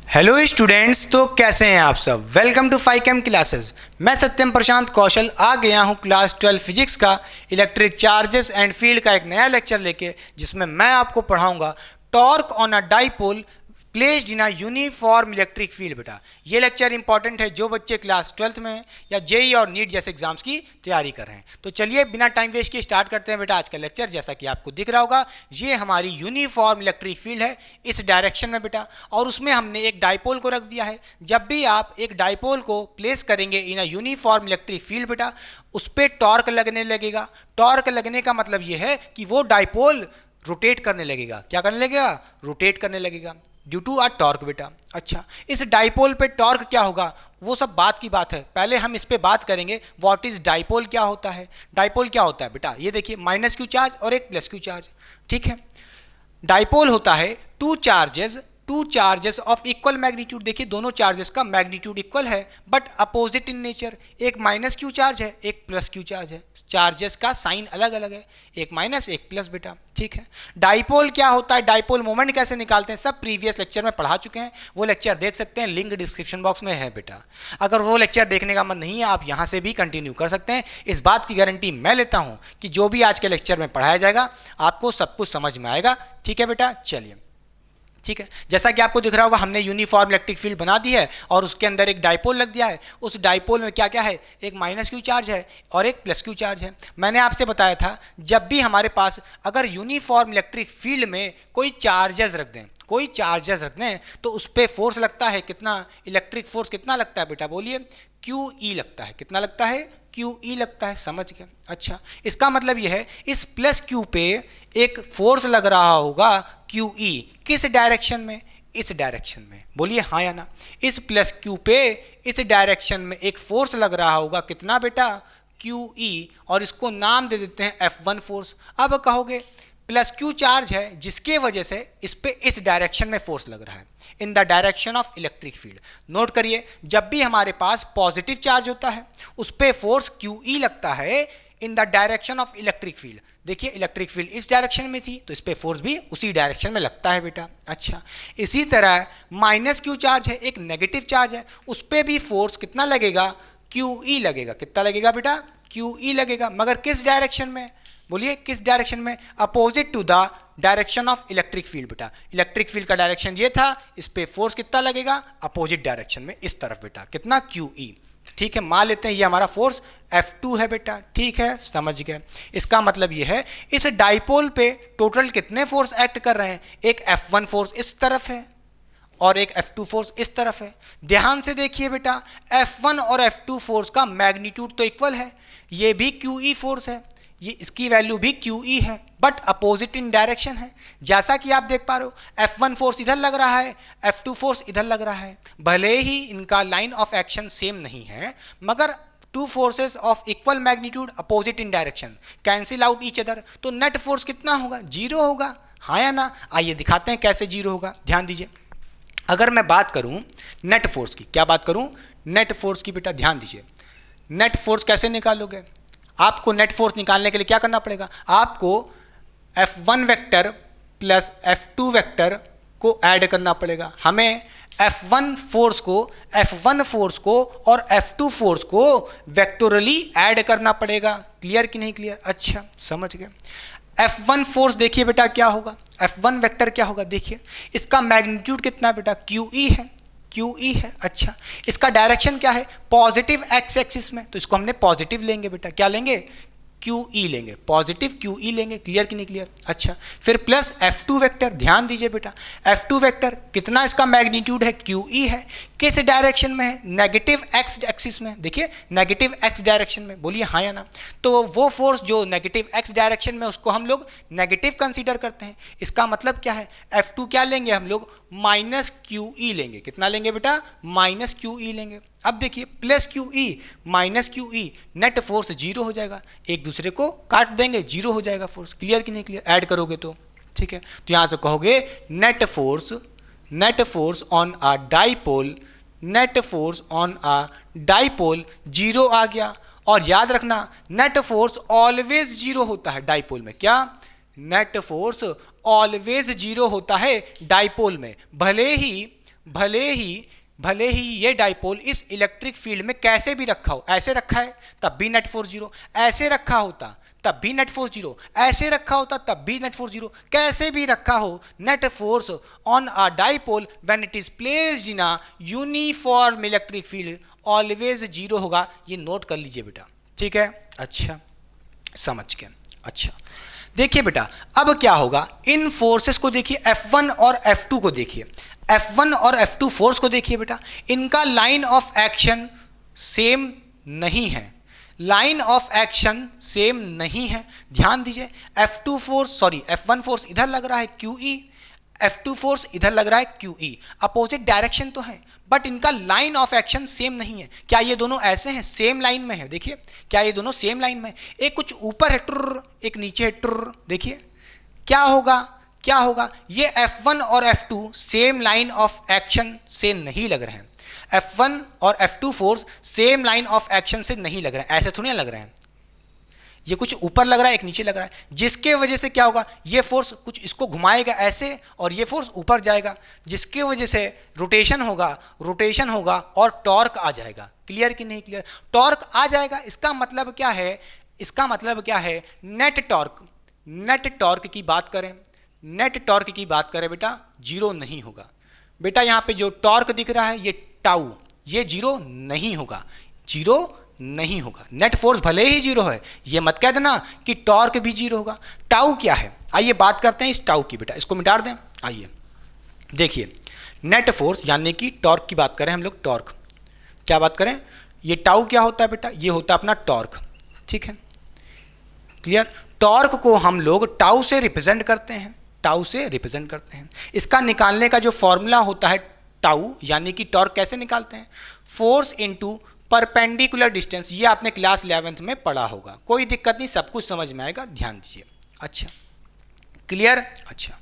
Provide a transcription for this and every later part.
Hello students, तो कैसे हैं आप सब। Welcome to Phychem classes. मैं सत्यम प्रशांत कौशल आ गया हूं क्लास 12 फिजिक्स का इलेक्ट्रिक चार्जेस एंड फील्ड का एक नया लेक्चर लेके, जिसमें मैं आपको पढ़ाऊंगा torque on a dipole placed in a uniform electric field. बेटा ये लेक्चर इंपॉर्टेंट है जो बच्चे क्लास 12th में हैं या जेई और नीट जैसे एग्जाम्स की तैयारी कर रहे हैं। तो चलिए बिना टाइम वेस्ट किए स्टार्ट करते हैं बेटा आज का लेक्चर। जैसा कि आपको दिख रहा होगा, ये हमारी यूनिफॉर्म इलेक्ट्रिक फील्ड है इस डायरेक्शन में बेटा, और उसमें हमने एक डाइपोल को रख दिया है। जब भी आप एक डाइपोल को प्लेस करेंगे इन अ यूनिफॉर्म इलेक्ट्रिक फील्ड बेटा, उस पर टॉर्क लगने लगेगा। टॉर्क लगने का मतलब ये है कि वो डाइपोल रोटेट करने लगेगा। क्या करने लगेगा? रोटेट करने लगेगा ड्यू टू अ टॉर्क बेटा। अच्छा, इस डाइपोल पे टॉर्क क्या होगा वो सब बात की बात है। पहले हम इस पे बात करेंगे व्हाट इज डाइपोल, क्या होता है। डाइपोल क्या होता है बेटा, ये देखिए माइनस क्यू चार्ज और एक प्लस क्यू चार्ज। ठीक है, डाइपोल होता है two charges of equal magnitude. देखिए दोनों चार्जेस का मैग्नीट्यूड इक्वल है बट अपोजिट इन नेचर। एक माइनस क्यू चार्ज है, एक प्लस क्यू चार्ज है। चार्जेस का साइन अलग अलग है, एक माइनस एक प्लस बेटा। ठीक है, डाइपोल क्या होता है, डाइपोल मोमेंट कैसे निकालते हैं, सब प्रीवियस लेक्चर में पढ़ा चुके हैं। वो लेक्चर देख सकते हैं, लिंक डिस्क्रिप्शन बॉक्स में है बेटा। अगर वो लेक्चर देखने का मन नहीं है, आप यहाँ से भी कंटिन्यू कर सकते हैं। इस बात की गारंटी मैं लेता हूँ कि जो भी आज के लेक्चर में पढ़ाया जाएगा आपको सब कुछ समझ में आएगा। ठीक है बेटा, चलिए। ठीक है, जैसा कि आपको दिख रहा होगा हमने यूनिफॉर्म इलेक्ट्रिक फील्ड बना दी है और उसके अंदर एक डाइपोल लग दिया है। उस डाइपोल में क्या क्या है, एक माइनस क्यू चार्ज है और एक प्लस क्यू चार्ज है। मैंने आपसे बताया था जब भी हमारे पास अगर यूनिफॉर्म इलेक्ट्रिक फील्ड में कोई चार्जेस रख दें तो उस पर फोर्स लगता है कितना, इलेक्ट्रिक फोर्स कितना लगता है बेटा, बोलिए क्यू ई लगता है। कितना लगता है? क्यू ई लगता है। समझ गए? अच्छा, इसका मतलब यह है इस प्लस क्यू पे एक फोर्स लग रहा होगा क्यू ई। किस डायरेक्शन में? इस डायरेक्शन में। बोलिए हाँ या ना। इस प्लस क्यू पे इस डायरेक्शन में एक फोर्स लग रहा होगा कितना बेटा, क्यू ई, और इसको नाम दे देते हैं F1 फोर्स। अब कहोगे प्लस क्यू चार्ज है जिसके वजह से इस पे इस डायरेक्शन में फोर्स लग रहा है, इन the direction of electric field. Note करिए, जब भी हमारे पास पॉजिटिव चार्ज होता है उस पे फोर्स क्यू ई लगता है इन the direction of electric field. देखिए इलेक्ट्रिक फील्ड इस डायरेक्शन में थी तो इस पे फोर्स भी उसी डायरेक्शन में लगता है बेटा। अच्छा, इसी तरह माइनस क्यू चार्ज है, एक नेगेटिव चार्ज है, उस पे भी फोर्स कितना लगेगा, क्यू ई लगेगा। कितना लगेगा बेटा? क्यू ई लगेगा, मगर किस डायरेक्शन में? बोलिए किस डायरेक्शन में? Opposite to the direction of electric field बेटा। इलेक्ट्रिक फील्ड का डायरेक्शन ये था, इस पे फोर्स कितना लगेगा, अपोजिट डायरेक्शन में, इस तरफ बेटा। कितना? Q E. ठीक है, मान लेते हैं ये हमारा फोर्स F2 है बेटा। ठीक है, समझ गए। इसका मतलब ये है इस डाइपोल पे टोटल कितने फोर्स एक्ट कर रहे हैं, एक F1 फोर्स इस तरफ है और एक F2 फोर्स इस तरफ है। ध्यान से देखिए बेटा, F1 और F2 फोर्स का मैग्नीट्यूड तो इक्वल है, ये भी QE फोर्स है, ये इसकी वैल्यू भी QE है, बट अपोजिट इन डायरेक्शन है। जैसा कि आप देख पा रहे हो F1 फोर्स इधर लग रहा है, F2 फोर्स इधर लग रहा है। भले ही इनका लाइन ऑफ एक्शन सेम नहीं है, मगर two forces of equal magnitude opposite in direction cancel out each other, तो नेट फोर्स कितना होगा? जीरो होगा। हाँ या ना? आइए दिखाते हैं कैसे जीरो होगा। ध्यान दीजिए, अगर मैं बात करूं नेट फोर्स की, क्या बात करूं? नेट फोर्स की बेटा। ध्यान दीजिए, नेट फोर्स कैसे निकालोगे? आपको नेट फोर्स निकालने के लिए क्या करना पड़ेगा, आपको F1 vector plus F2 vector को ऐड करना पड़ेगा। हमें F1 फोर्स को और F2 फोर्स को वेक्टोरली ऐड करना पड़ेगा। क्लियर कि नहीं क्लियर? अच्छा, समझ गए। F1 फोर्स देखिए बेटा क्या होगा, F1 वेक्टर क्या होगा, देखिए इसका मैग्नीट्यूड कितना बेटा, QE है, QE है। अच्छा, इसका डायरेक्शन क्या है, पॉजिटिव एक्स एक्सिस में, तो इसको हमने पॉजिटिव लेंगे बेटा। क्या लेंगे? QE लेंगे, पॉजिटिव QE लेंगे। क्लियर कि नहीं क्लियर? अच्छा, फिर प्लस F2 वेक्टर। ध्यान दीजिए बेटा, F2 वेक्टर कितना इसका मैग्नीट्यूड है, QE है। किस डायरेक्शन में है? नेगेटिव एक्स एक्सिस में। देखिए नेगेटिव एक्स डायरेक्शन में। बोलिए हाँ या ना? तो वो फोर्स जो नेगेटिव एक्स डायरेक्शन में, उसको हम लोग नेगेटिव कंसीडर करते हैं। इसका मतलब क्या है, F2 क्या लेंगे हम लोग, माइनस QE लेंगे। कितना लेंगे बेटा? माइनस QE लेंगे। अब देखिए plus QE minus QE, net force zero हो जाएगा, एक दूसरे को काट देंगे, जीरो हो जाएगा फोर्स। क्लियर कि नहीं क्लियर? ऐड करोगे तो ठीक है। तो यहां से कहोगे net force on a dipole, net force on a dipole zero आ गया। और याद रखना नेट फोर्स ऑलवेज जीरो होता है डाइपोल में। क्या? नेट फोर्स ऑलवेज जीरो होता है डाइपोल में। भले ही भले ही ये डाइपोल इस इलेक्ट्रिक फील्ड में कैसे भी रखा हो, ऐसे रखा है तब भी नेट फोर्स जीरो, ऐसे रखा होता तब भी नेट फोर्स जीरो, ऐसे रखा होता तब भी नेट फोर्स जीरो, कैसे भी रखा हो, net force on a dipole when it is placed in a uniform electric field always zero होगा। ये नोट कर लीजिए बेटा, ठीक है। अच्छा, समझ गए। अच्छा, देखिए बेटा अब क्या होगा, इन फोर्सेस को देखिए, F1 और F2 को देखिए, F1 और F2 फोर्स को देखिए बेटा, इनका लाइन ऑफ एक्शन सेम नहीं है, लाइन ऑफ एक्शन सेम नहीं है, ध्यान दीजिए। F1 फोर्स इधर लग रहा है QE, F2 फोर्स इधर लग रहा है QE, अपोजिट डायरेक्शन तो है बट इनका लाइन ऑफ एक्शन सेम नहीं है। क्या ये दोनों ऐसे हैं, सेम लाइन में है? देखिए, क्या ये दोनों सेम लाइन में है? एक कुछ ऊपर है टुर्र, एक नीचे है टुर्र, देखिए क्या होगा, ये F1 और F2 same line of action से नहीं लग रहे हैं, F1 और F2 force same line of action से नहीं लग रहे हैं, ऐसे थोड़ी ना लग रहे हैं, ये कुछ ऊपर लग रहा है एक नीचे लग रहा है, जिसके वजह से क्या होगा, ये फोर्स कुछ इसको घुमाएगा ऐसे और ये फोर्स ऊपर जाएगा, जिसके वजह से रोटेशन होगा और टॉर्क आ जाएगा। क्लियर कि नहीं क्लियर? टॉर्क आ जाएगा, इसका मतलब क्या है, नेट टॉर्क की बात करें बेटा, जीरो नहीं होगा बेटा। यहाँ पे जो टॉर्क दिख रहा है ये टाउ, ये जीरो नहीं होगा, नेट फोर्स भले ही जीरो है, ये मत कह देना कि टॉर्क भी जीरो होगा। टाउ क्या है, आइए बात करते हैं इस टाउ की बेटा, इसको मिटा दें। आइए देखिए, नेट फोर्स यानी कि टॉर्क की बात करें हम लोग, टॉर्क क्या बात करें, ये टाउ क्या होता है बेटा, ये होता है अपना टॉर्क, ठीक है, क्लियर। टॉर्क को हम लोग टाउ से रिप्रेजेंट करते हैं, इसका निकालने का जो फॉर्मूला होता है टाउ यानी कि टॉर्क कैसे निकालते हैं, फोर्स इनटू परपेंडिकुलर डिस्टेंस, ये आपने क्लास 11th में पढ़ा होगा, कोई दिक्कत नहीं, सब कुछ समझ में आएगा, ध्यान दीजिए। अच्छा, क्लियर। अच्छा,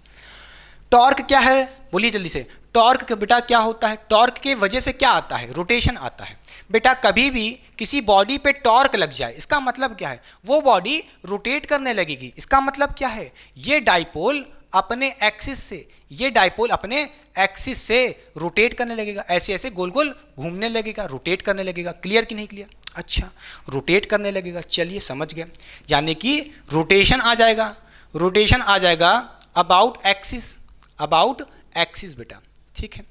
टॉर्क क्या है बोलिए जल्दी से, टॉर्क बेटा क्या होता है, टॉर्क के वजह से क्या आता है, रोटेशन आता है बेटा। कभी भी किसी बॉडी पे टॉर्क लग जाए, इसका मतलब क्या है, वो बॉडी रोटेट करने लगेगी, इसका मतलब क्या है, ये डाइपोल अपने एक्सिस से रोटेट करने लगेगा, ऐसे गोल गोल घूमने लगेगा, रोटेट करने लगेगा। क्लियर कि नहीं क्लियर? अच्छा, रोटेट करने लगेगा, चलिए समझ गए, यानी कि रोटेशन आ जाएगा अबाउट एक्सिस बेटा, ठीक है।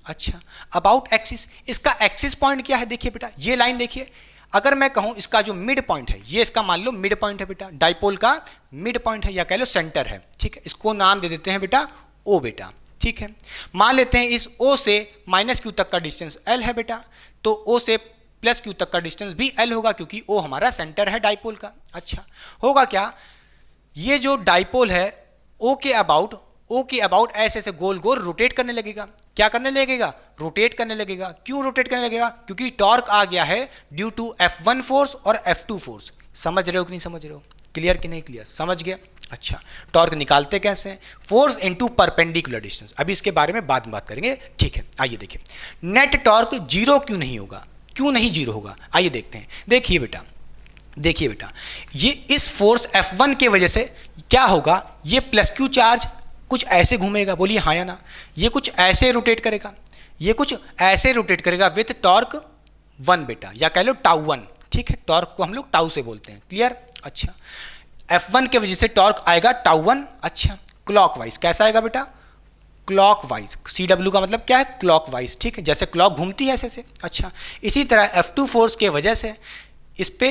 अच्छा, अबाउट एक्सिस, इसका एक्सिस पॉइंट क्या है, देखिए बेटा, ये लाइन देखिए, अगर मैं कहूं इसका जो मिड पॉइंट है, ये इसका मान लो मिड पॉइंट है बेटा, डाइपोल का मिड पॉइंट है या कह लो सेंटर है, ठीक है, इसको नाम दे देते हैं बेटा ओ बेटा, ठीक है। मान लेते हैं इस ओ से माइनस क्यू तक का डिस्टेंस एल है बेटा, तो ओ से प्लस क्यू तक का डिस्टेंस भी एल होगा क्योंकि ओ हमारा सेंटर है डाइपोल का। अच्छा, होगा क्या, ये जो डाइपोल है ओ के अबाउट ऐसे गोल गोल रोटेट करने लगेगा। क्या करने लगेगा, रोटेट करने लगेगा। क्यों रोटेट करने लगेगा, क्योंकि टॉर्क आ गया है ड्यू टू F1 फोर्स और F2 फोर्स। समझ रहे हो कि नहीं समझ रहे हो, क्लियर कि नहीं क्लियर, समझ गया। अच्छा, टॉर्क निकालते कैसे, फोर्स इनटू परपेंडिकुलर डिस्टेंस, अभी इसके बारे में बाद में बात करेंगे, ठीक है। आइए देखिए, नेट टॉर्क जीरो क्यों नहीं होगा, क्यों नहीं जीरो होगा, आइए देखते हैं। देखिए बेटा, ये इस फोर्स F1 के वजह से क्या होगा, ये प्लस क्यू चार्ज कुछ ऐसे घूमेगा, बोलिए हाँ या ना, ये कुछ ऐसे रोटेट करेगा, विथ टॉर्क 1 बेटा, या कह लो टाउ 1, ठीक है, टॉर्क को हम लोग टाउ से बोलते हैं, क्लियर। अच्छा, F1 के वजह से टॉर्क आएगा टाउ 1। अच्छा, क्लॉकवाइज कैसा आएगा बेटा, क्लॉकवाइज, CW का मतलब क्या है, क्लॉकवाइज, ठीक है, जैसे क्लॉक घूमती है ऐसे। अच्छा, इसी तरह F2 फोर्स के वजह से इस पे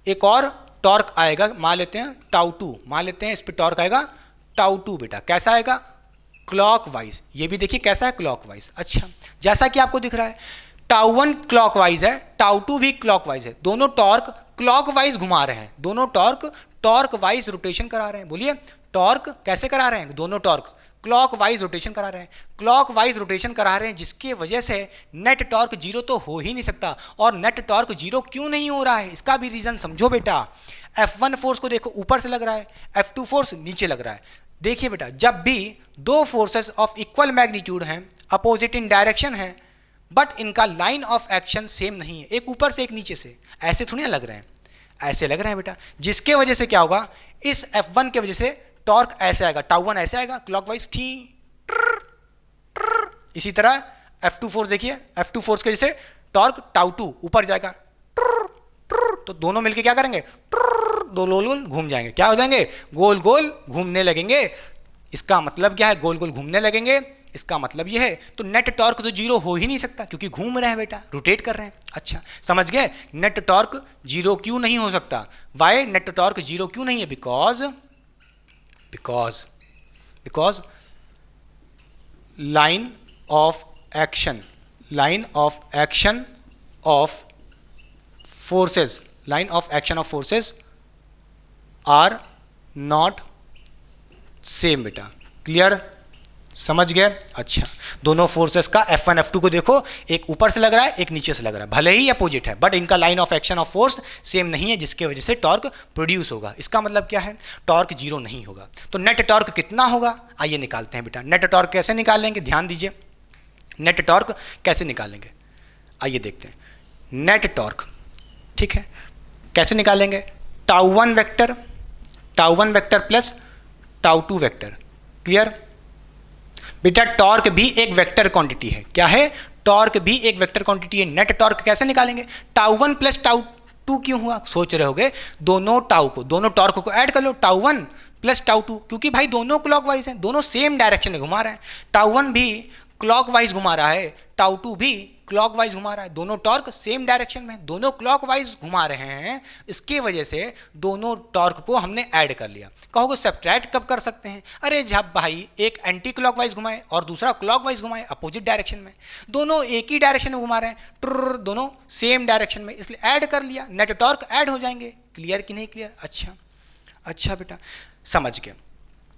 एक और टॉर्क आएगा, मान लेते हैं टाउ 2, मान लेते हैं इस पे टॉर्क आएगा टाउ 2 बेटा, कैसा आएगा, क्लॉकवाइज, ये भी देखिए कैसा है, क्लॉकवाइज। अच्छा, जैसा कि आपको दिख रहा है टाउ 1 क्लॉकवाइज है, टाउ 2 भी क्लॉकवाइज है, दोनों टॉर्क क्लॉकवाइज घुमा रहे हैं, दोनों टॉर्क वाइज रोटेशन करा रहे हैं। बोलिए टॉर्क कैसे करा रहे हैं, दोनों टॉर्क क्लॉकवाइज रोटेशन करा रहे हैं, जिसकी वजह से नेट टॉर्क जीरो तो हो ही नहीं सकता। और नेट टॉर्क जीरो क्यों नहीं हो रहा है, इसका भी रीजन समझो बेटा। F1 फोर्स को देखो ऊपर से लग रहा है, F2 फोर्स नीचे लग रहा है। देखिए बेटा, जब भी दो फोर्सेस ऑफ इक्वल मैग्नीट्यूड हैं, अपोजिट इन डायरेक्शन है, बट इनका लाइन ऑफ एक्शन सेम नहीं है, एक ऊपर से एक नीचे से, ऐसे थोड़ी ना लग रहे हैं, ऐसे लग रहे हैं बेटा, जिसके वजह से क्या होगा, इस F1 के वजह से टॉर्क ऐसे आएगा, टाउ 1 ऐसे आएगा क्लॉकवाइज, ठी, इसी तरह F2 फोर्स देखिए, F2 फोर्स के जैसे टॉर्क टाउ टू ऊपर जाएगा, तो दोनों मिलके क्या करेंगे, दो गोल गोल घूम जाएंगे, क्या हो जाएंगे, गोल गोल घूमने लगेंगे। इसका मतलब क्या है, गोल गोल घूमने लगेंगे, इसका मतलब ये है। तो नेट टॉर्क तो जीरो हो ही नहीं सकता क्योंकि घूम रहे हैं बेटा, रोटेट कर रहे हैं। अच्छा समझ गए, नेट टॉर्क जीरो क्यों नहीं हो सकता, वाई नेट टॉर्क जीरो क्यों नहीं है, because line of action of forces are not same बेटा, क्लियर, समझ गए। अच्छा दोनों फोर्सेस का F1 F2 को देखो, एक ऊपर से लग रहा है एक नीचे से लग रहा है, भले ही अपोजिट है बट इनका line of action of force same नहीं है, जिसके वजह से टॉर्क प्रोड्यूस होगा। इसका मतलब क्या है, टॉर्क जीरो नहीं होगा। तो नेट टॉर्क कितना होगा, आइए निकालते हैं बेटा। नेट टॉर्क कैसे निकालेंगे, ध्यान दीजिए, नेट टॉर्क कैसे निकालेंगे, आइए देखते हैं। नेट टॉर्क, ठीक है, कैसे निकालेंगे, tau one vector plus tau two vector, clear बेटा। टॉर्क भी एक वेक्टर क्वांटिटी है, क्या है, टॉर्क भी एक वेक्टर क्वांटिटी है। नेट टॉर्क कैसे निकालेंगे, tau one plus tau two क्यों हुआ, सोच रहे होगे, दोनों टॉर्क को ऐड कर लो, tau one plus tau two, क्योंकि भाई दोनों क्लॉकवाइज हैं, दोनों सेम डायरेक्शन में घुमा रहे हैं। टाउ वन भी क्लॉकवाइज घुमा रहा है, टाउ टू भी क्लॉकवाइज घुमा रहा है, दोनों टॉर्क सेम डायरेक्शन में, दोनों क्लॉकवाइज घुमा रहे हैं, इसके वजह से दोनों टॉर्क को हमने ऐड कर लिया। कहोगे सब्ट्रैक्ट कब कर सकते हैं, अरे जब भाई एक एंटी क्लॉकवाइज घुमाए और दूसरा क्लॉकवाइज घुमाए अपोजिट डायरेक्शन में, दोनों एक ही डायरेक्शन में घुमा रहे हैं, दोनों सेम डायरेक्शन में, इसलिए ऐड कर लिया, नेट टॉर्क ऐड हो जाएंगे। क्लियर कि नहीं क्लियर, अच्छा बेटा समझ गए।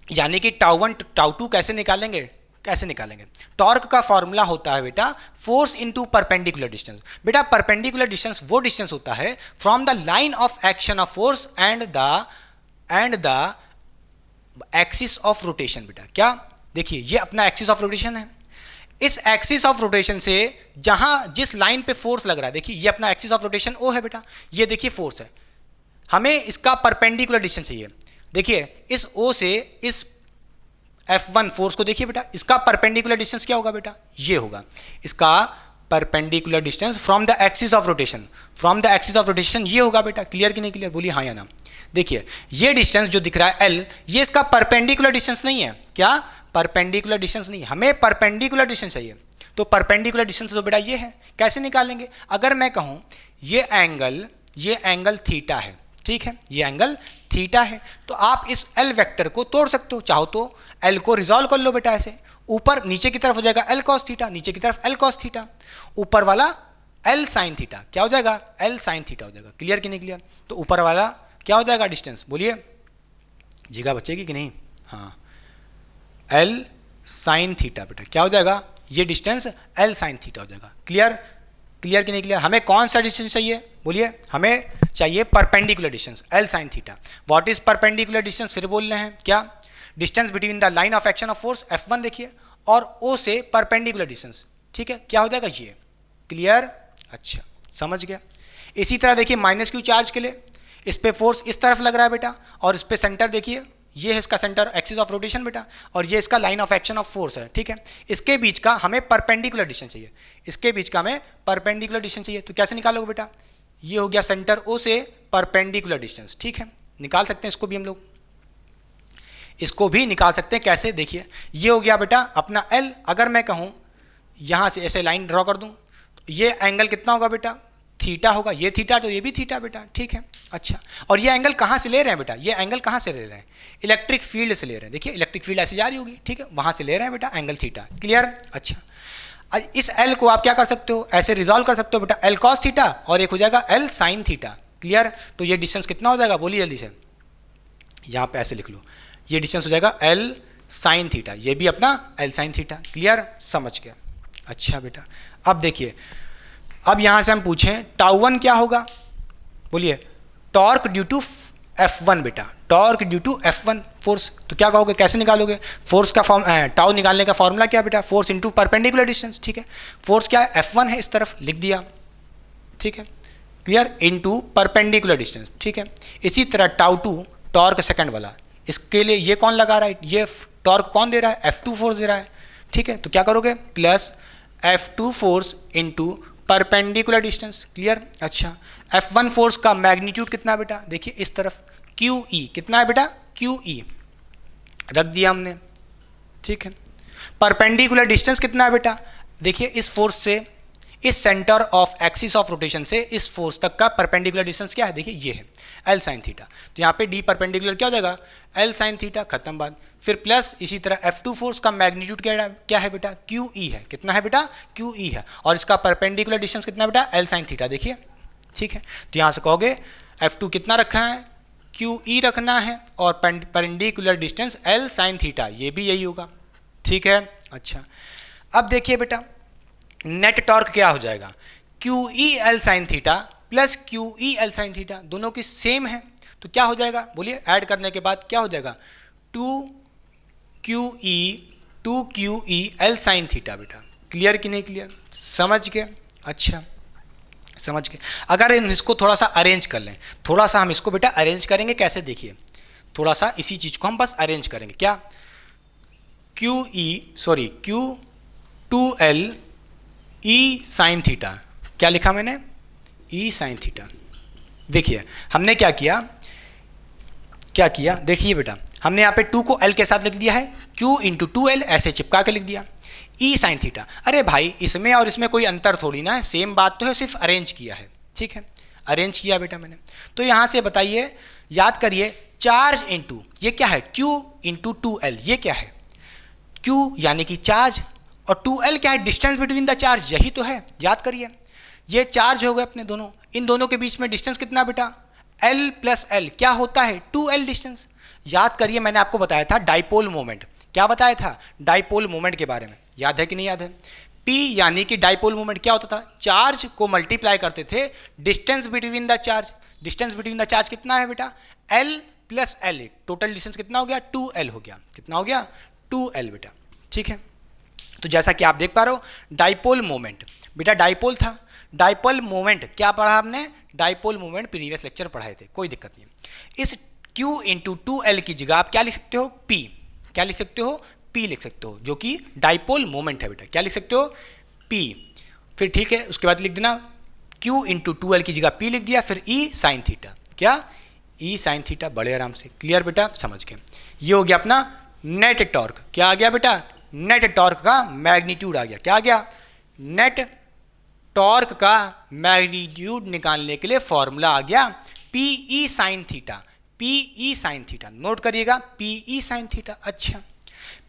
यानी कि टाउ वन टाउ टू कैसे निकालेंगे, टॉर्क का फॉर्मूला होता है बेटा फोर्स इनटू परपेंडिकुलर डिस्टेंस। बेटा परपेंडिकुलर डिस्टेंस वो डिस्टेंस होता है from the line of action of force and the axis of rotation. बेटा क्या, देखिए ये अपना एक्सिस ऑफ रोटेशन है, इस एक्सिस ऑफ रोटेशन से जिस लाइन पे फोर्स लग रहा है, देखिए ये अपना एक्सिस ऑफ रोटेशन ओ है बेटा, ये देखिए फोर्स है, हमें इसका परपेंडिकुलर डिस्टेंस चाहिए। देखिए इस ओ से इस F1 फोर्स को देखिए बेटा, इसका परपेंडिकुलर डिस्टेंस क्या होगा बेटा, ये होगा इसका perpendicular distance from the axis of rotation, ये होगा बेटा। क्लियर कि नहीं क्लियर, बोलिए हाँ या ना। देखिए ये डिस्टेंस जो दिख रहा है L, ये इसका परपेंडिकुलर डिस्टेंस नहीं है, क्या, परपेंडिकुलर डिस्टेंस नहीं, हमें परपेंडिकुलर डिस्टेंस चाहिए। तो परपेंडिकुलर डिस्टेंस तो बेटा ये है, कैसे निकालेंगे, अगर मैं कहूँ ये एंगल थीटा है, ठीक है, ये एंगल थीटा है, तो आप इस L वेक्टर को तोड़ सकते हो, चाहो तो L को रिजॉल्व कर लो बेटा, ऐसे ऊपर नीचे की तरफ हो जाएगा L cos थीटा, नीचे की तरफ L cos थीटा, ऊपर वाला L sin थीटा, क्या हो जाएगा, L sin थीटा हो जाएगा। क्लियर कि नहीं क्लियर, तो ऊपर वाला क्या हो जाएगा डिस्टेंस, बोलिए, जगह बचेगी कि नहीं, हाँ, L sin थीटा बेटा क्या हो जाएगा, ये डिस्टेंस L sin थीटा हो जाएगा। क्लियर कि नहीं क्लियर, हमें कौन सा डिस्टेंस चाहिए, बोलिए, हमें चाहिए perpendicular distance L sin theta. What is perpendicular distance, फिर बोल रहे हैं, क्या, distance between the line of action of force F1 देखिए और O से परपेंडिकुलर डिस्टेंस, ठीक है, क्या हो जाएगा ये। क्लियर, अच्छा समझ गया। इसी तरह देखिए माइनस क्यू चार्ज के लिए, इस पे फोर्स इस तरफ लग रहा है बेटा, और इस पे सेंटर देखिए, ये है इसका सेंटर एक्सिस ऑफ रोटेशन बेटा, और ये इसका line of action of force है, ठीक है। इसके बीच का हमें परपेंडिकुलर डिस्टेंस चाहिए, तो कैसे निकालोगे बेटा, ये हो गया सेंटर O से परपेंडिकुलर डिस्टेंस, ठीक है, निकाल सकते हैं इसको भी हम लोग, इसको भी निकाल सकते हैं, कैसे, देखिए ये हो गया बेटा अपना L। अगर मैं कहूँ यहाँ से ऐसे लाइन ड्रॉ कर दूँ, तो ये एंगल कितना होगा बेटा, थीटा होगा, ये थीटा तो ये भी थीटा बेटा, ठीक है। अच्छा, और ये एंगल कहाँ से ले रहे हैं बेटा, ये एंगल कहाँ से ले रहे हैं, इलेक्ट्रिक फील्ड से ले रहे हैं। देखिए इलेक्ट्रिक फील्ड ऐसे जा रही होगी, ठीक है, वहाँ से ले रहे हैं बेटा एंगल थीटा। क्लियर, अच्छा, इस L को आप क्या कर सकते हो, ऐसे रिजॉल्व कर सकते हो बेटा, L cos थीटा और एक हो जाएगा L sin थीटा। क्लियर, तो ये डिस्टेंस कितना हो जाएगा, बोलिए जल्दी से, यहाँ पे ऐसे लिख लो, ये डिस्टेंस हो जाएगा L sin थीटा, ये भी अपना L sin थीटा। क्लियर, समझ गया। अच्छा बेटा, अब देखिए, अब यहाँ से हम पूछें टाउ वन क्या होगा, बोलिए, टॉर्क ड्यू टू F1 बेटा, torque due to F1 force, तो क्या कहोगे, कैसे निकालोगे, फोर्स का टाउ निकालने का फॉर्मूला क्या बेटा, फोर्स इनटू परपेंडिकुलर डिस्टेंस, ठीक है। फोर्स क्या है, F1 है, इस तरफ लिख दिया, ठीक है। क्लियर, इनटू परपेंडिकुलर डिस्टेंस, ठीक है। इसी तरह टाउ टू टॉर्क सेकंड वाला, इसके लिए ये कौन लगा रहा है, ये टॉर्क कौन दे रहा है, F2 फोर्स दे रहा है, ठीक है। तो क्या करोगे, plus F2 force into perpendicular distance. Clear? अच्छा, F1 फोर्स का मैग्नीट्यूड कितना है बेटा? देखिए इस तरफ QE कितना है बेटा? QE रख दिया हमने, ठीक है। परपेंडिकुलर डिस्टेंस कितना है बेटा? देखिए इस फोर्स से, इस centre of axis of rotation से इस फोर्स तक का परपेंडिकुलर डिस्टेंस क्या है? देखिए ये है L साइन थीटा। तो यहाँ पे D परपेंडिकुलर क्या हो जाएगा? L साइन थीटा, खत्म बात। फिर प्लस इसी तरह F2 फोर्स का मैग्नीट्यूड क्या है बेटा? QE है। कितना है बेटा? QE है। और इसका परपेंडिकुलर डिस्टेंस कितना है बेटा? L sine theta. देखिए, ठीक है। तो यहाँ से कहोगे F2 कितना रखा है? QE रखना है, और perpendicular distance L sign theta, ये भी यही होगा, ठीक है। अच्छा, अब देखिए बेटा नेट टॉर्क क्या हो जाएगा? QE L sine theta plus QE L sine theta, दोनों की सेम है, तो क्या हो जाएगा? बोलिए, ऐड करने के बाद क्या हो जाएगा? 2QE L sign theta. बेटा क्लियर कि नहीं क्लियर? समझ गए? अच्छा, समझ गए। अगर इसको थोड़ा सा अरेंज कर लें, थोड़ा सा हम इसको बेटा अरेंज करेंगे, कैसे? देखिए थोड़ा सा इसी चीज को हम बस अरेंज करेंगे। क्या? Q2L E साइन थीटा, क्या लिखा मैंने? E sine theta. देखिए हमने क्या किया, देखिए बेटा हमने यहाँ पे 2 को L के साथ लिख दिया है, Q इंटू 2L ऐसे चिपका के लिख दिया, E साइन थीटा। अरे भाई इसमें और इसमें कोई अंतर थोड़ी ना है, सेम बात तो है, सिर्फ अरेंज किया है, ठीक है। अरेंज किया बेटा मैंने। तो यहाँ से बताइए, याद करिए, चार्ज इंटू ये क्या है? Q इंटू 2L, ये क्या है? Q यानी कि चार्ज, और 2L क्या है? डिस्टेंस बिटवीन द चार्ज, यही तो है। याद करिए, ये चार्ज हो गए अपने दोनों, इन दोनों के बीच में डिस्टेंस कितना बेटा? L प्लस L, क्या होता है? 2L distance. याद करिए, मैंने आपको बताया था डाइपोल मोमेंट। क्या बताया था? डाइपोल मोमेंट के बारे में, याद है कि नहीं याद है? P यानी कि डाइपोल मोमेंट क्या होता था? चार्ज को मल्टीप्लाई करते थे distance between the charge. Distance between the charge कितना है बेटा? L plus L, total distance कितना हो गया? 2L हो गया। कितना हो गया? 2L बेटा, ठीक है। तो जैसा कि आप देख पा रहे हो, डाइपोल मोमेंट बेटा, डाइपोल था, डाइपोल मोमेंट क्या पढ़ा आपने? डाइपोल मोमेंट प्रीवियस लेक्चर पढ़ाए थे, कोई दिक्कत नहीं है। इस Q इंटू 2L की जगह आप क्या लिख सकते हो? P। क्या लिख सकते हो? P लिख सकते हो, जो कि डाइपोल मोमेंट है बेटा। क्या लिख सकते हो? P। फिर ठीक है, उसके बाद लिख देना Q इंटू 2L की जगह P लिख दिया, फिर E साइन थीटा। क्या? E साइन थीटा, बड़े आराम से। क्लियर बेटा? समझ गए। ये हो गया अपना नेट टॉर्क। क्या आ गया बेटा? नेट टॉर्क का मैग्नीट्यूड आ गया। क्या आ गया? नेट टॉर्क का मैग्नीट्यूड निकालने के लिए फॉर्मूला आ गया PE sine theta. PE sine theta note करिएगा, PE साइन थीटा। अच्छा,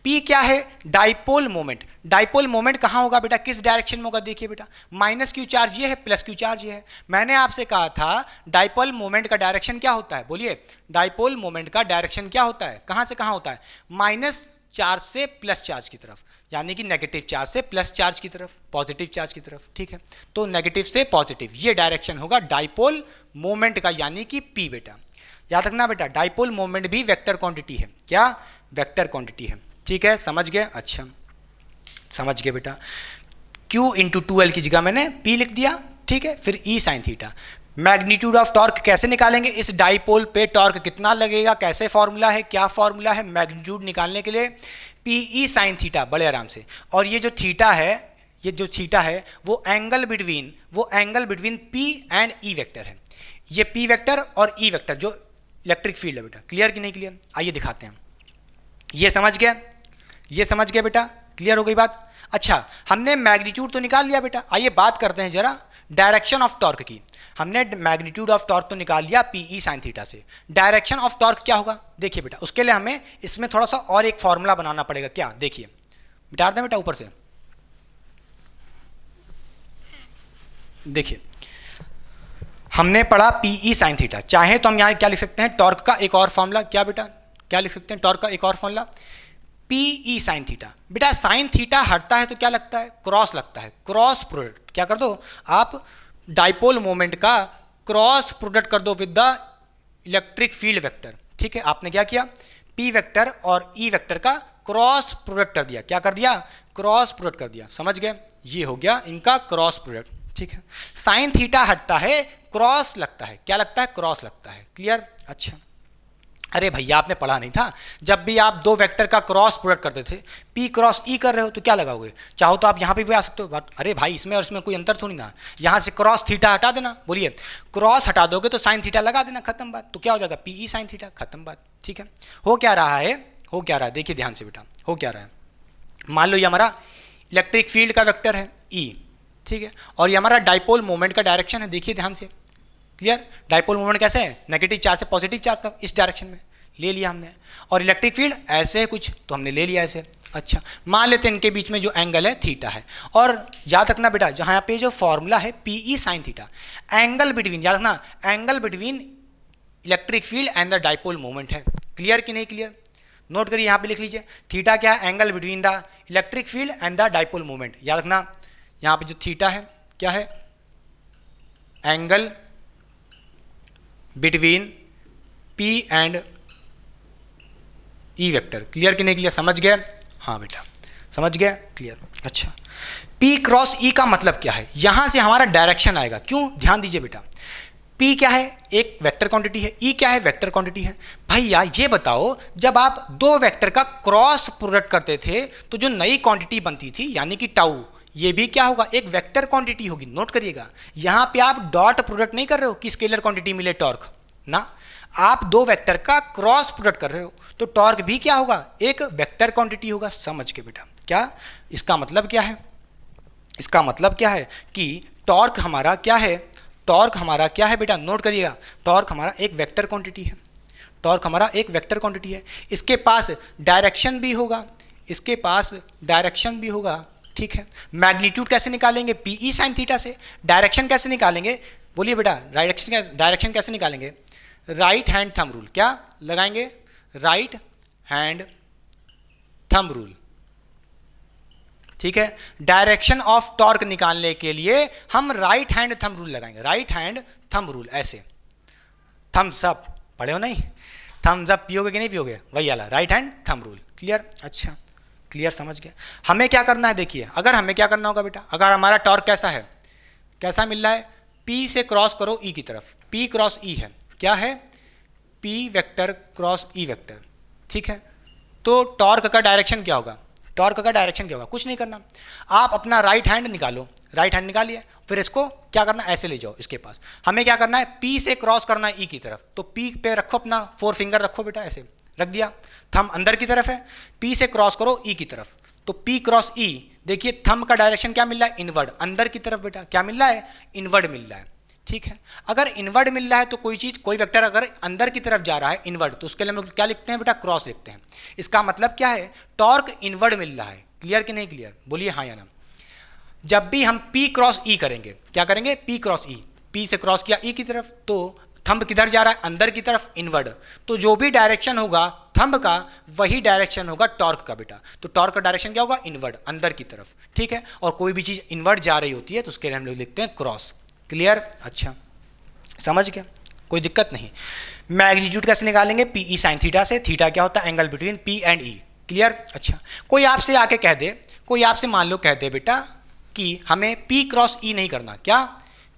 P क्या है? Dipole moment. डाइपोल मोमेंट कहाँ होगा बेटा? किस डायरेक्शन में होगा? देखिए बेटा, माइनस Q चार्ज ये है, प्लस Q चार्ज ये है। मैंने आपसे कहा था डाइपोल मोमेंट का डायरेक्शन क्या होता है? बोलिए, डाइपोल मोमेंट का डायरेक्शन क्या होता है? कहाँ से कहाँ होता है? माइनस चार्ज से प्लस चार्ज की तरफ, यानी कि नेगेटिव चार्ज से प्लस चार्ज की तरफ, पॉजिटिव चार्ज की तरफ, ठीक है। तो नेगेटिव से पॉजिटिव, ये डायरेक्शन होगा डाइपोल मोमेंट का, यानी कि P बेटा। याद रखना बेटा, डाइपोल मोमेंट भी वेक्टर क्वांटिटी है। क्या? वेक्टर क्वांटिटी है, ठीक है। समझ गए? अच्छा, समझ गए बेटा। Q इंटू 2L की जगह मैंने P लिख दिया, ठीक है। फिर E sine theta. Magnitude of torque कैसे निकालेंगे? इस डाइपोल पे टॉर्क कितना लगेगा? कैसे फॉर्मूला है? क्या फॉर्मूला है मैग्नीट्यूड निकालने के लिए? PE साइन थीटा, बड़े आराम से। और ये जो थीटा है, ये जो थीटा है वो angle between P and E vector है। ये P वेक्टर और E वेक्टर जो इलेक्ट्रिक फील्ड है बेटा। क्लियर कि नहीं क्लियर? आइए दिखाते हैं। ये समझ गया? ये समझ गया बेटा? क्लियर हो गई बात? अच्छा, हमने मैग्नीट्यूड तो निकाल लिया बेटा। आइए बात करते हैं जरा डायरेक्शन ऑफ टॉर्क की। हमने मैग्नीट्यूड ऑफ टॉर्क तो निकाल लिया PE साइन थीटा से। डायरेक्शन ऑफ टॉर्क क्या होगा? देखिए बेटा, उसके लिए हमें इसमें थोड़ा सा और एक फॉर्मूला बनाना पड़ेगा। क्या? देखिए, मिटा दें बेटा ऊपर से। देखिए, हमने पढ़ा PE साइन थीटा, चाहे तो हम यहाँ क्या लिख सकते हैं? टॉर्क का एक और फॉर्मूला। क्या बेटा? क्या लिख सकते हैं? टॉर्क का एक और फॉर्मूला PE साइन थीटा। बेटा साइन थीटा हटता है तो क्या लगता है? क्रॉस लगता है। क्रॉस प्रोडक्ट क्या कर दो आप? डाइपोल मोमेंट का क्रॉस प्रोडक्ट कर दो with the electric field vector, ठीक है। आपने क्या किया? P वेक्टर और E वेक्टर का क्रॉस प्रोडक्ट कर दिया। क्या कर दिया? क्रॉस प्रोडक्ट कर दिया। समझ गए? ये हो गया इनका क्रॉस प्रोडक्ट, ठीक है। साइन थीटा हटता है, क्रॉस लगता है। क्या लगता है? क्रॉस लगता है। क्लियर? अच्छा, अरे भैया आपने पढ़ा नहीं था, जब भी आप दो वेक्टर का क्रॉस प्रोडक्ट करते थे, पी क्रॉस ई कर रहे हो तो क्या लगाओगे? चाहो तो आप यहाँ पे भी आ सकते हो, बट अरे भाई इसमें और इसमें कोई अंतर थोड़ी ना, यहाँ से क्रॉस थीटा हटा देना, बोलिए क्रॉस हटा दोगे तो साइन थीटा लगा देना, खत्म बात। तो क्या हो जाएगा? पी ई साइन थीटा, खत्म बात। ठीक है, हो क्या रहा है, हो क्या रहा है, देखिए ध्यान से बेटा, हो क्या रहा है। मान लो ये हमारा इलेक्ट्रिक फील्ड का वेक्टर है ई, ठीक है, और ये हमारा डाइपोल मोमेंट का डायरेक्शन है, देखिए ध्यान से, क्लियर। डाइपोल मोमेंट कैसे है? नेगेटिव चार्ज से पॉजिटिव चार्ज तक इस डायरेक्शन में ले लिया हमने, और इलेक्ट्रिक फील्ड ऐसे है कुछ, तो हमने ले लिया ऐसे। अच्छा, मान लेते हैं इनके बीच में जो एंगल है थीटा है, और याद रखना बेटा जहाँ पे जो फॉर्मूला है P E sine theta, angle between, याद रखना angle between electric field and the dipole moment है। क्लियर कि नहीं क्लियर? नोट करिए, यहाँ पे लिख लीजिए, थीटा क्या है? Angle between the electric field and the dipole moment. याद रखना यहाँ पे जो थीटा है क्या है? Angle between P and E vector. Clear कि नहीं क्लियर? समझ गए? हाँ बेटा समझ गए, क्लियर। अच्छा, P क्रॉस E का मतलब क्या है? यहां से हमारा डायरेक्शन आएगा। क्यों? ध्यान दीजिए बेटा, P क्या है? एक वेक्टर क्वांटिटी है, E क्या है? वेक्टर क्वांटिटी है। भैया ये बताओ, जब आप दो वेक्टर का क्रॉस प्रोडक्ट करते थे तो जो नई क्वांटिटी बनती थी यानी कि टाउ, ये भी क्या होगा? एक वेक्टर क्वांटिटी होगी। नोट करिएगा, यहां पे आप डॉट प्रोडक्ट नहीं कर रहे हो कि स्केलर क्वांटिटी मिले टॉर्क ना, आप दो वेक्टर का क्रॉस प्रोडक्ट कर रहे हो, तो टॉर्क भी क्या होगा? एक वेक्टर क्वांटिटी होगा। समझ के बेटा, क्या इसका मतलब क्या है? इसका मतलब क्या है कि टॉर्क हमारा क्या है? टॉर्क हमारा क्या है बेटा? नोट करिएगा, टॉर्क हमारा एक वेक्टर क्वांटिटी है। टॉर्क हमारा एक वेक्टर क्वांटिटी है, इसके पास डायरेक्शन भी होगा, इसके पास डायरेक्शन भी होगा। ठीक है, मैग्नीट्यूड कैसे निकालेंगे? पी ई साइन थीटा से। डायरेक्शन कैसे निकालेंगे? बोलिए बेटा, डायरेक्शन कैसे निकालेंगे? Right hand thumb rule. क्या लगाएंगे? Right hand thumb rule. ठीक है, डायरेक्शन ऑफ टॉर्क निकालने के लिए हम राइट हैंड थंब रूल लगाएंगे। राइट हैंड थंब रूल, ऐसे थम्स अप पढ़े हो नहीं? थम्स अप पियोगे कि नहीं पियोगे? वही वाला right hand thumb rule. Clear? अच्छा क्लियर, समझ गया। हमें क्या करना है? देखिए, अगर हमें क्या करना होगा बेटा, अगर हमारा टॉर्क कैसा है, कैसा मिल रहा है? P से क्रॉस करो E की तरफ, P क्रॉस E है, क्या है? P vector cross E vector. ठीक है, तो टॉर्क का डायरेक्शन क्या होगा? टॉर्क का डायरेक्शन क्या होगा? कुछ नहीं करना, आप अपना राइट हैंड निकालो, राइट हैंड निकालिए, फिर इसको क्या करना? ऐसे ले जाओ इसके पास। हमें क्या करना है? P से क्रॉस करना है E की तरफ, तो P पे रखो अपना 4 फिंगर रखो बेटा, ऐसे रख दिया, थंब अंदर की तरफ है, P से क्रॉस करो E की तरफ, तो P क्रॉस E, देखिए थंब का डायरेक्शन क्या मिल रहा है? इनवर्ड, अंदर की तरफ बेटा क्या मिल रहा है? इनवर्ड मिल रहा है। ठीक है, अगर इनवर्ड मिल रहा है तो कोई चीज़, कोई वेक्टर अगर अंदर की तरफ जा रहा है इनवर्ड, तो उसके लिए हम लोग क्या लिखते हैं बेटा? क्रॉस लिखते हैं। इसका मतलब क्या है? टॉर्क इनवर्ड मिल रहा है। क्लियर कि नहीं क्लियर? बोलिए हाँ या ना। जब भी हम P क्रॉस E करेंगे, क्या करेंगे? P क्रॉस E, P से क्रॉस किया E की तरफ, तो थंब किधर जा रहा है? अंदर की तरफ, इनवर्ड, तो जो भी डायरेक्शन होगा थंब का वही डायरेक्शन होगा टॉर्क का बेटा। तो टॉर्क का डायरेक्शन क्या होगा? इनवर्ड, अंदर की तरफ। ठीक है, और कोई भी चीज़ इनवर्ड जा रही होती है तो उसके लिए हम लोग लिखते हैं क्रॉस। क्लियर? अच्छा समझ गया, कोई दिक्कत नहीं। मैग्नीट्यूड कैसे निकालेंगे? पी ई साइन थीटा से। थीटा क्या होता है? Angle between P and E. Clear? अच्छा, कोई आपसे आके कह दे, कोई आपसे मान लो कह दे बेटा कि हमें पी क्रॉस ई नहीं करना। क्या?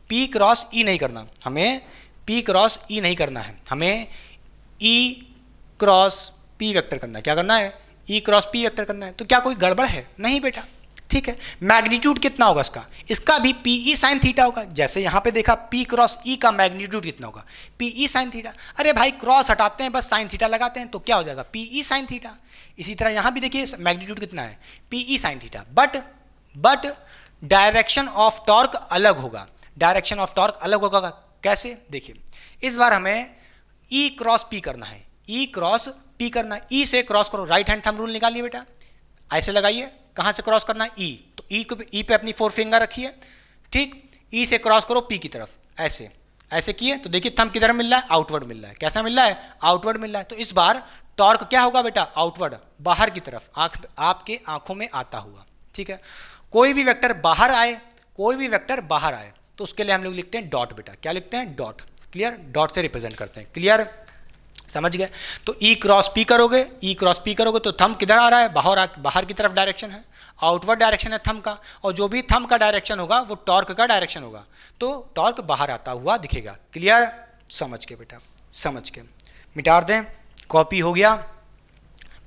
पी क्रॉस ई नहीं करना, हमें पी क्रॉस ई नहीं करना है, हमें ई क्रॉस पी वेक्टर करना है। क्या करना है? ई क्रॉस पी वेक्टर करना है। तो क्या कोई गड़बड़ है? नहीं बेटा। ठीक है, मैग्नीट्यूड कितना होगा इसका? इसका भी पी ई साइन थीटा होगा। जैसे यहाँ पे देखा पी क्रॉस ई का मैग्नीट्यूड कितना होगा? P E sine theta. अरे भाई क्रॉस हटाते हैं, बस साइन थीटा लगाते हैं, तो क्या हो जाएगा? P E sine theta. इसी तरह यहाँ भी देखिए मैग्नीट्यूड कितना है? P E sine theta. But direction of torque अलग होगा। डायरेक्शन ऑफ टॉर्क अलग होगा। कैसे? देखिए, इस बार हमें ई क्रॉस पी करना है, ई क्रॉस पी करना है। ई से क्रॉस करो, राइट हैंड थंब रूल निकालिए बेटा, ऐसे लगाइए। कहाँ से क्रॉस करना है? ई, तो ई पे अपनी 4 फिंगर रखिए। ठीक, ई से क्रॉस करो पी की तरफ, ऐसे ऐसे किए तो देखिए थंब किधर मिल रहा है? आउटवर्ड मिल रहा है। कैसा मिल रहा है? आउटवर्ड मिल रहा है। तो इस बार टॉर्क क्या होगा बेटा? आउटवर्ड, बाहर की तरफ, आपके आंखों में आता हुआ। ठीक है, कोई भी वेक्टर बाहर आए, कोई भी वेक्टर बाहर आए तो उसके लिए हम लोग लिखते हैं डॉट बेटा। क्या लिखते हैं? डॉट। क्लियर? डॉट से रिप्रेजेंट करते हैं। क्लियर? समझ गए? तो ई क्रॉस पी करोगे, ई क्रॉस पी करोगे तो थंब किधर आ रहा है? बाहर की तरफ डायरेक्शन है, आउटवर्ड डायरेक्शन है थंब का, और जो भी थंब का डायरेक्शन होगा वो टॉर्क का डायरेक्शन होगा, तो टॉर्क बाहर आता हुआ दिखेगा। क्लियर? समझ के बेटा, समझ के। मिटा दें। कॉपी हो गया,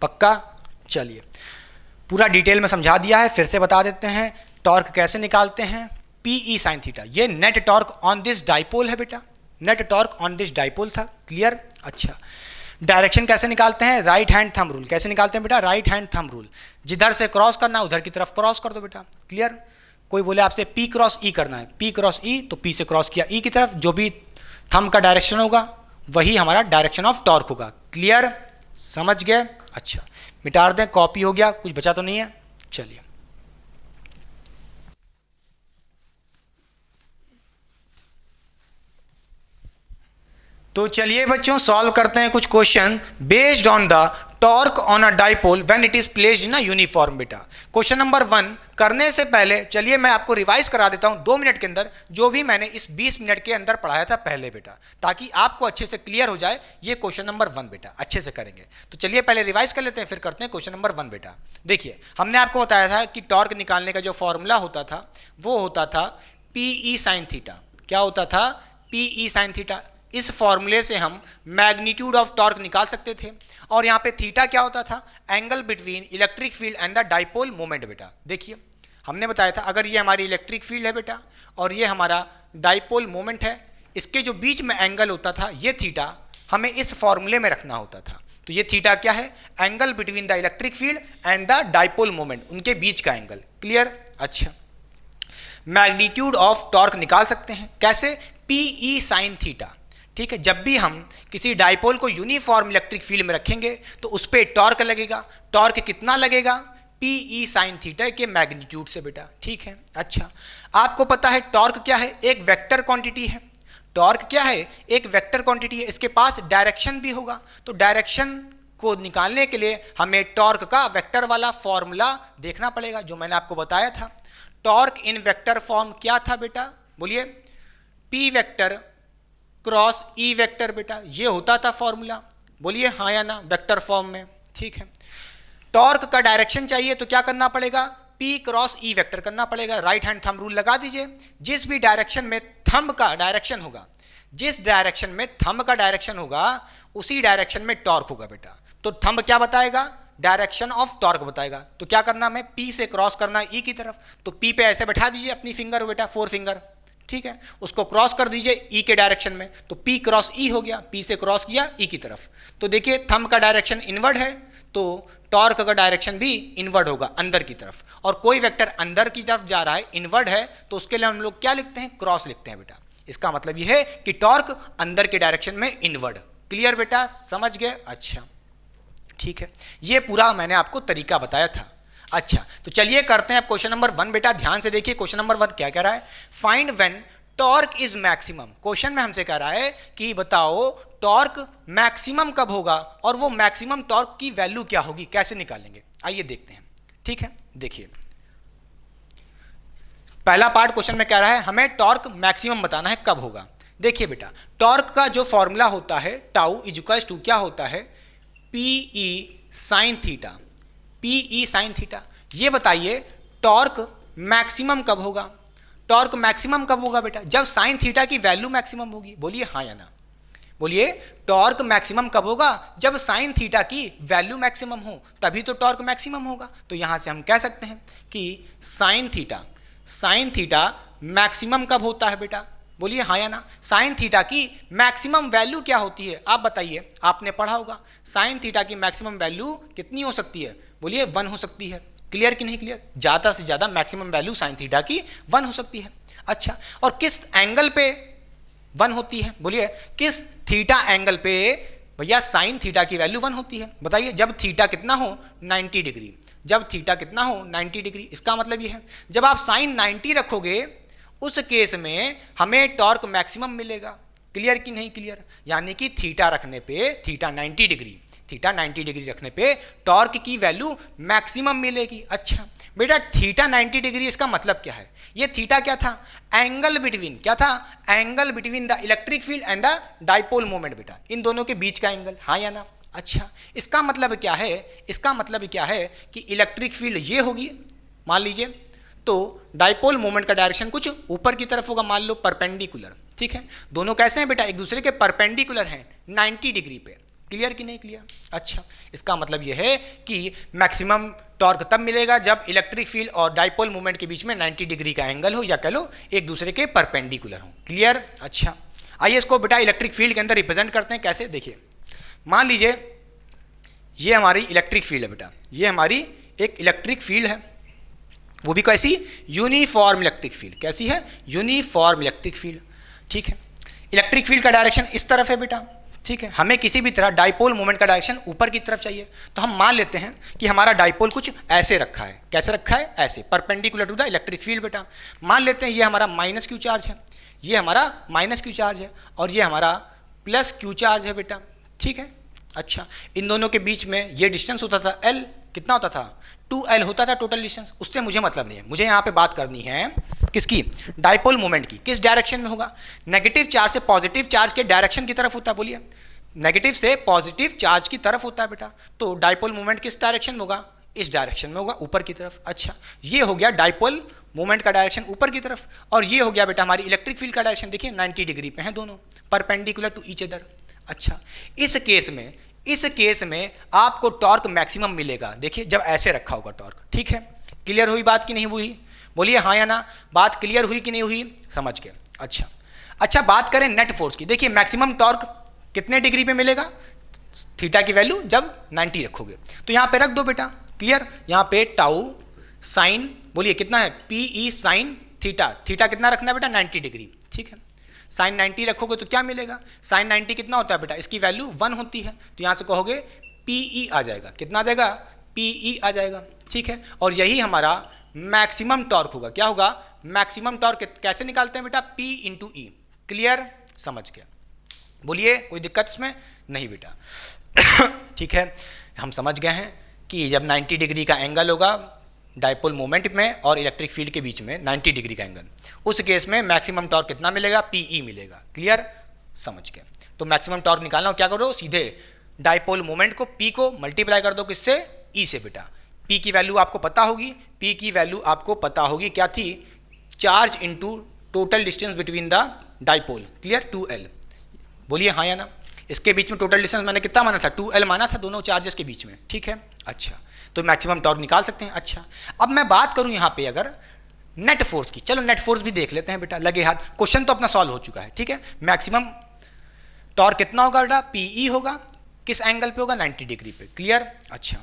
पक्का। चलिए पूरा डिटेल में समझा दिया है, फिर से बता देते हैं टॉर्क कैसे निकालते हैं। पीई साइन थीटा, ये net torque on this dipole है बेटा, net torque on this dipole था, क्लियर। अच्छा, डायरेक्शन कैसे निकालते हैं, राइट हैंड थंब रूल। कैसे निकालते हैं बेटा, राइट हैंड थंब रूल। जिधर से क्रॉस करना उधर की तरफ क्रॉस कर दो बेटा, क्लियर। कोई बोले आपसे पी क्रॉस ई करना है, पी क्रॉस ई, तो पी से क्रॉस किया ई की तरफ, जो भी थंब का डायरेक्शन होगा वही हमारा डायरेक्शन ऑफ टॉर्क होगा, क्लियर, समझ गए। अच्छा, मिटा दें, कॉपी हो गया, कुछ बचा तो नहीं है। चलिए तो चलिए बच्चों सॉल्व करते हैं कुछ question based on the torque on a dipole when it is placed in a uniform बेटा। क्वेश्चन नंबर 1 करने से पहले चलिए मैं आपको रिवाइज करा देता हूं 2 मिनट के अंदर जो भी मैंने इस 20 मिनट के अंदर पढ़ाया था पहले बेटा, ताकि आपको अच्छे से क्लियर हो जाए। ये क्वेश्चन नंबर 1 बेटा अच्छे से करेंगे। तो चलिए पहले रिवाइज कर लेते हैं, फिर करते हैं क्वेश्चन नंबर 1 बेटा। देखिए हमने आपको बताया था कि टॉर्क निकालने का जो फॉर्मूला होता था वो होता था पीई साइन थीटा। क्या होता था, पीई साइन थीटा। इस फॉर्मूले से हम मैग्नीट्यूड ऑफ टॉर्क निकाल सकते थे। और यहाँ पे थीटा क्या होता था, angle between electric field and the dipole moment बेटा। देखिए हमने बताया था अगर ये हमारी इलेक्ट्रिक फील्ड है बेटा और ये हमारा डाइपोल मोमेंट है, इसके जो बीच में एंगल होता था ये थीटा हमें इस फॉर्मूले में रखना होता था। तो ये थीटा क्या है, angle between the electric field and the dipole moment, उनके बीच का एंगल, क्लियर। अच्छा, मैग्नीट्यूड ऑफ टॉर्क निकाल सकते हैं कैसे, पीई साइन थीटा। ठीक है, जब भी हम किसी डाइपोल को यूनिफॉर्म इलेक्ट्रिक फील्ड में रखेंगे तो उस पर टॉर्क लगेगा। टॉर्क कितना लगेगा, पीई साइन थीटा के मैग्नीट्यूड से बेटा, ठीक है। अच्छा, आपको पता है टॉर्क क्या है, एक वेक्टर क्वांटिटी है। टॉर्क क्या है, एक वेक्टर क्वांटिटी है, इसके पास डायरेक्शन भी होगा। तो डायरेक्शन को निकालने के लिए हमें टॉर्क का वेक्टर वाला फॉर्मूला देखना पड़ेगा, जो मैंने आपको बताया था। टॉर्क इन वेक्टर फॉर्म क्या था बेटा, बोलिए, P vector cross E vector बेटा, ये होता था फॉर्मूला। बोलिए हाँ या ना, वेक्टर फॉर्म में, ठीक है। टॉर्क का डायरेक्शन चाहिए तो क्या करना पड़ेगा, पी क्रॉस ई वेक्टर करना पड़ेगा। राइट हैंड थंब रूल लगा दीजिए। जिस भी डायरेक्शन में थंब का डायरेक्शन होगा, जिस डायरेक्शन में थंब का डायरेक्शन होगा उसी डायरेक्शन में टॉर्क होगा बेटा। तो थंब क्या बताएगा, डायरेक्शन ऑफ टॉर्क बताएगा। तो क्या करना हमें, पी से क्रॉस करना ई की तरफ। तो पी पे ऐसे बैठा दीजिए अपनी फिंगर बेटा, 4 फिंगर, ठीक है। उसको क्रॉस कर दीजिए ई के डायरेक्शन में, तो पी क्रॉस ई हो गया। पी से क्रॉस किया ई की तरफ। तो देखिए थंब का डायरेक्शन इनवर्ड है तो टॉर्क का डायरेक्शन भी इनवर्ड होगा, अंदर की तरफ। और कोई वेक्टर अंदर की तरफ जा रहा है, इनवर्ड है, तो उसके लिए हम लोग क्या लिखते हैं, क्रॉस लिखते हैं बेटा। इसका मतलब यह है कि टॉर्क अंदर के डायरेक्शन में इनवर्ड। क्लियर बेटा, समझ गए। अच्छा ठीक है, ये पूरा मैंने आपको तरीका बताया था। अच्छा तो चलिए करते हैं अब क्वेश्चन नंबर 1 बेटा। ध्यान से देखिए क्वेश्चन नंबर 1 क्या कह रहा है, find when torque is maximum. Question में हमसे कह रहा है कि बताओ टॉर्क मैक्सिमम कब होगा और वो मैक्सिमम टॉर्क की वैल्यू क्या होगी, कैसे निकालेंगे, आइए देखते हैं। ठीक है, देखिए पहला पार्ट क्वेश्चन में कह रहा है हमें टॉर्क मैक्सिमम बताना है कब होगा। देखिए बेटा टॉर्क का जो फॉर्मूला होता है टाउ इक्वल्स टू क्या होता है, p E sine theta. P E sine theta. ये बताइए टॉर्क मैक्सिमम कब होगा। टॉर्क मैक्सिमम कब होगा बेटा, जब साइन थीटा की वैल्यू मैक्सिमम होगी। बोलिए हाँ या ना, बोलिए टॉर्क मैक्सिमम कब होगा, जब साइन थीटा की वैल्यू मैक्सिमम हो, तभी तो टॉर्क मैक्सिमम होगा। तो यहां से हम कह सकते हैं कि साइन थीटा मैक्सिमम कब होता है बेटा, बोलिए हाँ या ना। साइन थीटा की मैक्सिमम वैल्यू क्या होती है आप बताइए, आपने पढ़ा होगा। साइन थीटा की मैक्सिमम वैल्यू कितनी हो सकती है, बोलिए 1 हो सकती है। क्लियर कि नहीं क्लियर, ज़्यादा से ज़्यादा मैक्सिमम वैल्यू साइन थीटा की 1 हो सकती है। अच्छा और किस एंगल पे 1 होती है, बोलिए किस थीटा एंगल पे भैया साइन थीटा की वैल्यू 1 होती है, बताइए। जब थीटा कितना हो 90 डिग्री, जब थीटा कितना हो 90 डिग्री। इसका मतलब ये है जब आप साइन 90 रखोगे उस केस में हमें टॉर्क मैक्सिमम मिलेगा। क्लियर कि नहीं क्लियर, यानी कि थीटा रखने पे, थीटा 90 डिग्री रखने पे टॉर्क की वैल्यू मैक्सिमम मिलेगी। अच्छा बेटा थीटा 90 डिग्री, इसका मतलब क्या है, ये थीटा क्या था, एंगल बिटवीन, क्या था, angle between the electric field and the dipole moment बेटा, इन दोनों के बीच का एंगल, हाँ या ना। अच्छा इसका मतलब क्या है, इसका मतलब क्या है कि इलेक्ट्रिक फील्ड ये होगी मान लीजिए, तो डाइपोल मोमेंट का डायरेक्शन कुछ ऊपर की तरफ होगा, मान लो परपेंडिकुलर। ठीक है, दोनों कैसे हैं बेटा, एक दूसरे के परपेंडिकुलर हैं 90 डिग्री पे। क्लियर कि नहीं क्लियर? अच्छा, इसका मतलब यह है कि मैक्सिमम टॉर्क तब मिलेगा जब इलेक्ट्रिक फील्ड और डाइपोल मोमेंट के बीच में 90 डिग्री का एंगल हो, या कह लो एक दूसरे के परपेंडिकुलर हो। क्लियर? अच्छा, आइए इसको बेटा इलेक्ट्रिक फील्ड के अंदर रिप्रेजेंट करते हैं। कैसे? देखिए, मान लीजिए ये हमारी इलेक्ट्रिक फील्ड है बेटा, ये हमारी एक इलेक्ट्रिक फील्ड है, वो भी कैसी? Uniform electric field. कैसी है? Uniform electric field. ठीक है, इलेक्ट्रिक फील्ड का डायरेक्शन इस तरफ है बेटा। ठीक है, हमें किसी भी तरह डाइपोल मोमेंट का डायरेक्शन ऊपर की तरफ चाहिए, तो हम मान लेते हैं कि हमारा डाइपोल कुछ ऐसे रखा है। कैसे रखा है? ऐसे, perpendicular to the electric field बेटा। मान लेते हैं ये हमारा माइनस क्यू चार्ज है, ये हमारा माइनस क्यू चार्ज है, और ये हमारा प्लस क्यू चार्ज है बेटा। ठीक है, अच्छा, इन दोनों के बीच में ये डिस्टेंस होता था L। कितना होता था? 2L होता था टोटल डिस्टेंस। उससे मुझे मतलब नहीं है, मुझे यहाँ पे बात करनी है किसकी? डाइपोल मोमेंट की। किस डायरेक्शन में होगा? नेगेटिव चार्ज से पॉजिटिव चार्ज के डायरेक्शन की तरफ होता है। बोलिए, नेगेटिव से पॉजिटिव चार्ज की तरफ होता है बेटा। तो डाइपोल मोमेंट किस डायरेक्शन में होगा? इस डायरेक्शन में होगा, ऊपर की तरफ। अच्छा, ये हो गया डाइपोल मोमेंट का डायरेक्शन ऊपर की तरफ, और ये हो गया बेटा हमारी इलेक्ट्रिक फील्ड का डायरेक्शन। देखिए 90 डिग्री पे हैं दोनों, परपेंडिकुलर टू ईच अदर। अच्छा, इस केस में आपको टॉर्क मैक्सिमम मिलेगा। देखिए, जब ऐसे रखा होगा टॉर्क। ठीक है, क्लियर हुई बात कि नहीं हुई? बोलिए हाँ या ना। बात क्लियर हुई कि नहीं हुई? समझ गए? अच्छा, बात करें नेट फोर्स की। देखिए, मैक्सिमम टॉर्क कितने डिग्री पे मिलेगा? थीटा की वैल्यू जब 90 रखोगे, तो यहाँ पे रख दो बेटा। क्लियर? यहाँ पे टाउ साइन, बोलिए कितना है? PE sine theta. थीटा कितना रखना है बेटा? 90 डिग्री। ठीक है, साइन 90 रखोगे तो क्या मिलेगा? साइन 90 कितना होता है बेटा? इसकी वैल्यू 1 होती है, तो यहाँ से कहोगे PE आ जाएगा। कितना आ जाएगा? PE आ जाएगा। ठीक है, और यही हमारा मैक्सिमम टॉर्क होगा। क्या होगा? मैक्सिमम टॉर्क कैसे निकालते हैं बेटा? P into E। क्लियर? समझ गया? बोलिए, कोई दिक्कत इसमें? नहीं बेटा। ठीक है, हम समझ गए हैं कि जब 90 डिग्री का एंगल होगा डाइपोल मोमेंट में और इलेक्ट्रिक फील्ड के बीच में 90 डिग्री का एंगल, उस केस में मैक्सिमम टॉर्क कितना मिलेगा? PE मिलेगा। क्लियर? समझ गए? तो मैक्सिमम टॉर्क निकालना हो, क्या करो? सीधे डाइपोल मोमेंट को P को मल्टीप्लाई कर दो किससे? E से बेटा। P की वैल्यू आपको पता होगी, P की वैल्यू आपको पता होगी, क्या थी? Charge into total distance between the dipole. Clear? 2L। बोलिए हाँ या ना। इसके बीच में टोटल डिस्टेंस मैंने कितना माना था? 2L माना था दोनों चार्जेस के बीच में। ठीक है, अच्छा, तो मैक्सिमम टॉर्क निकाल सकते हैं। अच्छा, अब मैं बात करूं यहाँ पे अगर नेट फोर्स की, चलो नेट फोर्स भी देख लेते हैं बेटा, लगे हाथ। क्वेश्चन तो अपना सॉल्व हो चुका है। ठीक है, मैक्सिमम टॉर्क कितना होगा बेटा? PE होगा। किस एंगल पे होगा? 90 डिग्री पे। क्लियर? अच्छा,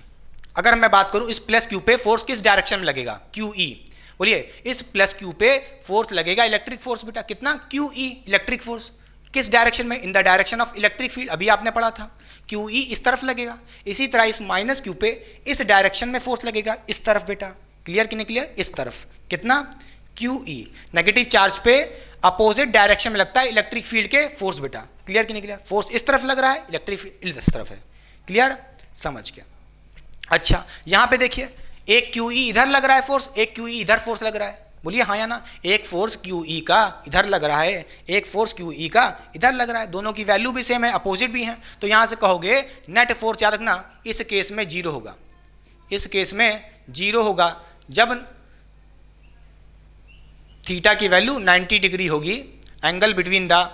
अगर मैं बात करूं इस प्लस क्यू पे फोर्स किस डायरेक्शन में लगेगा? QE। बोलिए, इस प्लस क्यू पे फोर्स लगेगा इलेक्ट्रिक फोर्स बेटा। कितना? QE electric force. किस डायरेक्शन में? इन the direction of electric field. अभी आपने पढ़ा था, QE इस तरफ लगेगा। इसी तरह इस माइनस क्यू पे इस डायरेक्शन में फोर्स लगेगा, इस तरफ बेटा। क्लियर कि नहीं क्लियर? इस तरफ। कितना? QE। नेगेटिव चार्ज पे अपोजिट डायरेक्शन में लगता है इलेक्ट्रिक फील्ड के फोर्स बेटा। क्लियर कि नहीं क्लियर? फोर्स इस तरफ लग रहा है, इलेक्ट्रिक फील्ड इस तरफ है। क्लियर? समझ गया? अच्छा, यहाँ पे देखिए, एक QE इधर लग रहा है फोर्स, एक QE इधर फोर्स लग रहा है। बोलिए हाँ या ना। एक फोर्स QE का इधर लग रहा है, एक फोर्स QE का इधर लग रहा है, दोनों की वैल्यू भी सेम है, अपोजिट भी हैं, तो यहाँ से कहोगे नेट फोर्स, याद रखना, इस केस में 0 होगा। इस केस में 0 होगा जब थीटा की वैल्यू 90 डिग्री होगी, angle between the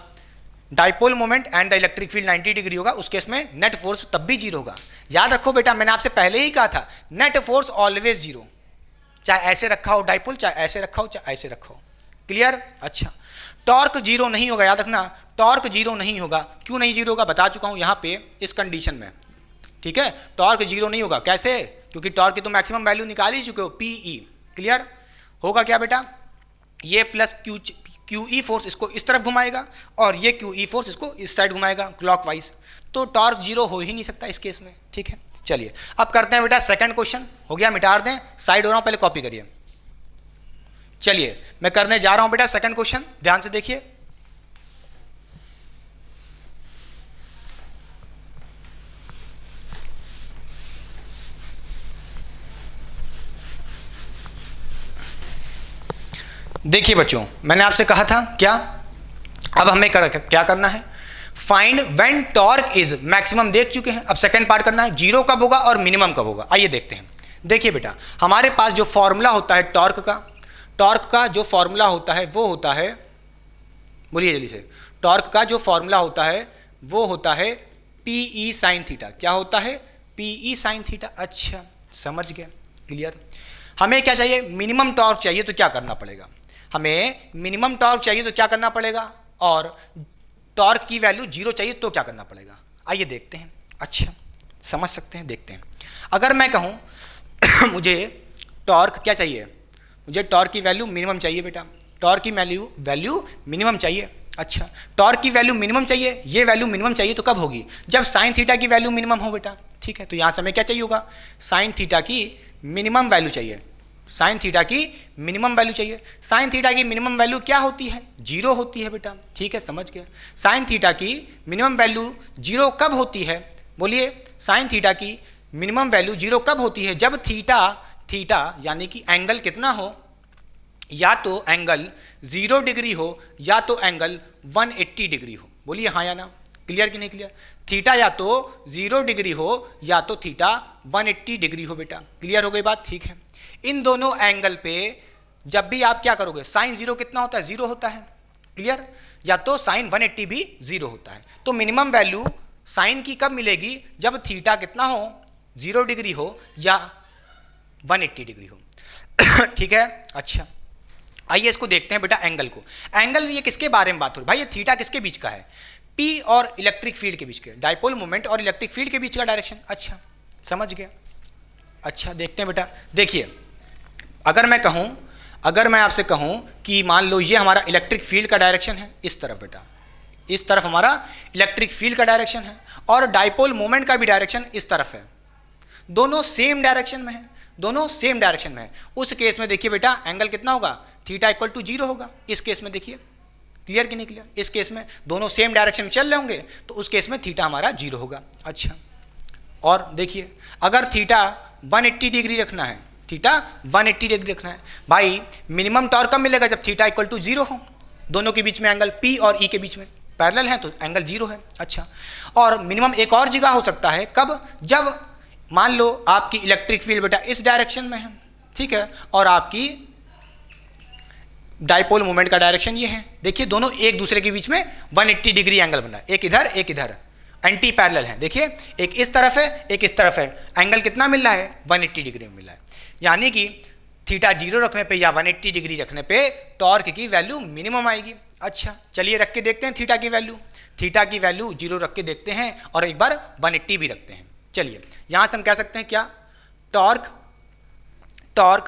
dipole moment and the electric field 90 degree होगा। उस केस में नेट फोर्स तब भी 0 होगा। याद रखो बेटा, मैंने आपसे पहले ही कहा था, नेट फोर्स ऑलवेज 0, चाहे ऐसे रखा हो डाइपोल, चाहे ऐसे रखा हो, चाहे ऐसे रखा हो। क्लियर? अच्छा, टॉर्क 0 नहीं होगा। याद रखना, टॉर्क 0 नहीं होगा। क्यों नहीं 0 होगा? बता चुका हूं यहाँ पे इस कंडीशन में। ठीक है, टॉर्क 0 नहीं होगा। कैसे? क्योंकि टॉर्क की तो मैक्सिमम वैल्यू निकाल ही चुके हो, PE। क्लियर? होगा क्या बेटा? ये प्लस QE फोर्स इसको इस तरफ घुमाएगा और ये QE फोर्स इसको इस साइड घुमाएगा क्लॉकवाइज, तो टॉर्क 0 हो ही नहीं सकता इस केस में। ठीक है, चलिए अब करते हैं बेटा सेकंड क्वेश्चन। हो गया, मिटा दें, साइड हो रहा हूं, पहले कॉपी करिए। चलिए मैं करने जा रहा हूं बेटा सेकंड क्वेश्चन, ध्यान से देखिए। देखिए बच्चों, मैंने आपसे कहा था क्या, अब हमें क्या करना है? Find when torque is maximum देख चुके हैं, अब सेकंड पार्ट करना है, 0 कब होगा और मिनिमम कब होगा। आइए देखते हैं। देखिए बेटा, हमारे पास जो फॉर्मूला होता है टॉर्क का जो फॉर्मूला होता है वो होता है, बोलिए जल्दी से, टॉर्क का जो फॉर्मूला होता है वो होता है पी ई साइन थीटा क्या होता है, पी ई साइन थीटा। अच्छा समझ गए, क्लियर। हमें क्या चाहिए, मिनिमम टॉर्क चाहिए, तो क्या करना पड़ेगा, हमें मिनिमम टॉर्क चाहिए तो क्या करना पड़ेगा, और टॉर्क की वैल्यू 0 चाहिए तो क्या करना पड़ेगा। आइए देखते हैं। अच्छा समझ सकते हैं, देखते हैं। अगर मैं कहूँ मुझे टॉर्क क्या चाहिए, मुझे टॉर्क की वैल्यू मिनिमम चाहिए बेटा, टॉर्क की वैल्यू मिनिमम चाहिए। अच्छा टॉर्क की वैल्यू मिनिमम चाहिए, ये वैल्यू मिनिमम चाहिए तो कब होगी, जब साइन थीटा की वैल्यू मिनिमम हो बेटा। ठीक है, तो यहाँ से हमें क्या चाहिए होगा, साइन थीटा की मिनिमम वैल्यू चाहिए, साइन थीटा की मिनिमम वैल्यू चाहिए। साइन थीटा की मिनिमम वैल्यू क्या होती है, 0 होती है बेटा। ठीक है, समझ गया। साइन थीटा की मिनिमम वैल्यू 0 कब होती है, बोलिए, साइन थीटा की मिनिमम वैल्यू 0 कब होती है, जब थीटा यानी कि एंगल कितना हो, या तो एंगल 0 डिग्री हो या तो एंगल 180 डिग्री हो। बोलिए हाँ या ना, क्लियर कि नहीं क्लियर। थीटा या तो 0 डिग्री हो या तो थीटा 180 डिग्री हो बेटा। क्लियर हो गई बात, ठीक है। इन दोनों एंगल पे जब भी आप क्या करोगे, साइन 0 कितना होता है, 0 होता है, क्लियर। या तो साइन 180 भी 0 होता है। तो मिनिमम वैल्यू साइन की कब मिलेगी, जब थीटा कितना हो, 0 डिग्री हो या 180 डिग्री हो। ठीक है, अच्छा आइए इसको देखते हैं बेटा, एंगल को। एंगल ये किसके बारे में बात हो रही है भाई, ये थीटा किसके बीच का है, पी और इलेक्ट्रिक फील्ड के बीच के, डाइपोल मोमेंट और इलेक्ट्रिक फील्ड के बीच का डायरेक्शन। अच्छा समझ गया। अच्छा देखते हैं बेटा, देखिए अगर मैं आपसे कहूं कि मान लो ये हमारा इलेक्ट्रिक फील्ड का डायरेक्शन है, इस तरफ बेटा, इस तरफ हमारा इलेक्ट्रिक फील्ड का डायरेक्शन है, और डाइपोल मोमेंट का भी डायरेक्शन इस तरफ है, दोनों सेम डायरेक्शन में है, दोनों सेम डायरेक्शन में है। उस केस में देखिए बेटा एंगल कितना होगा, थीटा इक्वल टू 0 होगा। इस केस में देखिए, क्लियर कि नहीं क्लियर। इस केस में दोनों सेम डायरेक्शन में चल रहे होंगे तो उस केस में थीटा हमारा 0 होगा। अच्छा और देखिए अगर थीटा 180 डिग्री रखना है, थीटा 180 डिग्री रखना है भाई, मिनिमम टॉर्क कब मिलेगा, जब थीटा इक्वल टू 0 हो, दोनों के बीच में एंगल P और E के बीच में पैरेलल है तो एंगल 0 है। अच्छा और मिनिमम एक और जगह हो सकता है, कब, जब मान लो आपकी इलेक्ट्रिक फील्ड बेटा इस डायरेक्शन में है, ठीक है, और आपकी डाइपोल मोमेंट का डायरेक्शन ये है। देखिए दोनों एक दूसरे के बीच में 180 डिग्री एंगल बना है, एक इधर एंटी पैरेलल है। देखिए एक इस तरफ है एक इस तरफ है, एंगल कितना मिल रहा है, 180 डिग्री में मिल रहा है। यानी कि थीटा 0 रखने पे या 180 डिग्री रखने पे टॉर्क की वैल्यू मिनिमम आएगी। अच्छा चलिए रख के देखते हैं थीटा की वैल्यू, थीटा की वैल्यू 0 रख के देखते हैं और एक बार 180 भी रखते हैं। चलिए यहां से हम कह सकते हैं क्या, torque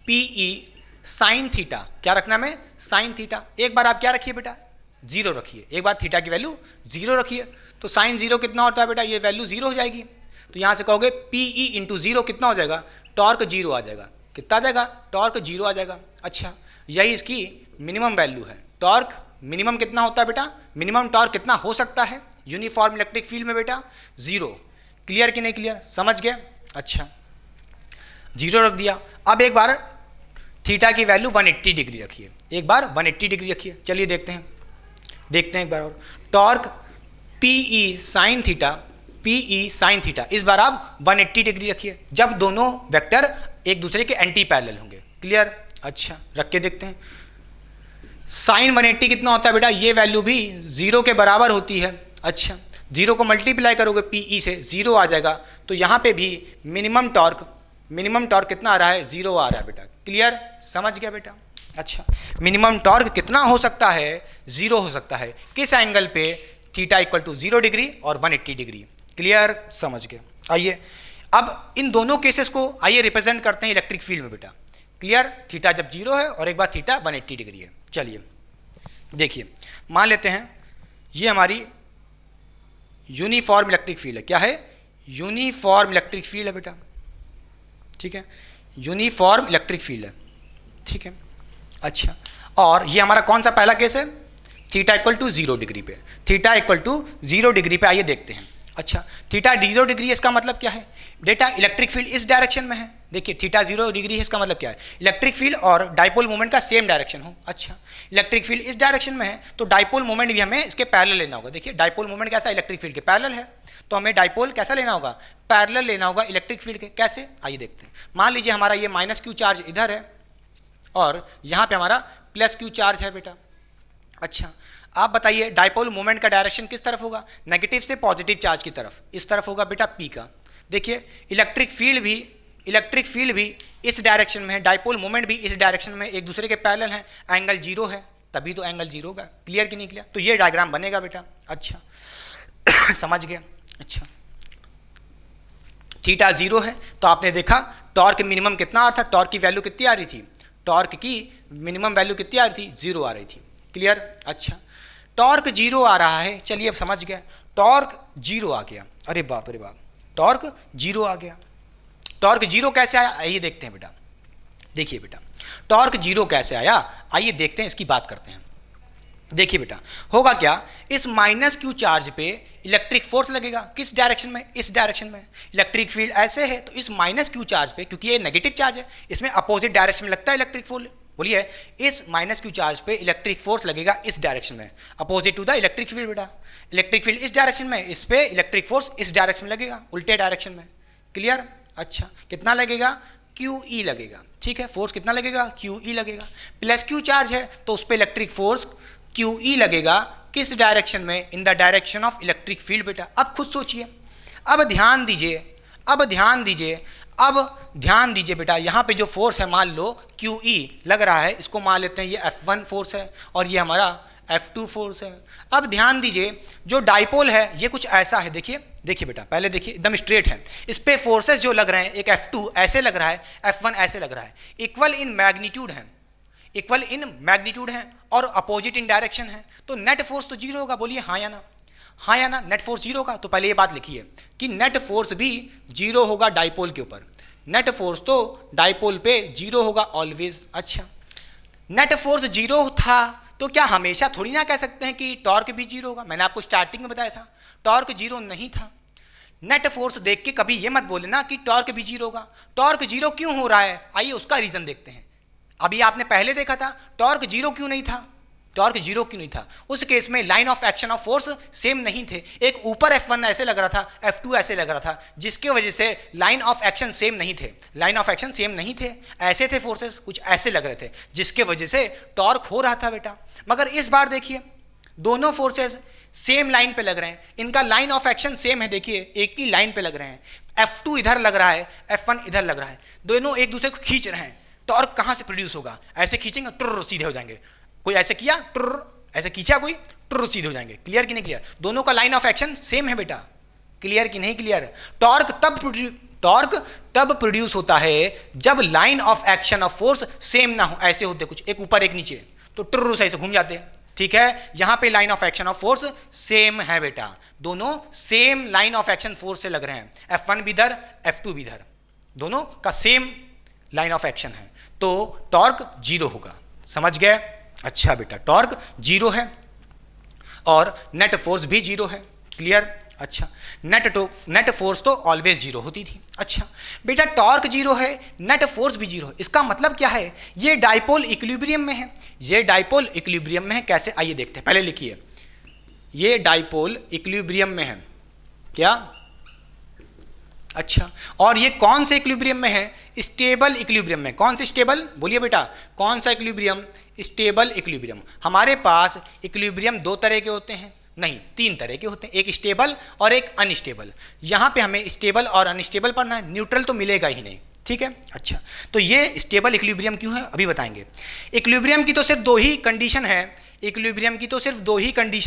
P E sine theta, क्या रखना है, साइन थीटा। एक बार आप क्या रखिए बेटा, 0 रखिए, एक बार थीटा की वैल्यू 0 रखिए, तो साइन 0 कितना होता है बेटा, ये वैल्यू 0 हो जाएगी। तो यहां से कहोगे पी ई इंटू 0 कितना हो जाएगा, टॉर्क 0 आ जाएगा। कितना आ जाएगा, टॉर्क 0 आ जाएगा। अच्छा यही इसकी मिनिमम वैल्यू है। टॉर्क मिनिमम कितना होता है बेटा, मिनिमम टॉर्क कितना हो सकता है यूनिफॉर्म इलेक्ट्रिक फील्ड में बेटा, 0। क्लियर कि नहीं क्लियर, समझ गए। अच्छा 0 रख दिया। अब एक बार थीटा की वैल्यू 180 डिग्री रखिए, एक बार 180 डिग्री रखिए। चलिए देखते हैं एक बार और, torque P E sine theta, इस बार आप 180 डिग्री रखिए जब दोनों वेक्टर एक दूसरे के एंटी पैरेलल होंगे। क्लियर। अच्छा रख के देखते हैं, साइन 180 कितना होता है बेटा, ये वैल्यू भी 0 के बराबर होती है। अच्छा 0 को मल्टीप्लाई करोगे पी ई से, 0 आ जाएगा। तो यहाँ पे भी मिनिमम टॉर्क कितना आ रहा है, 0 आ रहा है बेटा। क्लियर, समझ गया बेटा। अच्छा मिनिमम टॉर्क कितना हो सकता है, 0 हो सकता है। किस एंगल पे, थीटा इक्वल टू 0 डिग्री और 180 डिग्री। क्लियर, समझ गए। आइए अब इन दोनों केसेस को आइए रिप्रेजेंट करते हैं इलेक्ट्रिक फील्ड में बेटा। क्लियर, थीटा जब 0 है और एक बार थीटा 180 डिग्री है। चलिए देखिए, मान लेते हैं ये हमारी यूनिफॉर्म इलेक्ट्रिक फील्ड है। क्या है, यूनिफॉर्म इलेक्ट्रिक फील्ड है बेटा। ठीक है, यूनिफॉर्म इलेक्ट्रिक फील्ड है। ठीक है, अच्छा और ये हमारा कौन सा पहला केस है, थीटा इक्वल टू 0 डिग्री पे। थीटा इक्वल टू 0 डिग्री पे आइए देखते हैं। अच्छा थीटा 0 डिग्री है, इसका मतलब क्या है बेटा, इलेक्ट्रिक फील्ड इस डायरेक्शन में है। देखिए थीटा 0 डिग्री है, इसका मतलब क्या है, इलेक्ट्रिक फील्ड और डाइपोल मोमेंट का सेम डायरेक्शन हो। अच्छा इलेक्ट्रिक फील्ड इस डायरेक्शन में है तो डाइपोल मोमेंट भी हमें इसके पैरेलल लेना होगा। देखिए डाइपोल मोमेंट कैसा, इलेक्ट्रिक फील्ड के पैरेलल है, तो हमें डाइपोल कैसा लेना होगा, पैरेलल लेना होगा इलेक्ट्रिक फील्ड के। कैसे, आइए देखते हैं। मान लीजिए हमारा ये माइनस क्यू चार्ज इधर है और यहाँ पे हमारा प्लस क्यू चार्ज है बेटा। अच्छा, आप बताइए डाइपोल मोमेंट का डायरेक्शन किस तरफ होगा? नेगेटिव से पॉजिटिव चार्ज की तरफ, इस तरफ होगा बेटा पी का। देखिए इलेक्ट्रिक फील्ड भी इस डायरेक्शन में है, डाइपोल मोमेंट भी इस डायरेक्शन में, एक दूसरे के पैरेलल हैं, एंगल जीरो है, तभी तो एंगल जीरो होगा। क्लियर कि नहीं क्लियर? तो ये डायग्राम बनेगा बेटा। अच्छा समझ गया। अच्छा थीटा जीरो है तो आपने देखा टॉर्क मिनिमम कितना आ रहा था, टॉर्क की वैल्यू कितनी आ रही थी, टॉर्क की मिनिमम वैल्यू कितनी आ रही थी, जीरो आ रही थी। क्लियर? अच्छा टॉर्क जीरो आ रहा है, चलिए अब समझ गए, टॉर्क जीरो आ गया, अरे बाप रे बाप, टॉर्क जीरो आ गया। टॉर्क जीरो कैसे आया आइए देखते हैं बेटा। देखिए बेटा टॉर्क जीरो कैसे आया, आइए देखते हैं, इसकी बात करते हैं। देखिए बेटा होगा क्या, इस माइनस क्यू चार्ज पे इलेक्ट्रिक फोर्स लगेगा, किस डायरेक्शन में, इस डायरेक्शन में। इलेक्ट्रिक फील्ड ऐसे है तो इस माइनस क्यू चार्ज पे, क्योंकि ये नेगेटिव चार्ज है, इसमें अपोजिट डायरेक्शन में लगता है इलेक्ट्रिक फोर्स। बोलिए इस माइनस क्यू चार्ज पे इलेक्ट्रिक फोर्स लगेगा इस डायरेक्शन में, opposite to the electric field बेटा। इलेक्ट्रिक फील्ड इस डायरेक्शन में, इस पे इलेक्ट्रिक फोर्स इस डायरेक्शन में लगेगा, उल्टे डायरेक्शन में। क्लियर? अच्छा कितना लगेगा, क्यू ई लगेगा। ठीक है, फोर्स कितना लगेगा, क्यू ई लगेगा। प्लस क्यू चार्ज है तो उस पर इलेक्ट्रिक फोर्स क्यू ई लगेगा, किस डायरेक्शन में, इन the direction of electric field बेटा। अब खुद सोचिए, अब ध्यान दीजिए बेटा, यहाँ पे जो फोर्स है मान लो क्यू ई लग रहा है, इसको मान लेते हैं ये F1 फोर्स है और ये हमारा F2 फोर्स है। अब ध्यान दीजिए जो डाइपोल है ये कुछ ऐसा है, देखिए बेटा, पहले देखिए एकदम स्ट्रेट है, इस पे फोर्सेस जो लग रहे हैं, एक F2 ऐसे लग रहा है, F1 ऐसे लग रहा है, इक्वल इन मैग्नीट्यूड है और अपोजिट इन डायरेक्शन है, तो नेट फोर्स तो जीरो होगा। बोलिए हाँ या ना, हाँ या ना, नेट फोर्स जीरो होगा। तो पहले ये बात लिखिए कि नेट फोर्स भी जीरो होगा डाइपोल के ऊपर, नेट फोर्स तो डाइपोल पे जीरो होगा ऑलवेज। अच्छा नेट फोर्स जीरो था तो क्या हमेशा थोड़ी ना कह सकते हैं कि टॉर्क भी जीरो होगा? मैंने आपको स्टार्टिंग में बताया था टॉर्क जीरो नहीं था। नेट फोर्स देख के कभी ये मत बोले ना कि टॉर्क भी जीरो होगा। टॉर्क जीरो क्यों हो रहा है, आइए उसका रीजन देखते हैं। अभी आपने पहले देखा था टॉर्क जीरो क्यों नहीं था, उस केस में line of action of force same नहीं थे। एक ऊपर F1 ऐसे लग रहा था, F2 ऐसे लग रहा था, जिसके वजह से लाइन ऑफ एक्शन सेम नहीं थे, ऐसे थे फोर्सेस, कुछ ऐसे लग रहे थे, जिसके वजह से टॉर्क हो रहा था बेटा। मगर इस बार देखिए दोनों फोर्सेस सेम लाइन पे लग रहे हैं, इनका लाइन ऑफ एक्शन सेम है, देखिए एक ही लाइन पे लग रहे हैं। F2 इधर लग रहा है, F1 इधर लग रहा है, दोनों एक दूसरे को खींच रहे हैं। टॉर्क कहाँ से प्रोड्यूस होगा, ऐसे खींचेंगे टुर्र सीधे हो जाएंगे, कोई ऐसे किया टुर्र, ऐसे खींचा कोई टुर्र सीधे हो जाएंगे। क्लियर कि नहीं क्लियर? दोनों का लाइन ऑफ एक्शन सेम है बेटा। क्लियर कि नहीं क्लियर? टॉर्क तब प्रोड्यूस होता है जब line of action of force same ना हो, ऐसे होते कुछ, एक ऊपर एक नीचे, तो टुर्र से ऐसे घूम जाते हैं। ठीक है, यहां पे line of action of force same है बेटा, दोनों same line of action force से लग रहे हैं, F1 भी इधर F2 भी इधर, दोनों का सेम लाइन ऑफ एक्शन है, तो टॉर्क जीरो होगा। समझ गए? अच्छा बेटा टॉर्क जीरो है और नेट फोर्स भी जीरो है। क्लियर? अच्छा नेट फोर्स तो ऑलवेज जीरो होती थी। अच्छा बेटा टॉर्क जीरो है, नेट फोर्स भी जीरो है, इसका मतलब क्या है, ये डाइपोल इक्विलिब्रियम में है। कैसे, आइए देखते हैं। पहले लिखिए ये डाइपोल इक्विलिब्रियम में है क्या? अच्छा और ये कौन से इक्विलिब्रियम में है? स्टेबल इक्विलिब्रियम में। कौन से स्टेबल, बोलिए बेटा कौन सा इक्विलिब्रियम? Stable equilibrium. हमारे पास इक्विलिब्रियम दो तरह के होते हैं, नहीं तीन तरह के होते हैं, एक स्टेबल और एक अनस्टेबल। यहाँ पे हमें स्टेबल और अनस्टेबल पढ़ना है, न्यूट्रल तो मिलेगा ही नहीं। ठीक है, अच्छा तो ये स्टेबल इक्विलिब्रियम क्यों है अभी बताएंगे। इक्विलिब्रियम की तो सिर्फ दो ही कंडीशन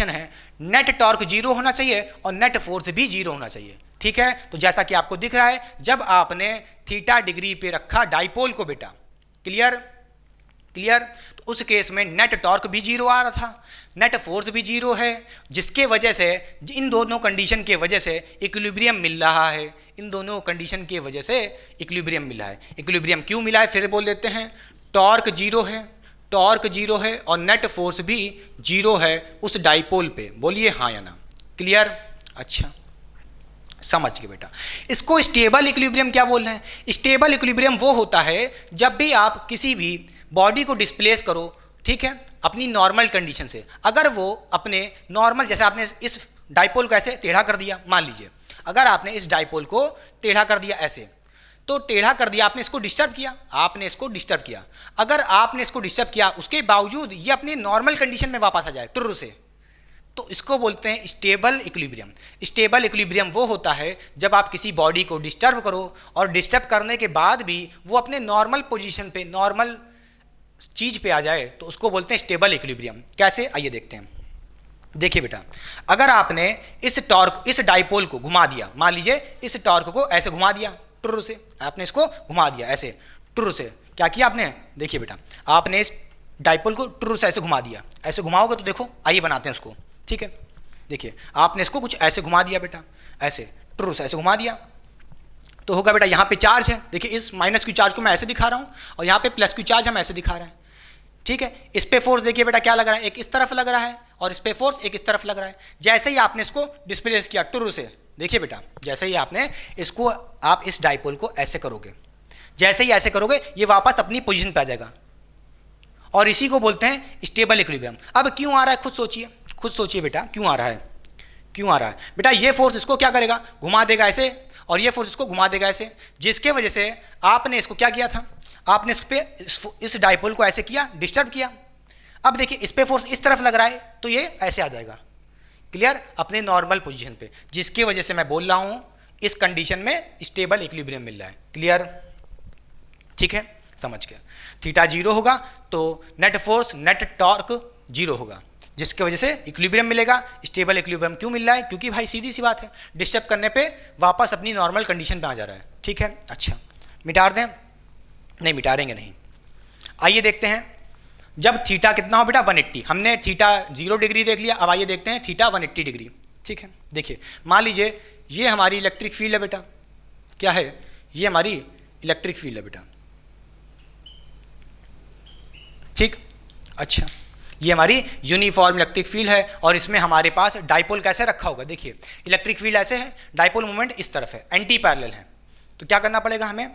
है, नेट टॉर्क जीरो होना चाहिए और नेट फोर्स भी जीरो होना चाहिए। ठीक है, तो जैसा कि आपको दिख रहा है जब आपने थीटा डिग्री पे रखा डाइपोल को बेटा, क्लियर, तो उस केस में नेट टॉर्क भी जीरो आ रहा था, नेट फोर्स भी जीरो है, जिसके वजह से इन दोनों कंडीशन के वजह से इक्विलिब्रियम मिल रहा है। इक्विलिब्रियम क्यों मिला है फिर बोल देते हैं, टॉर्क जीरो है और नेट फोर्स भी जीरो है उस डाइपोल पे। बोलिए हाँ या ना। क्लियर? अच्छा समझ के बेटा। इसको स्टेबल इक्विलिब्रियम क्या बोल रहे हैं? स्टेबल इक्विलिब्रियम वो होता है जब भी आप किसी भी बॉडी को डिस्प्लेस करो, ठीक है, अपनी नॉर्मल कंडीशन से, अगर वो अपने नॉर्मल, जैसे आपने इस डाइपोल को ऐसे टेढ़ा कर दिया, मान लीजिए अगर आपने इस डाइपोल को टेढ़ा कर दिया ऐसे, तो टेढ़ा कर दिया, आपने इसको डिस्टर्ब किया, आपने इसको डिस्टर्ब किया। अगर आपने इसको डिस्टर्ब किया उसके बावजूद ये अपनी नॉर्मल कंडीशन में वापस आ जाए टुर्र से, तो इसको बोलते हैं स्टेबल इक्विलिब्रियम। स्टेबल इक्विलिब्रियम वो होता है जब आप किसी बॉडी को डिस्टर्ब करो और डिस्टर्ब करने के बाद भी वो अपने नॉर्मल पोजीशन पे, नॉर्मल चीज़ पे आ जाए, तो उसको बोलते हैं स्टेबल इक्विलिब्रियम। कैसे, आइए देखते हैं। देखिए बेटा, अगर आपने इस डाइपोल को घुमा दिया, मान लीजिए इस टॉर्क को ऐसे घुमा दिया टुर्र से, आपने इसको घुमा दिया ऐसे टुर्र से, क्या किया आपने, देखिए बेटा, आपने इस डाइपोल को टुर्र से ऐसे घुमा दिया, ऐसे घुमाओगे तो देखो, आइए बनाते हैं उसको, ठीक है। देखिए आपने इसको कुछ ऐसे घुमा दिया बेटा, ऐसे टुर्र से ऐसे घुमा दिया, तो होगा बेटा यहाँ पे चार्ज है, देखिए इस माइनस क्यू चार्ज को मैं ऐसे दिखा रहा हूँ और यहाँ पे प्लस क्यू चार्ज हम ऐसे दिखा रहे हैं, ठीक है। इस पे फोर्स देखिए बेटा क्या लग रहा है, एक इस तरफ लग रहा है और इस पे फोर्स एक इस तरफ लग रहा है। जैसे ही आपने इसको डिस्प्लेस किया टुर्र से, देखिए बेटा, जैसे ही आपने इसको, आप इस डाइपोल को ऐसे करोगे, जैसे ही ऐसे करोगे ये वापस अपनी पोजीशन पे आ जाएगा, और इसी को बोलते हैं स्टेबल इक्विलिब्रियम। अब क्यों आ रहा है, खुद सोचिए, खुद सोचिए बेटा, क्यों आ रहा है, क्यों आ रहा है बेटा। ये फोर्स इसको क्या करेगा, घुमा देगा ऐसे, और ये फोर्स इसको घुमा देगा ऐसे, जिसके वजह से आपने इसको क्या किया था, आपने इस डाइपोल को ऐसे किया, डिस्टर्ब किया। अब देखिए इस पे फोर्स इस तरफ लग रहा है तो ये ऐसे आ जाएगा, क्लियर, अपने नॉर्मल पोजीशन पे, जिसकी वजह से मैं बोल रहा हूं इस कंडीशन में स्टेबल इक्विलिब्रियम मिल रहा है, क्लियर, ठीक है, समझ गया। थीटा 0 होगा तो नेट फोर्स, नेट टॉर्क 0 होगा, जिसकी वजह से इक्विलिब्रियम मिलेगा। स्टेबल इक्विलिब्रियम क्यों मिल रहा है, क्योंकि भाई सीधी सी बात है, डिस्टर्ब करने पे वापस अपनी नॉर्मल कंडीशन पे आ जा रहा है, ठीक है। अच्छा, मिटा दें, नहीं मिटाएंगे नहीं। आइए देखते हैं, जब थीटा कितना हो बेटा 180, हमने थीटा 0 डिग्री देख लिया, अब आइए देखते हैं थीटा 180 डिग्री, ठीक है। देखिए मान लीजिए ये हमारी इलेक्ट्रिक फील्ड है बेटा, क्या है, ये हमारी इलेक्ट्रिक फील्ड है बेटा, ठीक। अच्छा, ये हमारी यूनिफॉर्म इलेक्ट्रिक फील्ड है और इसमें हमारे पास डाइपोल कैसे रखा होगा, देखिए इलेक्ट्रिक फील्ड ऐसे है, डाइपोल मोमेंट इस तरफ है, एंटी पैरेलल है, तो क्या करना पड़ेगा हमें,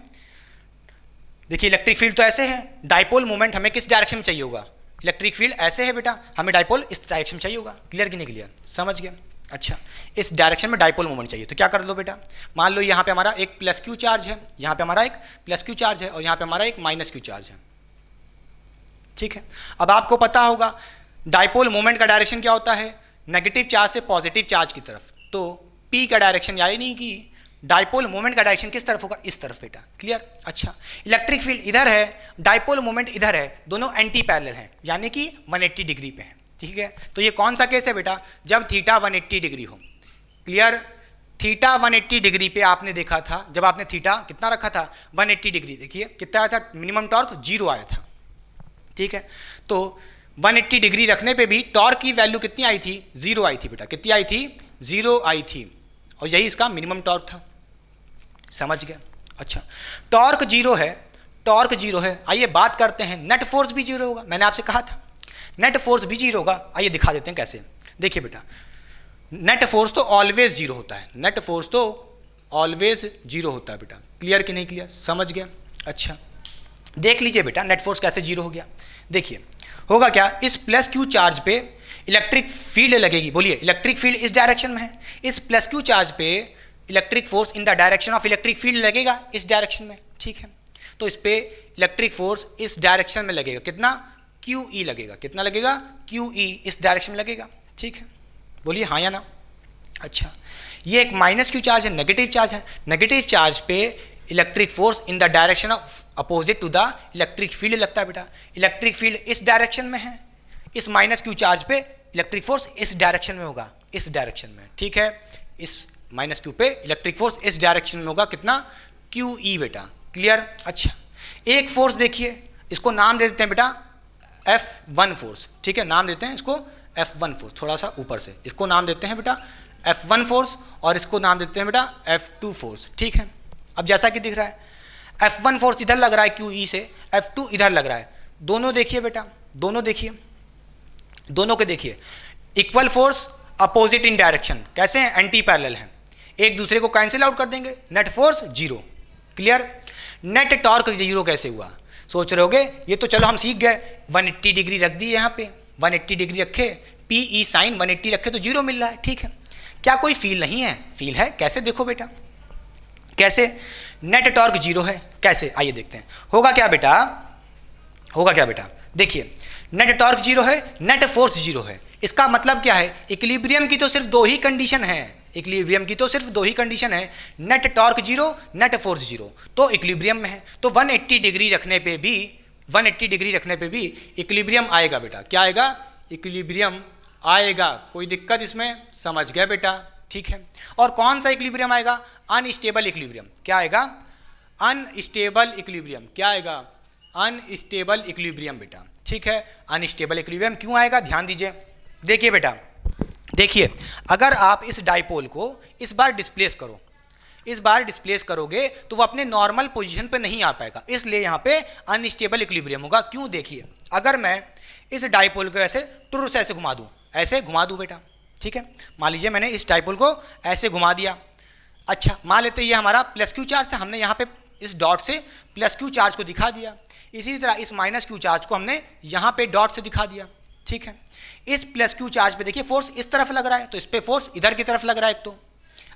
देखिए इलेक्ट्रिक फील्ड तो ऐसे है, डाइपोल मोमेंट हमें किस डायरेक्शन में चाहिए होगा, इलेक्ट्रिक फील्ड ऐसे है बेटा, हमें डाइपोल इस डायरेक्शन में चाहिए होगा, क्लियर कि नहीं क्लियर, समझ गया। अच्छा, इस डायरेक्शन में डाइपोल मोमेंट चाहिए, तो क्या कर लो बेटा, मान लो यहाँ पे हमारा एक प्लस क्यू चार्ज है, यहाँ पे हमारा एक प्लस क्यू चार्ज है और यहाँ पे हमारा एक माइनस क्यू चार्ज है, ठीक है। अब आपको पता होगा डाइपोल मोमेंट का डायरेक्शन क्या होता है, नेगेटिव चार्ज से पॉजिटिव चार्ज की तरफ, तो पी का डायरेक्शन यानी कि डाइपोल मोमेंट का डायरेक्शन किस तरफ होगा, इस तरफ बेटा, क्लियर। अच्छा, इलेक्ट्रिक फील्ड इधर है, डाइपोल मोमेंट इधर है, दोनों एंटी पैरेलल हैं, यानी कि 180 डिग्री पे हैं, ठीक है। तो ये कौन सा केस है बेटा, जब थीटा 180 डिग्री हो, क्लियर। थीटा 180 डिग्री पे आपने देखा था, जब आपने थीटा कितना रखा था 180 डिग्री, देखिए कितना आया था, मिनिमम टॉर्क 0 आया था, ठीक है। तो 180 डिग्री रखने पे भी टॉर्क की वैल्यू कितनी आई थी, 0 आई थी बेटा, कितनी आई थी, 0 आई थी, और यही इसका मिनिमम टॉर्क था, समझ गया। अच्छा, टॉर्क 0 है, टॉर्क 0 है, आइए बात करते हैं नेट फोर्स भी 0 होगा, मैंने आपसे कहा था नेट फोर्स भी 0 होगा, आइए दिखा देते हैं कैसे। देखिए बेटा, नेट फोर्स तो ऑलवेज 0 होता है, नेट फोर्स तो ऑलवेज 0 होता है बेटा, क्लियर कि नहीं क्लियर, समझ गया। अच्छा, देख लीजिए बेटा नेट फोर्स कैसे 0 हो गया, देखिए होगा क्या, इस प्लस क्यू चार्ज पे इलेक्ट्रिक फील्ड लगेगी, बोलिए इलेक्ट्रिक फील्ड इस डायरेक्शन में है, इस प्लस क्यू चार्ज पे electric force in the direction of electric field लगेगा इस डायरेक्शन में, ठीक है। तो इस पे इलेक्ट्रिक फोर्स इस डायरेक्शन में लगेगा, कितना, क्यू ई लगेगा, कितना लगेगा, क्यू ई इस डायरेक्शन में लगेगा, ठीक है, बोलिए हाँ या ना। अच्छा, ये एक माइनस क्यू चार्ज है, नेगेटिव चार्ज है, नेगेटिव चार्ज पे electric force in the direction of opposite to the electric field लगता है बेटा, इलेक्ट्रिक फील्ड इस डायरेक्शन में है, इस माइनस क्यू चार्ज पे इलेक्ट्रिक फोर्स इस डायरेक्शन में होगा, इस डायरेक्शन में, ठीक है, इस माइनस क्यू पे इलेक्ट्रिक फोर्स इस डायरेक्शन में होगा, कितना, क्यू ई बेटा, क्लियर। अच्छा, एक फोर्स देखिए, इसको नाम दे देते हैं बेटा F1 फोर्स, ठीक है, नाम देते हैं इसको F1 फोर्स, थोड़ा सा ऊपर से इसको नाम देते हैं बेटा F1 फोर्स और इसको नाम देते हैं बेटा F2 फोर्स, ठीक है। अब जैसा कि दिख रहा है F1 फोर्स इधर लग रहा है क्यू ई से, F2 इधर लग रहा है, दोनों देखिए बेटा, दोनों देखिए, दोनों के देखिए equal force opposite in direction, कैसे हैं, एंटी पैरेलल हैं, एक दूसरे को कैंसिल आउट कर देंगे, net force 0, clear. Net torque 0 कैसे हुआ, सोच रहे होगे, ये तो चलो हम सीख गए, 180 डिग्री रख दी यहाँ पे, 180 डिग्री रखे, पी ई साइन 180 रखे तो 0 मिल रहा है, ठीक है। क्या कोई फील नहीं है, फील है, कैसे देखो बेटा, कैसे, नेट टॉर्क जीरो है। कैसे, आइए देखते हैं। होगा क्या बेटा, होगा क्या बेटा, देखिए नेट टॉर्क जीरो है, नेट फोर्स जीरो है। इसका मतलब क्या है, इक्विलिब्रियम की तो सिर्फ दो ही कंडीशन है, इक्विलिब्रियम की तो सिर्फ दो ही कंडीशन है, net torque zero, net force zero, तो इक्विलिब्रियम में है। तो 180 डिग्री रखने पे भी, 180 डिग्री रखने पे भी इक्विलिब्रियम आएगा बेटा। क्या आएगा, इक्विलिब्रियम आएगा। कोई दिक्कत इसमें, समझ गए बेटा, ठीक है। और कौन सा इक्विलिब्रियम आएगा, अनस्टेबल इक्विलिब्रियम। क्या आएगा, अनस्टेबल इक्विलिब्रियम। क्या आएगा, अनस्टेबल इक्विलिब्रियम बेटा, ठीक है। अनस्टेबल इक्विलिब्रियम क्यों आएगा, ध्यान दीजिए। देखिए बेटा, देखिए अगर आप इस डाइपोल को इस बार डिस्प्लेस करो, इस बार डिस्प्लेस करोगे तो वो अपने नॉर्मल पोजीशन पे नहीं आ पाएगा, इसलिए यहाँ पे अनस्टेबल इक्विलिब्रियम होगा। क्यों, देखिए अगर मैं इस डाइपोल को ऐसे टुर से ऐसे घुमा दूँ, ऐसे घुमा दूँ बेटा, ठीक है। मान लीजिए मैंने इस डाइपोल को ऐसे घुमा दिया। अच्छा, मान लेते ये हमारा प्लस क्यू चार्ज था, हमने यहाँ पे इस डॉट से प्लस क्यू चार्ज को दिखा दिया। इसी तरह इस माइनस क्यू चार्ज को हमने यहाँ पे डॉट से दिखा दिया, ठीक है। इस प्लस क्यू चार्ज पे देखिए फोर्स इस तरफ लग रहा है, तो इस पे फोर्स इधर की तरफ लग रहा है एक तो।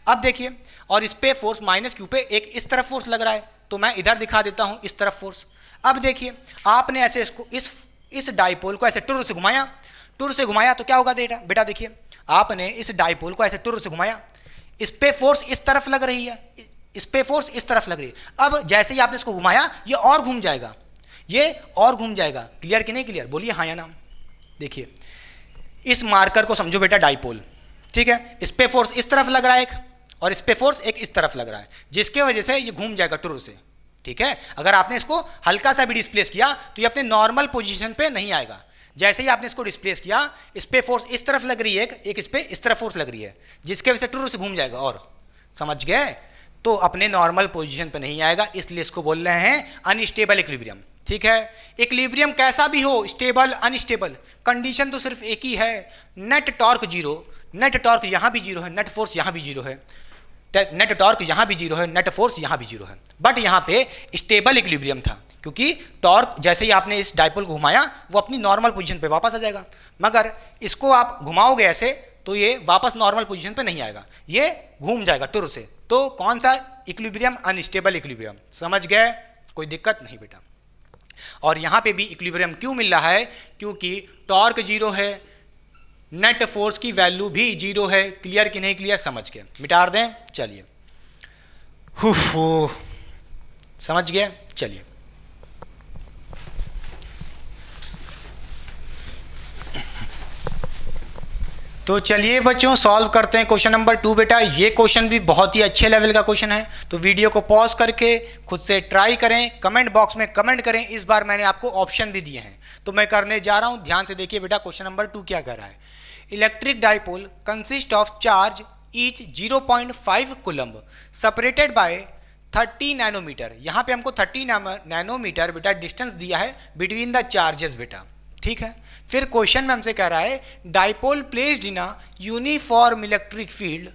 अब देखिए, और इस पे फोर्स माइनस क्यू पे एक इस तरफ फोर्स लग रहा है, तो मैं इधर दिखा देता हूँ इस तरफ फोर्स। अब देखिए आपने ऐसे इसको इस डाइपोल को ऐसे टुर से घुमाया, टुर से घुमाया तो क्या होगा बेटा, देखिए आपने इस डाइपोल को ऐसे टुर से घुमाया, इस पे फोर्स इस तरफ लग रही है, इस पे फोर्स इस तरफ लग रही है। अब जैसे ही आपने इसको घुमाया ये और घूम जाएगा, ये और घूम जाएगा। क्लियर कि नहीं क्लियर, बोलिए हाँ या ना। देखिए इस मार्कर को समझो बेटा डाइपोल, ठीक है। इस पे फोर्स इस तरफ लग रहा है एक, और इस पे फोर्स एक इस तरफ लग रहा है, जिसके वजह से ये घूम जाएगा टुर से, ठीक है। अगर आपने इसको हल्का सा भी डिस्प्लेस किया तो ये अपने नॉर्मल पोजीशन पे नहीं आएगा। जैसे ही आपने इसको डिस्प्लेस किया, इस पे फोर्स इस तरफ लग रही है एक इस पे इस तरफ फोर्स लग रही है, जिसके वजह से टुर से घूम जाएगा। और समझ गए, तो अपने नॉर्मल पोजीशन पे नहीं आएगा, इसलिए इसको बोल रहे हैं अनस्टेबल इक्विलिब्रियम, ठीक है। इक्विलिब्रियम कैसा भी हो, स्टेबल अनस्टेबल, कंडीशन तो सिर्फ एक ही है, net torque zero. Net torque यहाँ भी जीरो है, नेट फोर्स यहाँ भी जीरो है, नेट टॉर्क यहाँ भी जीरो है, नेट फोर्स यहाँ भी जीरो है। बट यहाँ पे स्टेबल इक्विलिब्रियम था, क्योंकि टॉर्क जैसे ही आपने इस डाइपोल को घुमाया वो अपनी नॉर्मल पोजीशन पे वापस आ जाएगा, मगर इसको आप घुमाओगे ऐसे तो ये वापस नॉर्मल पोजीशन पे नहीं आएगा, ये घूम जाएगा टुर से। तो कौन सा इक्विलिब्रियम, अनस्टेबल इक्विलिब्रियम। समझ गए, कोई दिक्कत नहीं बेटा। और यहाँ पे भी इक्विलिब्रियम क्यों मिल रहा है, क्योंकि टॉर्क जीरो है, नेट फोर्स की वैल्यू भी जीरो है। क्लियर कि नहीं क्लियर, समझ गए, मिटा दें। चलिए, समझ गए, चलिए। तो चलिए बच्चों सॉल्व करते हैं क्वेश्चन नंबर 2 बेटा। ये क्वेश्चन भी बहुत ही अच्छे लेवल का क्वेश्चन है, तो वीडियो को पॉज करके खुद से ट्राई करें, कमेंट बॉक्स में कमेंट करें। इस बार मैंने आपको ऑप्शन भी दिए हैं, तो मैं करने जा रहा हूं। ध्यान से देखिए बेटा, क्वेश्चन नंबर 2 क्या कर रहा है। Electric dipole consist of charge each 0.5 coulomb separated by 30 nanometer. यहाँ पे हमको 30 नैनोमीटर बेटा डिस्टेंस दिया है बिटवीन द चार्जेस बेटा, ठीक है। फिर क्वेश्चन में हमसे कह रहा है dipole placed in a uniform electric field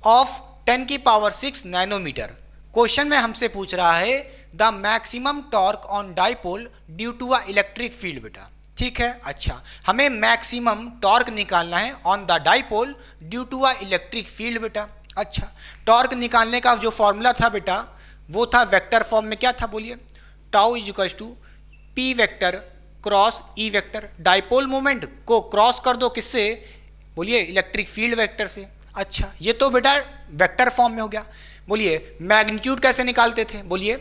of 10⁶ nanometer. Question में हमसे पूछ रहा है the maximum torque on dipole due to a electric field बेटा, ठीक है। अच्छा, हमें मैक्सिमम टॉर्क निकालना है on the dipole due to a electric field बेटा। अच्छा, टॉर्क निकालने का जो फॉर्मूला था बेटा वो था वेक्टर फॉर्म में, क्या था बोलिए, tau is equal to p vector cross E vector. Dipole moment को क्रॉस कर दो किससे, बोलिए इलेक्ट्रिक फील्ड वेक्टर से। अच्छा, ये तो बेटा वेक्टर फॉर्म में हो गया। बोलिए मैग्नीट्यूड कैसे निकालते थे, बोलिए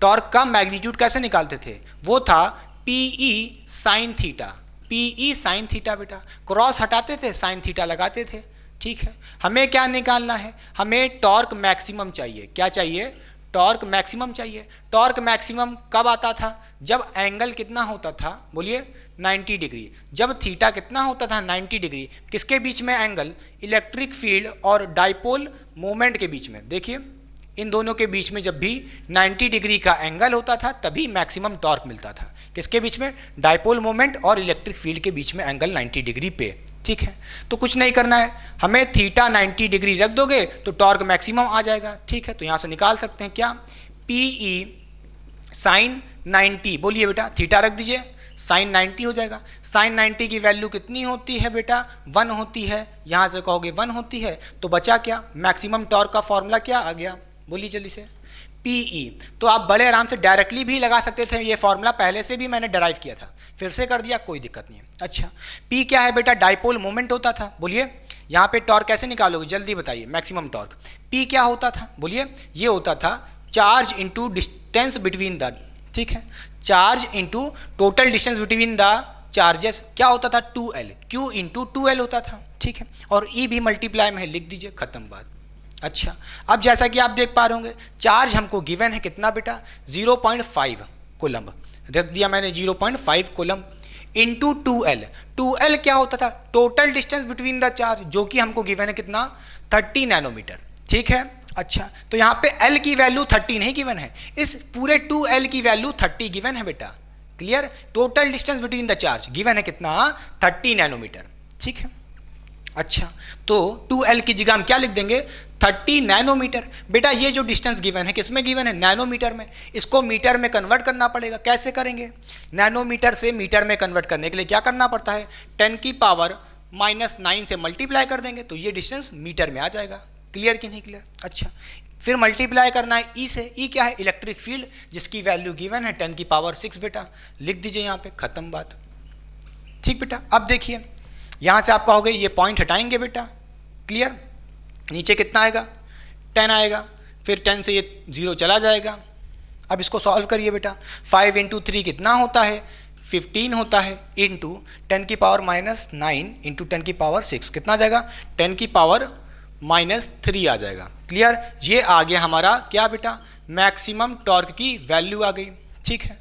टॉर्क का मैग्नीट्यूड कैसे निकालते थे, वो था p E sine theta, p E sine theta बेटा। क्रॉस हटाते थे, साइन थीटा लगाते थे, ठीक है। हमें क्या निकालना है, हमें टॉर्क मैक्सिमम चाहिए। क्या चाहिए, टॉर्क मैक्सिमम चाहिए। टॉर्क मैक्सिमम कब आता था, जब एंगल कितना होता था, बोलिए 90 डिग्री। जब थीटा कितना होता था, 90 डिग्री। किसके बीच में एंगल, इलेक्ट्रिक फील्ड और डाइपोल मोमेंट के बीच में। देखिए इन दोनों के बीच में जब भी 90 डिग्री का एंगल होता था तभी मैक्सिमम टॉर्क मिलता था। किसके बीच में, डाइपोल मोमेंट और इलेक्ट्रिक फील्ड के बीच में एंगल 90 डिग्री पे, ठीक है। तो कुछ नहीं करना है, हमें थीटा 90 डिग्री रख दोगे तो टॉर्क मैक्सिमम आ जाएगा, ठीक है। तो यहाँ से निकाल सकते हैं क्या, पीई साइन 90, बोलिए बेटा थीटा रख दीजिए, साइन 90 हो जाएगा। साइन 90 की वैल्यू कितनी होती है बेटा, 1 होती है। यहाँ से कहोगे 1 होती है तो बचा क्या, मैक्सिमम टॉर्क का फॉर्मूला क्या आ गया, बोलिए जल्दी से, PE। तो आप बड़े आराम से डायरेक्टली भी लगा सकते थे, ये फॉर्मूला पहले से भी मैंने डराइव किया था, फिर से कर दिया, कोई दिक्कत नहीं है। अच्छा, P क्या है बेटा? डाइपोल मोमेंट होता था। बोलिए यहाँ पे टॉर्क कैसे निकालोगे, जल्दी बताइए। मैक्सिमम टॉर्क P क्या होता था? बोलिए, ये होता था charge into distance between the, ठीक है, charge into total distance between the charges, क्या होता था? 2L, Q इंटू 2L होता था, ठीक है, और E भी मल्टीप्लाई में है, लिख दीजिए, खत्म बात। अच्छा, अब जैसा कि आप देख पा रहे होंगे, चार्ज हमको गिवन है कितना बेटा? 0.5 कूलम्ब, रख दिया मैंने 0.5 कूलम्ब इंटू 2L। 2L क्या होता था? Total distance between the charge, जो कि हमको गिवन है कितना? 30 नैनोमीटर, ठीक है। अच्छा, तो यहाँ पे L की वैल्यू 30 नहीं गिवन है, इस पूरे 2L की वैल्यू 30 गिवन है बेटा। Clear? Total distance between the charge given है कितना? 30 नैनोमीटर, ठीक है। अच्छा, तो 2L की जगह हम क्या लिख देंगे? 30 नैनोमीटर। बेटा ये जो डिस्टेंस गिवन है किस में गिवन है? नैनोमीटर में। इसको मीटर में कन्वर्ट करना पड़ेगा। कैसे करेंगे? नैनोमीटर से मीटर में कन्वर्ट करने के लिए क्या करना पड़ता है? 10 की पावर -9 से मल्टीप्लाई कर देंगे तो ये डिस्टेंस मीटर में आ जाएगा। क्लियर कि नहीं क्लियर? अच्छा, फिर मल्टीप्लाई करना है E से। E क्या है? इलेक्ट्रिक फील्ड, जिसकी वैल्यू गिवन है 10 की पावर 6 बेटा, लिख दीजिए यहाँ पे, खत्म बात। ठीक बेटा, अब देखिए यहाँ से आप कहोगे ये पॉइंट हटाएंगे बेटा। क्लियर? नीचे कितना आएगा? 10 आएगा, फिर 10 से ये 0 चला जाएगा। अब इसको सॉल्व करिए बेटा। 5 इंटू 3 कितना होता है? 15 होता है, इंटू 10 की पावर -9 इंटू 10 की पावर 6 कितना आ जाएगा? 10 की पावर -3 आ जाएगा। क्लियर? ये आ गया हमारा क्या बेटा? मैक्सिमम टॉर्क की वैल्यू आ गई। ठीक है,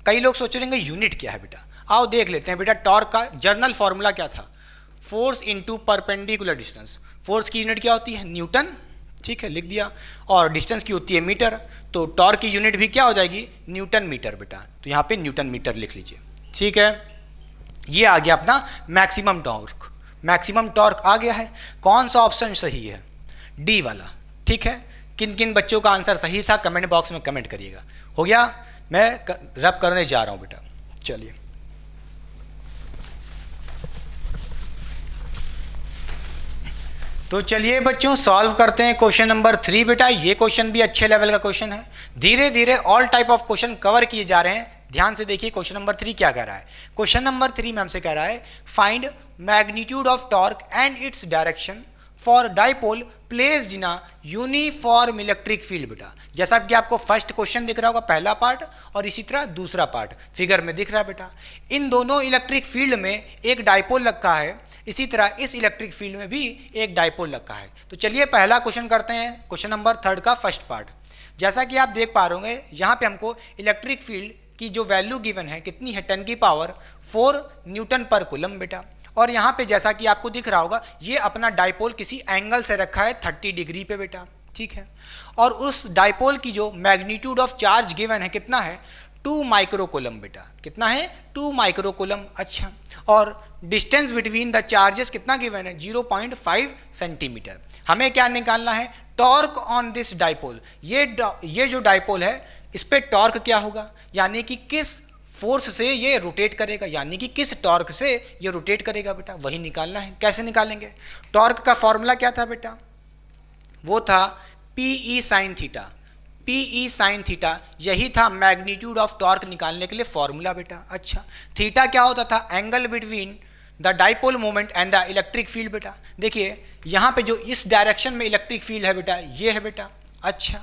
कई लोग सोच रहे हैं यूनिट क्या है बेटा। आओ देख लेते हैं बेटा। टॉर्क का जर्नल फॉर्मूला क्या था? Force into perpendicular distance. Force की यूनिट क्या होती है? न्यूटन, ठीक है, लिख दिया, और डिस्टेंस की होती है मीटर, तो टॉर्क की यूनिट भी क्या हो जाएगी? न्यूटन मीटर बेटा, तो यहाँ पे न्यूटन मीटर लिख लीजिए। ठीक है, ये आ गया अपना मैक्सिमम टॉर्क। मैक्सिमम टॉर्क आ गया है। कौन सा ऑप्शन सही है? डी वाला। ठीक है, किन किन बच्चों का आंसर सही था कमेंट बॉक्स में कमेंट करिएगा। हो गया? मैं रब करने जा रहा हूँ बेटा। चलिए, तो चलिए बच्चों सॉल्व करते हैं क्वेश्चन नंबर 3 बेटा। ये क्वेश्चन भी अच्छे लेवल का क्वेश्चन है। धीरे धीरे all type of question cover किए जा रहे हैं। ध्यान से देखिए क्वेश्चन नंबर 3 क्या कह रहा है। क्वेश्चन नंबर 3 में हमसे कह रहा है find magnitude of torque and its direction for dipole placed in a uniform electric field बेटा। जैसा कि आपको फर्स्ट क्वेश्चन दिख रहा होगा, पहला पार्ट, और इसी तरह दूसरा पार्ट फिगर में दिख रहा है बेटा। इन दोनों इलेक्ट्रिक फील्ड में एक डाइपोल रखा है, इसी तरह इस इलेक्ट्रिक फील्ड में भी एक डाइपोल रखा है। तो चलिए पहला क्वेश्चन करते हैं, क्वेश्चन नंबर 3 का फर्स्ट पार्ट। जैसा कि आप देख पा रहे होंगे यहाँ पे हमको इलेक्ट्रिक फील्ड की जो वैल्यू गिवन है कितनी है? 10 की पावर 4 न्यूटन पर कूलम बेटा। और यहाँ पे जैसा कि आपको दिख रहा होगा ये अपना डाइपोल किसी एंगल से रखा है 30 डिग्री पे बेटा। ठीक है, और उस डाइपोल की जो मैग्नीट्यूड ऑफ चार्ज गिवन है कितना है? 2 माइक्रो कूलम बेटा। कितना है? 2 माइक्रो कूलम। अच्छा, और डिस्टेंस बिटवीन द चार्जेस कितना गिवन है? 0.5 सेंटीमीटर। हमें क्या निकालना है? Torque on this dipole. ये जो डाइपोल है इस पे टॉर्क क्या होगा, यानी कि किस फोर्स से ये रोटेट करेगा, यानी कि किस टॉर्क से ये रोटेट करेगा बेटा, वही निकालना है। कैसे निकालेंगे? टॉर्क का फॉर्मूला क्या था बेटा? वो था PE sin theta. PE sin theta, यही था मैग्नीट्यूड ऑफ टॉर्क निकालने के लिए फॉर्मूला बेटा। अच्छा, थीटा क्या होता था? Angle between the dipole moment and the electric field बेटा। देखिए यहाँ पे जो इस डायरेक्शन में इलेक्ट्रिक फील्ड है बेटा, ये है बेटा। अच्छा,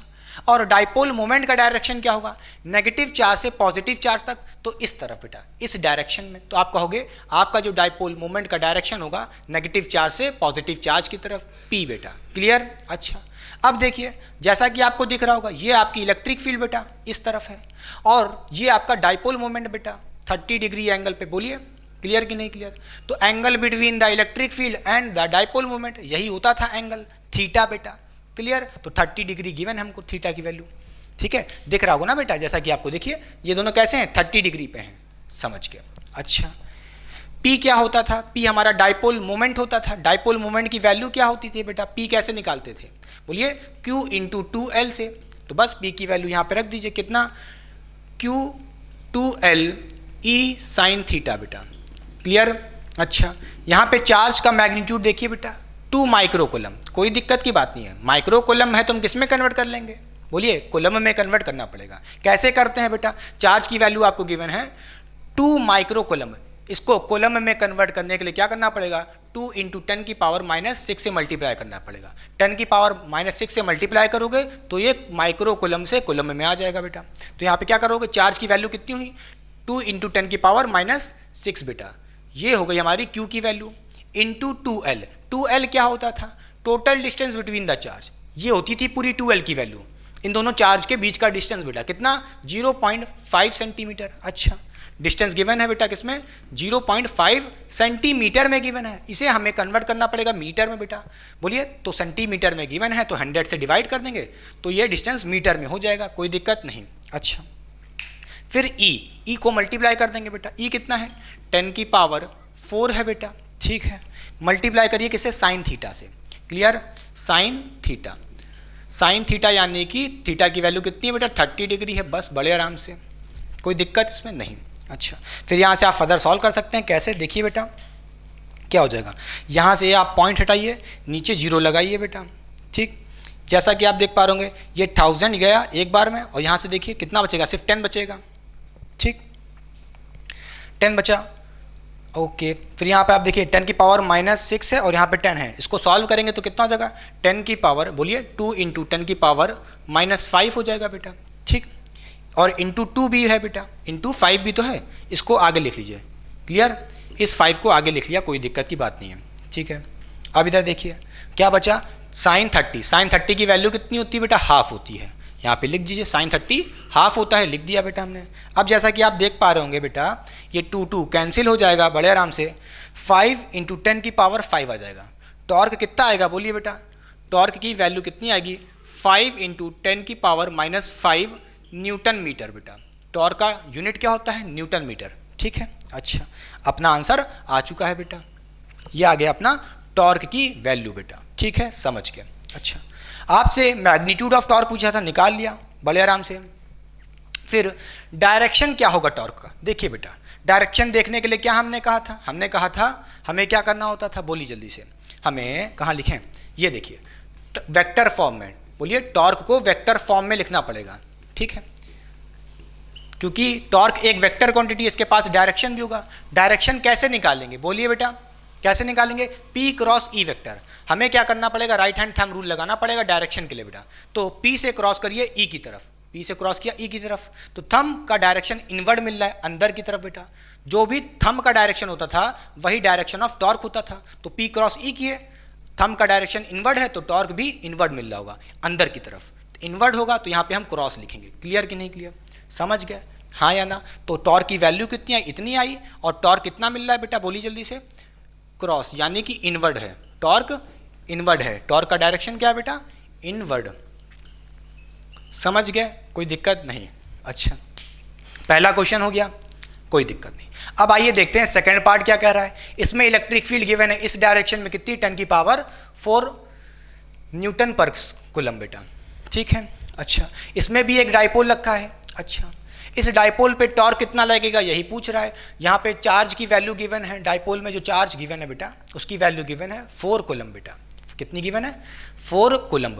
और डाइपोल मोमेंट का डायरेक्शन क्या होगा? नेगेटिव चार्ज से पॉजिटिव चार्ज तक, तो इस तरफ बेटा, इस डायरेक्शन में। तो आप कहोगे आपका जो डाइपोल मोमेंट का डायरेक्शन होगा नेगेटिव चार्ज से पॉजिटिव चार्ज की तरफ, P बेटा। क्लियर? अच्छा, अब देखिए जैसा कि आपको दिख रहा होगा ये आपकी इलेक्ट्रिक फील्ड बेटा इस तरफ है, और ये आपका डाइपोल मोमेंट बेटा 30 डिग्री एंगल पे। बोलिए क्लियर कि नहीं क्लियर? तो angle between the electric field and the dipole moment यही होता था एंगल थीटा बेटा। क्लियर? तो 30 डिग्री गिवन है हमको थीटा की वैल्यू। ठीक है, दिख रहा होगा ना बेटा, जैसा कि आपको देखिए ये दोनों कैसे हैं? 30 डिग्री पे हैं, समझ के। अच्छा, P क्या होता था? P हमारा डाइपोल मोमेंट होता था। डाइपोल मोमेंट की वैल्यू क्या होती थी बेटा? P कैसे निकालते थे? बोलिए Q इंटू 2L से। तो बस P की वैल्यू यहाँ पे रख दीजिए, कितना? Q 2L E sin theta बेटा। क्लियर? अच्छा, यहाँ पे चार्ज का मैग्नीट्यूड देखिए बेटा 2 माइक्रो कूलम। कोई दिक्कत की बात नहीं है, माइक्रो कूलम है तो हम किस में कन्वर्ट कर लेंगे? बोलिए कूलम में कन्वर्ट करना पड़ेगा। कैसे करते हैं बेटा, चार्ज की वैल्यू आपको गिवन है 2 माइक्रो कूलम, इसको कूलम में कन्वर्ट करने के लिए क्या करना पड़ेगा, 2 इंटू 10 की पावर -6 से मल्टीप्लाई करना पड़ेगा। 10 की पावर -6 से मल्टीप्लाई करोगे तो ये माइक्रो कूलम से कूलम में आ जाएगा बेटा। तो यहाँ पे क्या करोगे, चार्ज की वैल्यू कितनी हुई, 2 इंटू 10 की पावर -6 बेटा, ये हो गई हमारी Q की वैल्यू, इंटू 2L। 2L क्या होता था, total distance between the charge, ये होती थी पूरी 2L की वैल्यू, इन दोनों चार्ज के बीच का डिस्टेंस बेटा कितना, 0.5 सेंटीमीटर। अच्छा, डिस्टेंस गिवन है बेटा किसमें, 0.5 सेंटीमीटर में गिवन है, इसे हमें कन्वर्ट करना पड़ेगा मीटर में बेटा। बोलिए, तो सेंटीमीटर में गिवन है तो 100 से डिवाइड कर देंगे तो ये डिस्टेंस मीटर में हो जाएगा, कोई दिक्कत नहीं। अच्छा, फिर ई को मल्टीप्लाई कर देंगे बेटा, ई कितना है, 10 की पावर 4 है बेटा, ठीक है। मल्टीप्लाई करिए किससे, साइन थीटा से, clear, sine theta. Sine theta यानी कि थीटा की वैल्यू कितनी है बेटा, 30 डिग्री है, बस बड़े आराम से, कोई दिक्कत इसमें नहीं। अच्छा, फिर यहाँ से आप फर्दर सॉल्व कर सकते हैं, कैसे, देखिए बेटा क्या हो जाएगा, यहाँ से आप पॉइंट हटाइए, नीचे 0 लगाइए बेटा, ठीक। जैसा कि आप देख पा रहे होंगे ये 1000 गया एक बार में, और यहाँ से देखिए कितना बचेगा, सिर्फ 10 बचेगा, ठीक, 10 बचा। ओके, फिर यहाँ पे आप देखिए 10 की पावर -6 है और यहाँ पे 10 है, इसको सॉल्व करेंगे तो कितना हो जाएगा, 10 की पावर, बोलिए 2 इंटू 10 की पावर -5 हो जाएगा बेटा, ठीक। और इंटू 2 भी है बेटा, इंटू 5 भी तो है, इसको आगे लिख लीजिए, क्लियर, इस 5 को आगे लिख लिया, कोई दिक्कत की बात नहीं है, ठीक है। अब इधर देखिए क्या बचा, साइन 30, साइन 30 की वैल्यू कितनी होती है बेटा, हाफ होती है, यहाँ पे लिख दीजिए, साइन 30 हाफ होता है, लिख दिया बेटा हमने। अब जैसा कि आप देख पा रहे होंगे बेटा, ये 2 कैंसिल हो जाएगा बड़े आराम से, 5 इंटू 10 की पावर 5 आ जाएगा। टॉर्क कितना आएगा, बोलिए बेटा, टॉर्क की वैल्यू कितनी आएगी, 5 इंटू 10 की पावर -5 न्यूटन मीटर बेटा। टॉर्क का यूनिट क्या होता है, न्यूटन मीटर, ठीक है। अच्छा, अपना आंसर आ चुका है बेटा, ये आ गया अपना टॉर्क की वैल्यू बेटा, ठीक है, समझ गए। अच्छा, आपसे मैग्नीट्यूड ऑफ टॉर्क पूछा था, निकाल लिया बड़े आराम से। फिर डायरेक्शन क्या होगा टॉर्क का, देखिए बेटा, डायरेक्शन देखने के लिए क्या हमने कहा था, हमने कहा था हमें क्या करना होता था, बोलिए जल्दी से, हमें कहाँ लिखें, ये देखिए वेक्टर फॉर्म में, बोलिए टॉर्क को वेक्टर फॉर्म में लिखना पड़ेगा, ठीक है, क्योंकि टॉर्क एक वेक्टर क्वांटिटी, इसके पास डायरेक्शन भी होगा। डायरेक्शन कैसे निकालेंगे, बोलिए बेटा, कैसे निकालेंगे, P क्रॉस E वेक्टर। हमें क्या करना पड़ेगा, राइट हैंड थंब रूल लगाना पड़ेगा डायरेक्शन के लिए बेटा। तो P से क्रॉस करिए E की तरफ, P से क्रॉस किया E की तरफ, तो थंब का डायरेक्शन इनवर्ड मिल रहा है, अंदर की तरफ बेटा। जो भी थंब का डायरेक्शन होता था वही डायरेक्शन ऑफ टॉर्क होता था। तो P क्रॉस E किए, थंब का डायरेक्शन इनवर्ड है तो टॉर्क भी इनवर्ड मिल रहा होगा, अंदर की तरफ इनवर्ड होगा, तो यहाँ पे हम क्रॉस लिखेंगे। क्लियर कि नहीं क्लियर, समझ गए, हाँ या ना। तो टॉर्क की वैल्यू कितनी आई, इतनी आई, और टॉर्क कितना मिल रहा है बेटा, बोलिए जल्दी से, क्रॉस, यानी कि इनवर्ड है, टॉर्क इनवर्ड है, टॉर्क का डायरेक्शन क्या है बेटा, इनवर्ड। समझ गए, कोई दिक्कत नहीं। अच्छा, पहला क्वेश्चन हो गया, कोई दिक्कत नहीं। अब आइए देखते हैं सेकंड पार्ट क्या कह रहा है। इसमें इलेक्ट्रिक फील्ड गिवन है, इस डायरेक्शन में कितनी, 10 की पावर 4 न्यूटन पर कूलम बेटा, ठीक है। अच्छा, इसमें भी एक डाइपोल रखा है। अच्छा, इस डाइपोल पे टॉर्क कितना लगेगा यही पूछ रहा है। यहाँ पे चार्ज की वैल्यू गिवन है, डाइपोल में जो चार्ज गिवन है बेटा उसकी वैल्यू गिवन है 4 कूलम बेटा। कितनी गिवन है, 4 कूलम।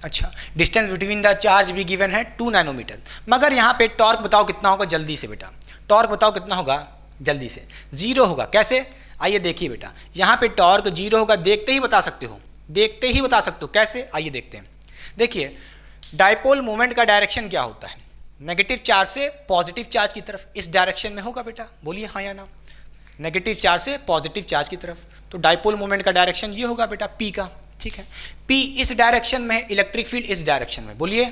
अच्छा, डिस्टेंस बिटवीन द चार्ज भी गिवन है 2 नैनोमीटर। मगर यहाँ पे टॉर्क बताओ कितना होगा, जल्दी से बेटा, टॉर्क बताओ कितना होगा जल्दी से, 0 होगा। कैसे, आइए देखिए बेटा, यहाँ पे टॉर्क 0 होगा, देखते ही बता सकते हो, देखते ही बता सकते हो। कैसे, आइए देखते हैं। देखिए, डाइपोल मोमेंट का डायरेक्शन क्या होता है, नेगेटिव चार्ज से पॉजिटिव चार्ज की तरफ, इस डायरेक्शन में होगा बेटा, बोलिए हाँ या ना। नेगेटिव चार्ज से पॉजिटिव चार्ज की तरफ, तो डाइपोल मोमेंट का डायरेक्शन ये होगा बेटा P का, ठीक है। P इस डायरेक्शन में है, इलेक्ट्रिक फील्ड इस डायरेक्शन में, बोलिए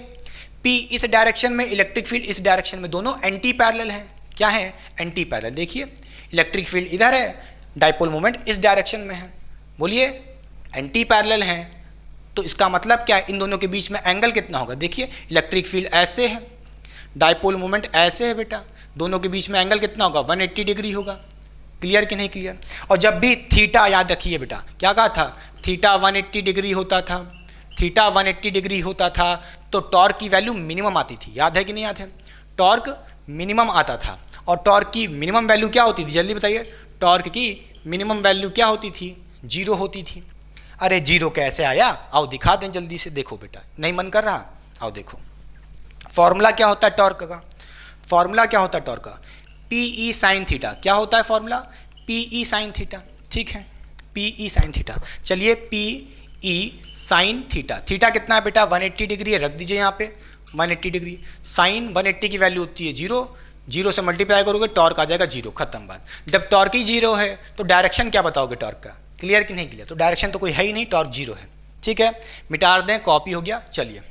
P इस डायरेक्शन में, इलेक्ट्रिक फील्ड इस डायरेक्शन में, दोनों एंटी पैरेलल हैं। क्या है, एंटी पैरेलल। देखिए, इलेक्ट्रिक फील्ड इधर है, डाइपोल मोमेंट इस डायरेक्शन में है, बोलिए एंटी पैरेलल हैं। तो इसका मतलब क्या है, इन दोनों के बीच में एंगल कितना होगा, देखिए इलेक्ट्रिक फील्ड ऐसे है, डाइपोल मोमेंट ऐसे है बेटा, दोनों के बीच में एंगल कितना होगा, 180 डिग्री होगा। क्लियर कि नहीं क्लियर। और जब भी थीटा, याद रखिए बेटा, क्या कहा था, थीटा 180 डिग्री होता था, थीटा 180 डिग्री होता था तो टॉर्क की वैल्यू मिनिमम आती थी। याद है कि नहीं याद है, टॉर्क मिनिमम आता था। और टॉर्क की मिनिमम वैल्यू क्या होती थी, जल्दी बताइए, टॉर्क की मिनिमम वैल्यू क्या होती थी, 0 होती थी। अरे 0 कैसे आया, आओ दिखा दें जल्दी से, देखो बेटा, नहीं मन कर रहा, आओ देखो। फॉर्मूला क्या होता है टॉर्क का? फॉर्मूला क्या होता है टॉर्क का? P E sine theta. क्या होता है formula? P E sine theta. ठीक है, पी ई साइन थीटा। चलिए P E sine theta, theta कितना है बेटा? 180 डिग्री है, रख दीजिए यहाँ पे 180 डिग्री। साइन 180 की वैल्यू होती है 0, 0 से मल्टीप्लाई करोगे टॉर्क आ जाएगा 0, खत्म बात। जब टॉर्क ही 0 है तो डायरेक्शन क्या बताओगे टॉर्क का? क्लियर कि नहीं क्लियर? तो डायरेक्शन तो कोई है ही नहीं, टॉर्क 0 है। ठीक है, मिटा दें, कॉपी हो गया। चलिए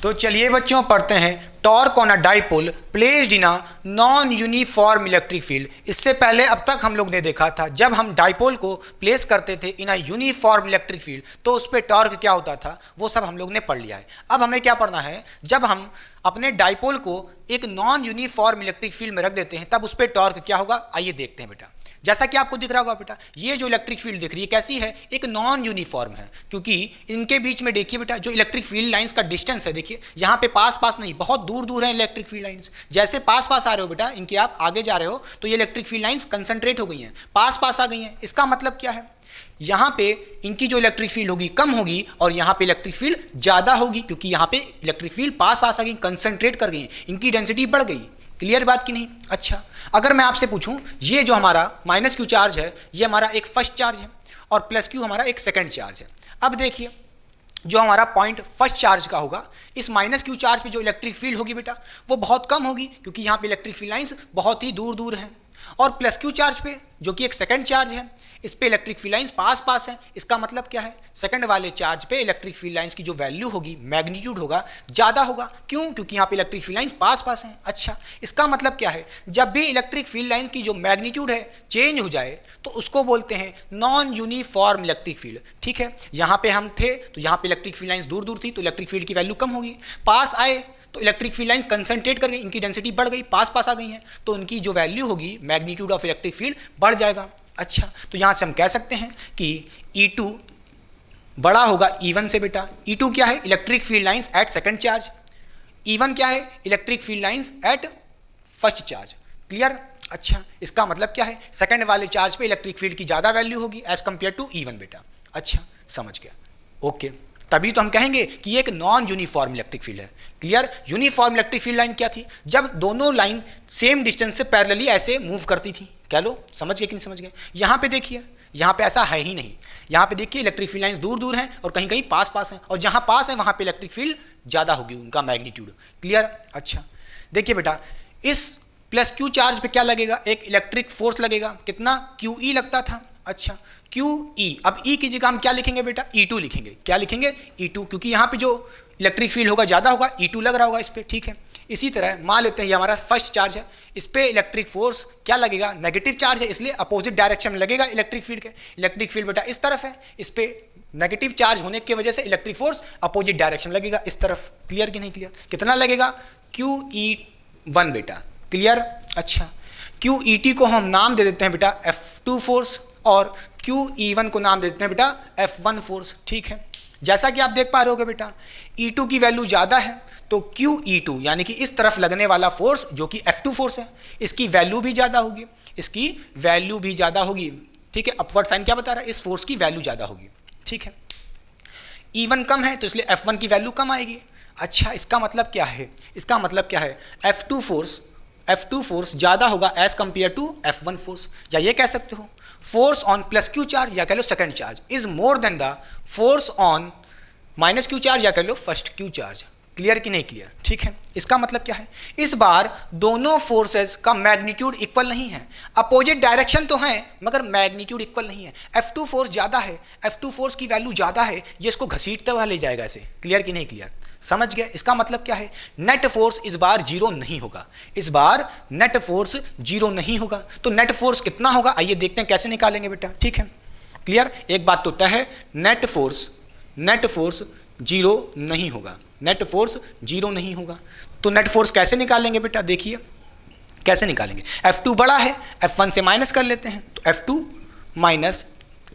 तो चलिए बच्चों पढ़ते हैं torque on a dipole placed in a non uniform electric field. इससे पहले अब तक हम लोग ने देखा था जब हम डाइपोल को प्लेस करते थे इन अ यूनिफॉर्म इलेक्ट्रिक फील्ड तो उस पर टॉर्क क्या होता था, वो सब हम लोग ने पढ़ लिया है। अब हमें क्या पढ़ना है, जब हम अपने डाइपोल को एक नॉन यूनिफॉर्म इलेक्ट्रिक फील्ड में रख देते हैं तब उस पर टॉर्क क्या होगा, आइए देखते हैं बेटा। जैसा कि आपको दिख रहा होगा बेटा, ये जो इलेक्ट्रिक फील्ड दिख रही है कैसी है? एक नॉन यूनिफॉर्म है, क्योंकि इनके बीच में देखिए बेटा जो इलेक्ट्रिक फील्ड लाइंस का डिस्टेंस है, देखिए यहाँ पे पास पास नहीं, बहुत दूर दूर है इलेक्ट्रिक फील्ड लाइंस। जैसे पास पास आ रहे हो बेटा, इनके आप आगे जा रहे हो तो ये इलेक्ट्रिक फील्ड लाइंस कंसंट्रेट हो गई हैं, पास पास आ गई हैं। इसका मतलब क्या है? यहाँ पे इनकी जो इलेक्ट्रिक फील्ड होगी कम होगी और यहाँ पे इलेक्ट्रिक फील्ड ज़्यादा होगी, क्योंकि यहाँ पे इलेक्ट्रिक फील्ड पास पास आ गई, कंसंट्रेट कर गई, इनकी डेंसिटी बढ़ गई। क्लियर बात कि नहीं? अच्छा, अगर मैं आपसे पूछूं ये जो हमारा माइनस क्यू चार्ज है ये हमारा एक फर्स्ट चार्ज है और प्लस क्यू हमारा एक सेकंड चार्ज है। अब देखिए जो हमारा पॉइंट फर्स्ट चार्ज का होगा, इस माइनस क्यू चार्ज पे जो इलेक्ट्रिक फील्ड होगी बेटा वो बहुत कम होगी, क्योंकि यहाँ पे इलेक्ट्रिक फील्ड लाइंस बहुत ही दूर दूर हैं। और प्लस क्यू चार्ज पे जो कि एक सेकंड चार्ज है, इस पे इलेक्ट्रिक फील्ड लाइंस पास पास हैं। इसका मतलब क्या है? सेकंड वाले चार्ज पे इलेक्ट्रिक फील्ड लाइंस की जो वैल्यू होगी, मैग्नीट्यूड होगा, ज़्यादा होगा। क्यों? क्योंकि यहाँ पे इलेक्ट्रिक फील्ड लाइंस पास पास हैं। अच्छा, इसका मतलब क्या है? जब भी इलेक्ट्रिक फील्ड लाइंस की जो मैग्नीट्यूड है चेंज हो जाए तो उसको बोलते हैं नॉन यूनिफॉर्म इलेक्ट्रिक फील्ड। ठीक है, यहाँ पे हम थे तो यहाँ पे इलेक्ट्रिक फील्ड लाइंस दूर दूर थी तो इलेक्ट्रिक फील्ड की वैल्यू कम होगी। पास आए तो इलेक्ट्रिक फील्ड लाइन कंसंट्रेट कर गई, इनकी डेंसिटी बढ़ गई, पास पास आ गई हैं तो उनकी जो वैल्यू होगी मैग्नीट्यूड ऑफ इलेक्ट्रिक फील्ड बढ़ जाएगा। अच्छा, तो यहाँ से हम कह सकते हैं कि E2 बड़ा होगा E1 से बेटा। E2 क्या है? Electric field lines eight second charge. E1 क्या है? Electric field lines at first charge. Clear? अच्छा, इसका मतलब क्या है? सेकंड वाले चार्ज पे इलेक्ट्रिक फील्ड की ज़्यादा वैल्यू होगी एज कंपेयर टू E1 बेटा। अच्छा, समझ गया, ओके। तभी तो हम कहेंगे कि ये एक नॉन यूनिफॉर्म इलेक्ट्रिक फील्ड है। Clear? Uniform electric field line क्या थी? जब दोनों लाइन सेम डिस्टेंस से पैरेलली ऐसे मूव करती थी। क्या लो समझ गए कि नहीं समझ गए? यहाँ पे देखिए, यहाँ पे ऐसा है ही नहीं। यहाँ पे देखिए इलेक्ट्रिक फील्ड लाइंस दूर दूर हैं और कहीं कहीं पास पास हैं, और जहाँ पास है वहाँ पे इलेक्ट्रिक फील्ड ज़्यादा होगी, उनका मैग्नीट्यूड। क्लियर? अच्छा, देखिए बेटा इस प्लस क्यू चार्ज पे क्या लगेगा? एक इलेक्ट्रिक फोर्स लगेगा। कितना? क्यू ई लगता था। अच्छा, क्यू ई, अब ई की जगह हम क्या लिखेंगे बेटा? E2 लिखेंगे। क्या लिखेंगे? E2, क्योंकि यहाँ पे जो इलेक्ट्रिक फील्ड होगा ज़्यादा होगा, E2 लग रहा होगा इस पर। ठीक है, इसी तरह मान लेते हैं ये हमारा फर्स्ट चार्ज है, इस पर इलेक्ट्रिक फोर्स क्या लगेगा? नेगेटिव चार्ज है, इसलिए अपोजिट डायरेक्शन में लगेगा इलेक्ट्रिक फील्ड के। इलेक्ट्रिक फील्ड बेटा इस तरफ है, इस पर नेगेटिव चार्ज होने की वजह से इलेक्ट्रिक फोर्स अपोजिट डायरेक्शन लगेगा इस तरफ। क्लियर कि नहीं क्लियर? कितना लगेगा? QE1 बेटा। क्लियर? अच्छा, QET को हम नाम दे देते हैं बेटा F2 फोर्स और QE1 को नाम दे देते हैं बेटा F1 फोर्स। ठीक है, जैसा कि आप देख पा रहे होगे बेटा E2 की वैल्यू ज़्यादा है तो QE2 यानी कि इस तरफ लगने वाला फोर्स जो कि F2 फोर्स है, इसकी वैल्यू भी ज़्यादा होगी, इसकी वैल्यू भी ज़्यादा होगी। ठीक है, अपवर्ड साइन क्या बता रहा है? इस फोर्स की वैल्यू ज़्यादा होगी। ठीक है, E1 कम है तो इसलिए F1 की वैल्यू कम आएगी। अच्छा, इसका मतलब क्या है? इसका मतलब क्या है? F2 फोर्स ज़्यादा होगा as compare to F1 force, या ये कह सकते हो force on plus q charge या कह लो second charge is more than the force on minus q charge या कह लो फर्स्ट क्यू चार्ज। क्लियर कि नहीं क्लियर? ठीक है, इसका मतलब क्या है? इस बार दोनों फोर्सेस का मैग्नीट्यूड इक्वल नहीं है, अपोजिट डायरेक्शन तो है मगर मैग्नीट्यूड इक्वल नहीं है। F2 फोर्स ज़्यादा है, F2 फोर्स की वैल्यू ज़्यादा है, ये इसको घसीटते हुआ ले जाएगा ऐसे। क्लियर कि नहीं क्लियर? समझ गए? इसका मतलब क्या है? नेट फोर्स इस बार जीरो नहीं होगा, इस बार नेट फोर्स जीरो नहीं होगा। तो नेट फोर्स कितना होगा आइए देखते हैं कैसे निकालेंगे बेटा। ठीक है, क्लियर? एक बात तो तय है, नेट फोर्स जीरो नहीं होगा, नेट फोर्स जीरो नहीं होगा। तो नेट फोर्स कैसे निकालेंगे बेटा? देखिए कैसे निकालेंगे। F2 बड़ा है, F1 से माइनस कर लेते हैं तो F2 माइनस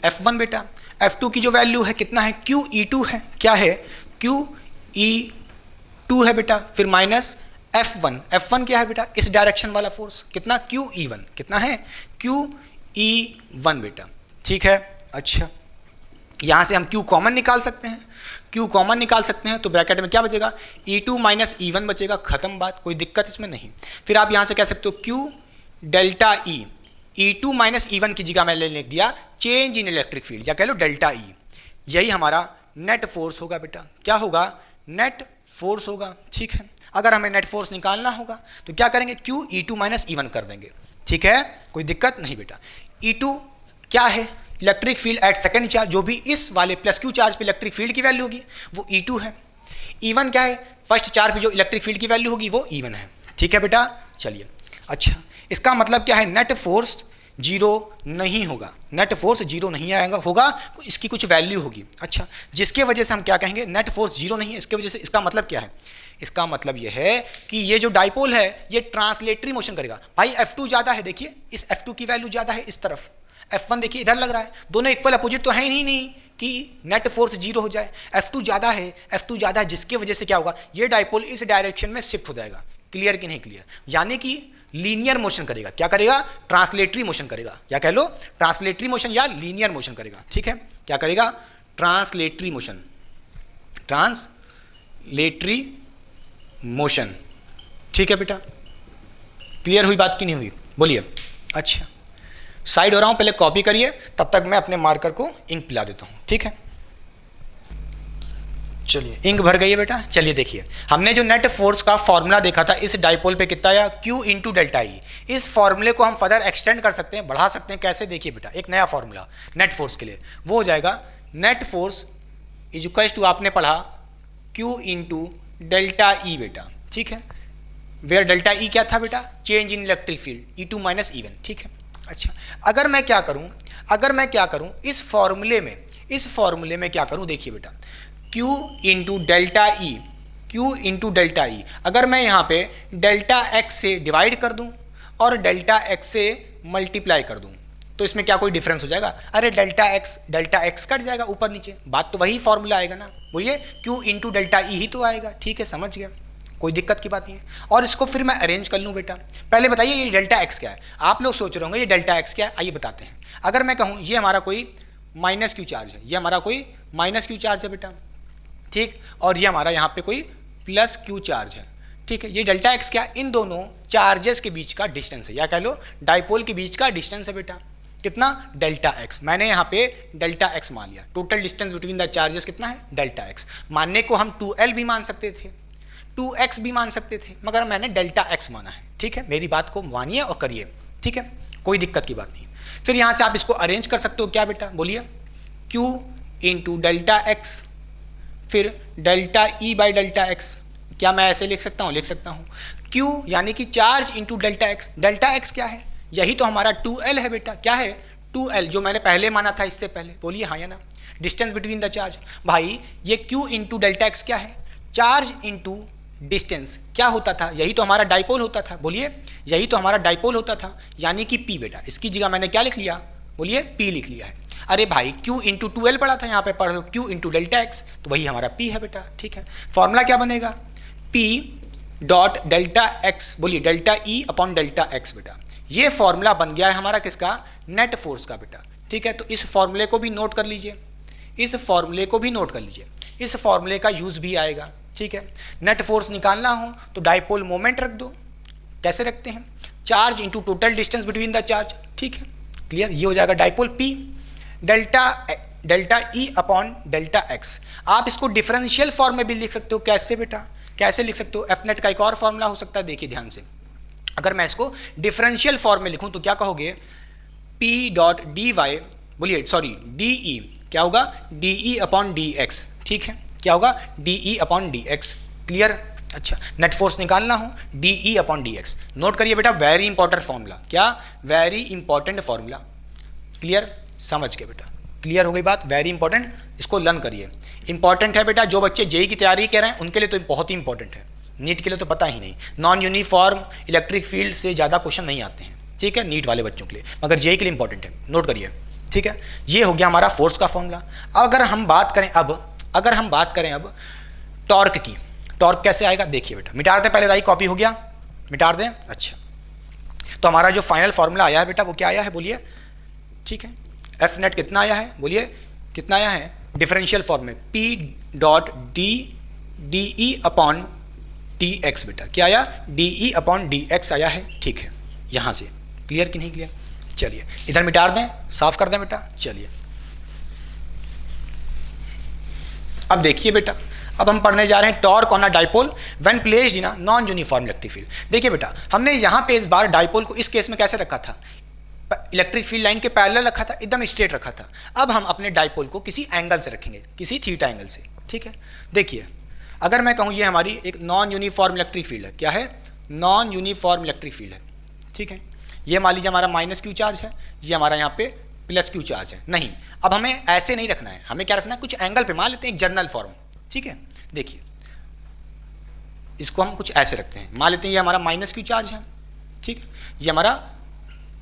F1 बेटा। F2 की जो वैल्यू है कितना है? QE2 है। क्या है? QE2 है बेटा, फिर माइनस F1 क्या है बेटा? इस डायरेक्शन वाला फोर्स कितना? QE1 कितना है? QE1 बेटा। ठीक है, अच्छा यहाँ से हम Q कॉमन निकाल सकते हैं, Q कॉमन निकाल सकते हैं, तो ब्रैकेट में क्या बचेगा, E2 माइनस E1 बचेगा, खत्म बात, कोई दिक्कत इसमें नहीं। फिर आप यहाँ से कह सकते हो Q delta E, E2 minus E1 की जगह मैंने लिख दिया चेंज इन इलेक्ट्रिक फील्ड, या कह लो डेल्टा E। यही हमारा नेट फोर्स होगा बेटा, क्या होगा, नेट फोर्स होगा। ठीक है, अगर हमें नेट फोर्स निकालना होगा तो क्या करेंगे, Q E2 माइनस E1 कर देंगे। ठीक है, कोई दिक्कत नहीं बेटा। E2 क्या है, electric field at second charge, जो भी इस वाले प्लस Q चार्ज पे इलेक्ट्रिक फील्ड की वैल्यू होगी वो E2 है। E1 क्या है, फर्स्ट चार्ज पे जो इलेक्ट्रिक फील्ड की वैल्यू होगी वो E1 है। ठीक है बेटा, चलिए। अच्छा, इसका मतलब क्या है, नेट फोर्स जीरो नहीं होगा, नेट फोर्स जीरो नहीं आएगा, होगा इसकी कुछ वैल्यू होगी। अच्छा, जिसके वजह से हम क्या कहेंगे, नेट फोर्स जीरो नहीं है, इसके वजह से इसका मतलब क्या है, इसका मतलब यह है कि ये जो डाइपोल है ये ट्रांसलेटरी मोशन करेगा। भाई F2 ज़्यादा है, देखिए इस F2 की वैल्यू ज़्यादा है इस तरफ, F1 देखिए इधर लग रहा है, दोनों इक्वल अपोजिट तो है ही नहीं कि नेट फोर्स जीरो हो जाए। F2 ज़्यादा है, F2 ज़्यादा है, जिसकी वजह से क्या होगा, ये डाइपोल इस डायरेक्शन में शिफ्ट हो जाएगा। क्लियर कि नहीं क्लियर, यानी कि लीनियर मोशन करेगा, क्या करेगा, ट्रांसलेटरी मोशन करेगा, या कह लो ट्रांसलेटरी मोशन या लीनियर मोशन करेगा। ठीक है, क्या करेगा, ट्रांसलेटरी मोशन, ट्रांसलेटरी मोशन। ठीक है बेटा, क्लियर हुई बात कि नहीं हुई, बोलिए। अच्छा, साइड हो रहा हूं, पहले कॉपी करिए, तब तक मैं अपने मार्कर को इंक पिला देता हूं। ठीक है, चलिए इंक भर गई है बेटा। चलिए देखिए, हमने जो नेट फोर्स का फॉर्मूला देखा था इस डाइपोल पे कितना आया, Q इंटू डेल्टा ई। इस फॉर्मूले को हम फर्दर एक्सटेंड कर सकते हैं, बढ़ा सकते हैं। कैसे, देखिए बेटा, एक नया फॉर्मूला नेट फोर्स के लिए, वो हो जाएगा net force is equal to, आपने पढ़ा Q इंटू डेल्टा ई बेटा। ठीक है, वेयर डेल्टा ई क्या था बेटा, change in electric field E2 minus E1। ठीक है, अच्छा, अगर मैं क्या करूं इस फॉर्मूले में क्या करूं, देखिए बेटा, Q इंटू डेल्टा ई, अगर मैं यहाँ पे डेल्टा x से डिवाइड कर दूँ और डेल्टा x से मल्टीप्लाई कर दूँ तो इसमें क्या कोई डिफरेंस हो जाएगा, अरे डेल्टा x कट जाएगा ऊपर नीचे, बात तो वही फॉर्मूला आएगा ना, बोलिए Q इंटू डेल्टा ई ही तो आएगा। ठीक है, समझ गया, कोई दिक्कत की बात नहीं है। और इसको फिर मैं अरेंज कर लूँ बेटा। पहले बताइए ये डेल्टा x क्या है, आप लोग सोच रहे होंगे ये डेल्टा x क्या है, आइए बताते हैं। अगर मैं कहूँ ये हमारा कोई माइनस Q चार्ज है, ये हमारा कोई माइनस Q चार्ज है बेटा, ठीक, और ये हमारा यहाँ पे कोई प्लस Q चार्ज है। ठीक है, ये डेल्टा x क्या है, इन दोनों चार्जेस के बीच का डिस्टेंस है, या कह लो डाइपोल के बीच का डिस्टेंस है बेटा। कितना, डेल्टा x, मैंने यहाँ पे डेल्टा x मान लिया। Total distance between the charges कितना है, डेल्टा x। मानने को हम 2L भी मान सकते थे, 2x भी मान सकते थे, मगर मैंने डेल्टा x माना है। ठीक है, मेरी बात को मानिए और करिए। ठीक है, कोई दिक्कत की बात नहीं। फिर यहाँ से आप इसको अरेंज कर सकते हो, क्या बेटा, बोलिए, Q इंटू डेल्टा x, फिर delta E by delta x. क्या मैं ऐसे लिख सकता हूँ, लिख सकता हूँ Q यानी कि charge into delta x. Delta x क्या है, यही तो हमारा 2L है बेटा। क्या है, 2L, जो मैंने पहले माना था इससे पहले, बोलिए हाँ या ना, डिस्टेंस बिटवीन द चार्ज। भाई ये Q इंटू डेल्टा एक्स क्या है, चार्ज इंटू डिस्टेंस। क्या होता था, यही तो हमारा डाइपोल होता था, बोलिए यही तो हमारा डाइपोल होता था, यानी कि P बेटा। इसकी जगह मैंने क्या लिख लिया, बोलिए P लिख लिया है। अरे भाई Q इंटू 2L पढ़ा था, यहाँ पे पढ़ लो Q इंटू डेल्टा एक्स, तो वही हमारा P है बेटा। ठीक है, फॉर्मूला क्या बनेगा, P डॉट डेल्टा एक्स, बोलिए delta E upon delta x बेटा। ये फॉर्मूला बन गया है हमारा किसका, नेट फोर्स का बेटा। ठीक है, तो इस फॉर्मूले को भी नोट कर लीजिए, इस फॉर्मूले को भी नोट कर लीजिए, इस फॉर्मूले का यूज़ भी आएगा। ठीक है, नेट फोर्स निकालना हो तो डाइपोल मोमेंट रख दो। कैसे रखते हैं, charge into total distance between the charge. ठीक है, क्लियर, ये हो जाएगा dipole P delta E upon delta x. आप इसको डिफरेंशियल फॉर्म में भी लिख सकते हो। कैसे बेटा, कैसे लिख सकते हो, एफ नेट का एक और फॉर्मूला हो सकता है, देखिए ध्यान से। अगर मैं इसको डिफरेंशियल फॉर्म में लिखूं तो क्या कहोगे, P डॉट डी वाई, बोलिए सॉरी डी ई, क्या होगा, D E upon D x. ठीक है, क्या होगा, D E upon D x. Clear, अच्छा, नेट फोर्स निकालना हो D E upon D x. Note करिए बेटा, वेरी इंपॉर्टेंट फॉर्मूला, क्या, वेरी इंपॉर्टेंट फॉर्मूला। क्लियर, समझ के बेटा, क्लियर हो गई बात, वेरी इंपॉर्टेंट, इसको लर्न करिए। इंपॉर्टेंट है बेटा, जो बच्चे जेई की तैयारी कर रहे हैं उनके लिए तो बहुत ही इंपॉर्टेंट है, नीट के लिए तो पता ही नहीं। नॉन यूनिफॉर्म इलेक्ट्रिक फील्ड से ज़्यादा क्वेश्चन नहीं आते हैं, ठीक है, नीट वाले बच्चों के लिए, मगर जेई के लिए इंपॉर्टेंट है, नोट करिए। ठीक है, ये हो गया हमारा फोर्स का फॉर्मूला। अगर हम बात करें अब टॉर्क की, टॉर्क कैसे आएगा, देखिए बेटा, मिटा दें पहले, दाई कॉपी हो गया, मिटा दें। अच्छा, तो हमारा जो फाइनल फॉर्मूला आया है बेटा वो क्या आया है, बोलिए। ठीक है, एफ नेट कितना आया है, बोलिए कितना आया है डिफरेंशियल फॉर्म में, P dot D E upon D x बेटा, क्या आया D E upon D x आया है। ठीक है, यहाँ से क्लियर कि नहीं क्लियर? चलिए इधर मिटा दें, साफ कर दें बेटा। चलिए अब देखिए बेटा, अब हम पढ़ने जा रहे हैं torque on a dipole when placed in a non uniform electric field. देखिए बेटा, हमने यहाँ पे इस बार डाइपोल को इस केस में कैसे रखा था, इलेक्ट्रिक फील्ड लाइन के पैरेलल रखा था, एकदम स्ट्रेट रखा था। अब हम अपने डाइपोल को किसी एंगल से रखेंगे, किसी थीटा एंगल से। ठीक है, देखिए अगर मैं कहूँ ये हमारी एक नॉन यूनिफॉर्म इलेक्ट्रिक फील्ड है, क्या है नॉन यूनिफॉर्म इलेक्ट्रिक फील्ड है। ठीक है, ये मान लीजिए हमारा माइनस क्यू चार्ज है, ये हमारा यहाँ पे प्लस क्यू चार्ज है। नहीं, अब हमें ऐसे नहीं रखना है, हमें क्या रखना है कुछ एंगल पे, मान लेते हैं एक जर्नल फॉर्म। ठीक है, देखिए इसको हम कुछ ऐसे रखते हैं, मान लेते हैं ये हमारा माइनस क्यू चार्ज है। ठीक है, ये हमारा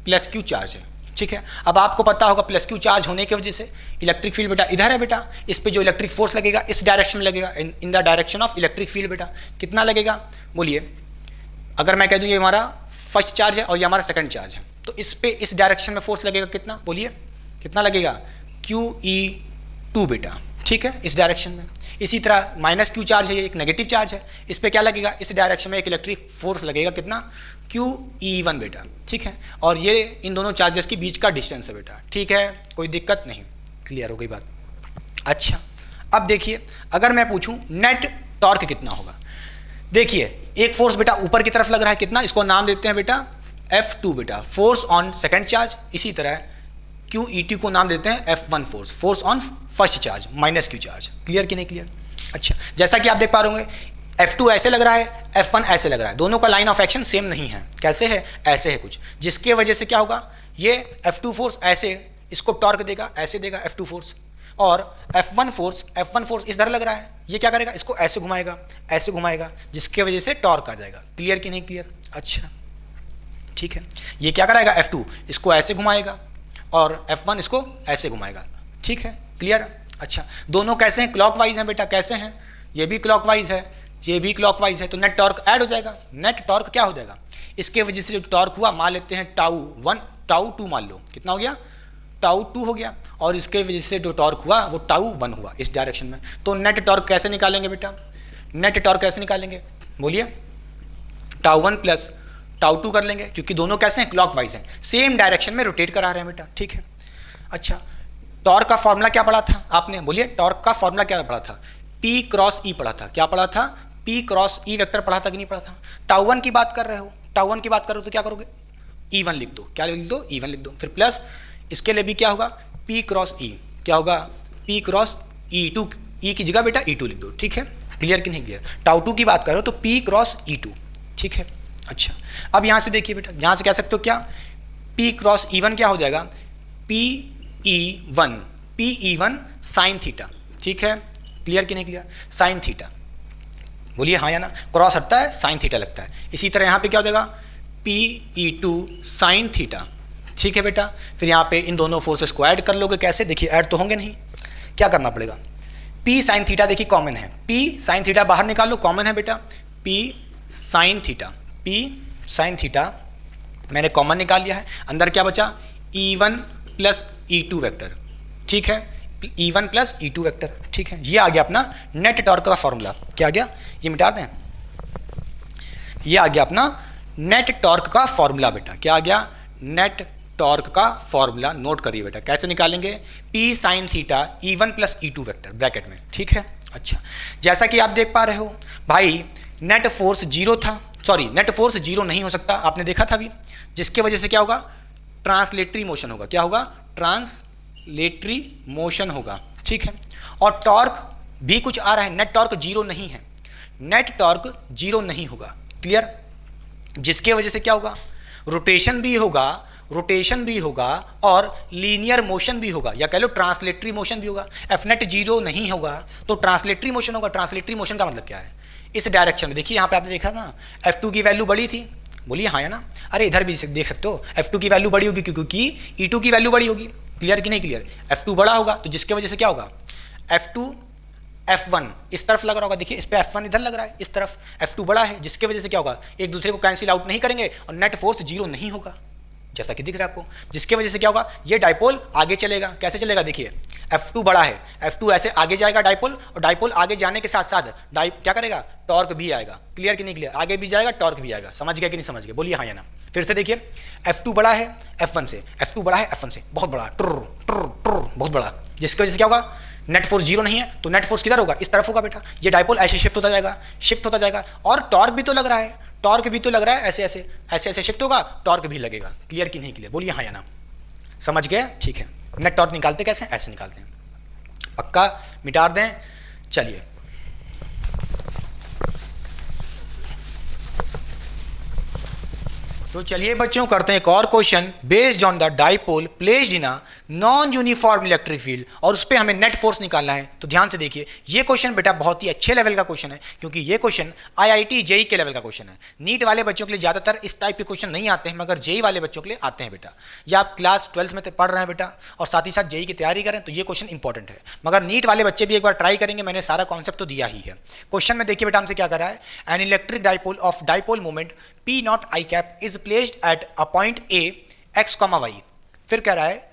प्लस क्यू चार्ज है। ठीक है, अब आपको पता होगा प्लस क्यू चार्ज होने की वजह से इलेक्ट्रिक फील्ड बेटा इधर है बेटा, इस पे जो इलेक्ट्रिक फोर्स लगेगा इस डायरेक्शन में लगेगा, इन the direction of electric field बेटा। कितना लगेगा बोलिए, अगर मैं कह दूँ ये हमारा फर्स्ट चार्ज है और ये हमारा सेकंड चार्ज है, तो इस पे इस डायरेक्शन में फोर्स लगेगा कितना, बोलिए कितना लगेगा QE2 बेटा। ठीक है, इस डायरेक्शन में। इसी तरह माइनस क्यू चार्ज है, ये एक नेगेटिव चार्ज है, इस पे क्या लगेगा, इस डायरेक्शन में एक इलेक्ट्रिक फोर्स लगेगा कितना QE1 बेटा। ठीक है, और ये इन दोनों चार्जेस के बीच का डिस्टेंस है बेटा। ठीक है, कोई दिक्कत नहीं, क्लियर हो गई बात। अच्छा, अब देखिए अगर मैं पूछूं नेट टॉर्क कितना होगा, देखिए एक फोर्स बेटा ऊपर की तरफ लग रहा है कितना, इसको नाम देते हैं बेटा F2 बेटा, फोर्स ऑन सेकंड चार्ज। इसी तरह QE2 को नाम देते हैं F1 force, force on first charge minus q charge. Clear कि नहीं क्लियर? अच्छा, जैसा कि आप देख पा रहे होंगे F2 ऐसे लग रहा है, F1 ऐसे लग रहा है, दोनों का लाइन ऑफ एक्शन सेम नहीं है। कैसे है, ऐसे है कुछ, जिसके वजह से क्या होगा, ये F2 फोर्स ऐसे इसको टॉर्क देगा, ऐसे देगा F2 फोर्स, और F1 फोर्स इधर लग रहा है, ये क्या करेगा, इसको ऐसे घुमाएगा, ऐसे घुमाएगा, जिसके वजह से टॉर्क आ जाएगा। क्लियर कि नहीं क्लियर? अच्छा ठीक है, ये क्या कराएगा F2 इसको ऐसे घुमाएगा और F1 इसको ऐसे घुमाएगा। ठीक है, क्लियर? अच्छा, दोनों कैसे हैं, क्लॉकवाइज हैं बेटा। कैसे हैं, ये भी क्लॉकवाइज है, ये भी क्लॉकवाइज है, तो नेट टॉर्क ऐड हो जाएगा। नेट टॉर्क क्या हो जाएगा, इसके वजह से जो टॉर्क हुआ, मान लेते हैं टाउ1 टाउ2 मान लो, कितना हो गया टाउ2 हो गया, और इसके वजह से जो टॉर्क हुआ वो टाउ1 हुआ इस डायरेक्शन में। तो नेट टॉर्क कैसे निकालेंगे बेटा, नेट टॉर्क कैसे निकालेंगे बोलिए, टाउ1 प्लस टाउ2 कर लेंगे, क्योंकि दोनों कैसे हैं, क्लॉकवाइज हैं, सेम डायरेक्शन में रोटेट करा रहे हैं बेटा। ठीक है, अच्छा टॉर्क का फॉर्मूला क्या पढ़ा था आपने, बोलिए टॉर्क का फॉर्मूला क्या पढ़ा था, P क्रॉस E पढ़ा था। क्या पढ़ा था, P क्रॉस E वेक्टर पढ़ा था कि नहीं पढ़ा था? टाउ1 की बात कर रहे हो, टाउ1 की बात कर रहे हो तो क्या करोगे, E1 लिख दो, क्या लिख दो, E1 लिख दो, फिर प्लस इसके लिए भी क्या होगा, P क्रॉस E, क्या होगा P क्रॉस E2, E की जगह बेटा E2 लिख दो। ठीक है, क्लियर कि नहीं क्लियर? टाउ2 की बात करो तो P क्रॉस E2। ठीक है, अच्छा अब यहाँ से देखिए बेटा, यहाँ से कह सकते हो क्या, P क्रॉस E1 क्या हो जाएगा, PE1 साइन थीटा। ठीक है, क्लियर कि नहीं क्लियर? साइन थीटा, बोलिए हाँ या ना, क्रॉस हटता है साइन थीटा लगता है। इसी तरह यहाँ पे क्या हो जाएगा, PE2 साइन थीटा। ठीक है बेटा, फिर यहाँ पे इन दोनों फोर्सेस को ऐड कर लोगे, कैसे, देखिए ऐड तो होंगे नहीं, क्या करना पड़ेगा, P साइन थीटा देखिए कॉमन है, P साइन थीटा बाहर निकाल लो, कॉमन है बेटा, P साइन थीटा मैंने कॉमन निकाल लिया है, अंदर क्या बचा, E1 प्लस E2 वेक्टर। ठीक है, E1 प्लस E2 वेक्टर। ठीक है, ये आ गया अपना नेट टॉर्क का फॉर्मूला। क्या आ गया, ये मिटा दें, ये आ गया अपना नेट टॉर्क का फॉर्मूला बेटा। क्या आ गया, नेट टॉर्क का फॉर्मूला, नोट करिए बेटा, कैसे निकालेंगे, P sine theta E1 plus E2 vector bracket में। ठीक है, अच्छा जैसा कि आप देख पा रहे हो भाई, नेट फोर्स जीरो था, सॉरी नेट फोर्स जीरो नहीं हो सकता, आपने देखा था अभी, जिसके वजह से क्या होगा, ट्रांसलेटरी मोशन होगा। क्या होगा, ट्रांसलेटरी मोशन होगा। ठीक है, और टॉर्क भी कुछ आ रहा है, नेट टॉर्क जीरो नहीं है, नेट टॉर्क जीरो नहीं होगा। क्लियर? जिसके वजह से क्या होगा, रोटेशन भी होगा और लीनियर मोशन भी होगा, या कह लो ट्रांसलेटरी मोशन भी होगा। एफ नेट जीरो नहीं होगा तो ट्रांसलेटरी मोशन होगा। ट्रांसलेटरी मोशन का मतलब क्या है, इस डायरेक्शन में देखिए, यहाँ पे आपने देखा ना F2 की वैल्यू बड़ी थी, बोलिए हाँ या ना, अरे इधर भी देख सकते हो F2 की वैल्यू बड़ी होगी क्योंकि E2 की वैल्यू बड़ी होगी। क्लियर कि नहीं क्लियर? F2 बड़ा होगा तो जिसके वजह से क्या होगा, F2 F1 इस तरफ लग रहा होगा, देखिए इस पे F1 इधर लग रहा है, इस तरफ F2 बड़ा है, जिसके वजह से क्या होगा, एक दूसरे को कैंसिल आउट नहीं करेंगे और नेट फोर्स जीरो नहीं होगा, जैसा कि दिख रहा है आपको। जिसके वजह से क्या होगा, ये डाइपोल आगे चलेगा। कैसे चलेगा, देखिए F2 बड़ा है, F2 ऐसे आगे जाएगा डाइपोल, और डाइपोल आगे जाने के साथ साथ क्या करेगा, टॉर्क भी आएगा। क्लियर कि नहीं क्लियर, आगे भी जाएगा टॉर्क भी आएगा। समझ गया कि नहीं समझ गया, बोलिए हाँ या ना। फिर से देखिए, F2 बड़ा है F1 से, F2 बड़ा है F1 से, बहुत बड़ा, ट्र ट्र ट्र बहुत बड़ा, जिसकी वजह से क्या होगा, नेट फोर्स जीरो नहीं है, तो नेट फोर्स किधर होगा, इस तरफ होगा बेटा। ये डाइपोल ऐसे शिफ्ट होता जाएगा, शिफ्ट होता जाएगा, और टॉर्क भी तो लग रहा है, टॉर्क भी तो लग रहा है, ऐसे ऐसे ऐसे ऐसे शिफ्ट होगा, टॉर्क भी लगेगा। क्लियर कि नहीं क्लियर, बोलिए हाँ या ना। समझ गए, ठीक है। नेट टॉर्क निकालते कैसे, ऐसे निकालते हैं, पक्का मिटा दें। चलिए, तो चलिए बच्चों करते हैं एक और question based on the dipole placed in a non uniform electric field, और उस पर हमें नेट फोर्स निकालना है। तो ध्यान से देखिए, ये क्वेश्चन बेटा बहुत ही अच्छे लेवल का क्वेश्चन है, क्योंकि ये क्वेश्चन IIT JEE के लेवल का क्वेश्चन है। नीट वाले बच्चों के लिए ज़्यादातर इस टाइप के क्वेश्चन नहीं आते हैं, मगर JEE वाले बच्चों के लिए आते हैं बेटा। ये आप क्लास 12th में पढ़ रहे हैं बेटा, और साथ ही साथ JEE की तैयारी करें, तो ये क्वेश्चन इंपॉर्टेंट है। मगर नीट वाले बच्चे भी एक बार ट्राई करेंगे, मैंने सारा कॉन्सेप्ट तो दिया ही है। क्वेश्चन में देखिए बेटा हमसे क्या कर रहा है, an electric dipole of dipole moment P naught I cap is placed at a point A x, y। फिर कह रहा है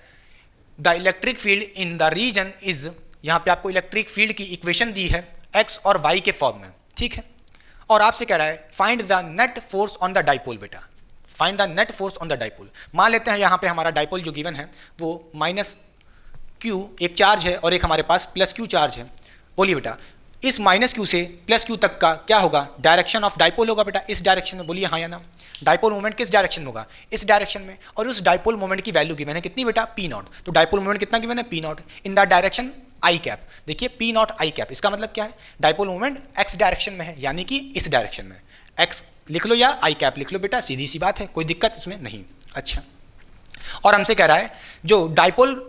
the electric field in the region is, यहाँ पे आपको इलेक्ट्रिक फील्ड की इक्वेशन दी है x और y के फॉर्म में, ठीक है। और आपसे कह रहा है find the net force on the dipole बेटा, find the net force on the dipole. मान लेते हैं यहाँ पे हमारा डाइपोल जो गिवन है वो -q एक चार्ज है, और एक हमारे पास +q चार्ज है। बोलिए बेटा, इस -q से +q तक का क्या होगा, डायरेक्शन ऑफ डाइपोल होगा बेटा, इस डायरेक्शन में। बोलिए हाँ या ना। डाइपोल मोमेंट किस डायरेक्शन में होगा, इस डायरेक्शन में, और उस डाइपोल मोमेंट की वैल्यू गिवन है कितनी बेटा, P नॉट। तो डाइपोल मोमेंट कितना गिवन है, P not in the direction I cap. देखिए P नॉट I कैप, इसका मतलब क्या है, डाइपोल मोमेंट x डायरेक्शन में है, यानी कि इस डायरेक्शन में। x लिख लो या I कैप लिख लो बेटा, सीधी सी बात है, कोई दिक्कत इसमें नहीं। अच्छा, और हमसे कह रहा है जो dipole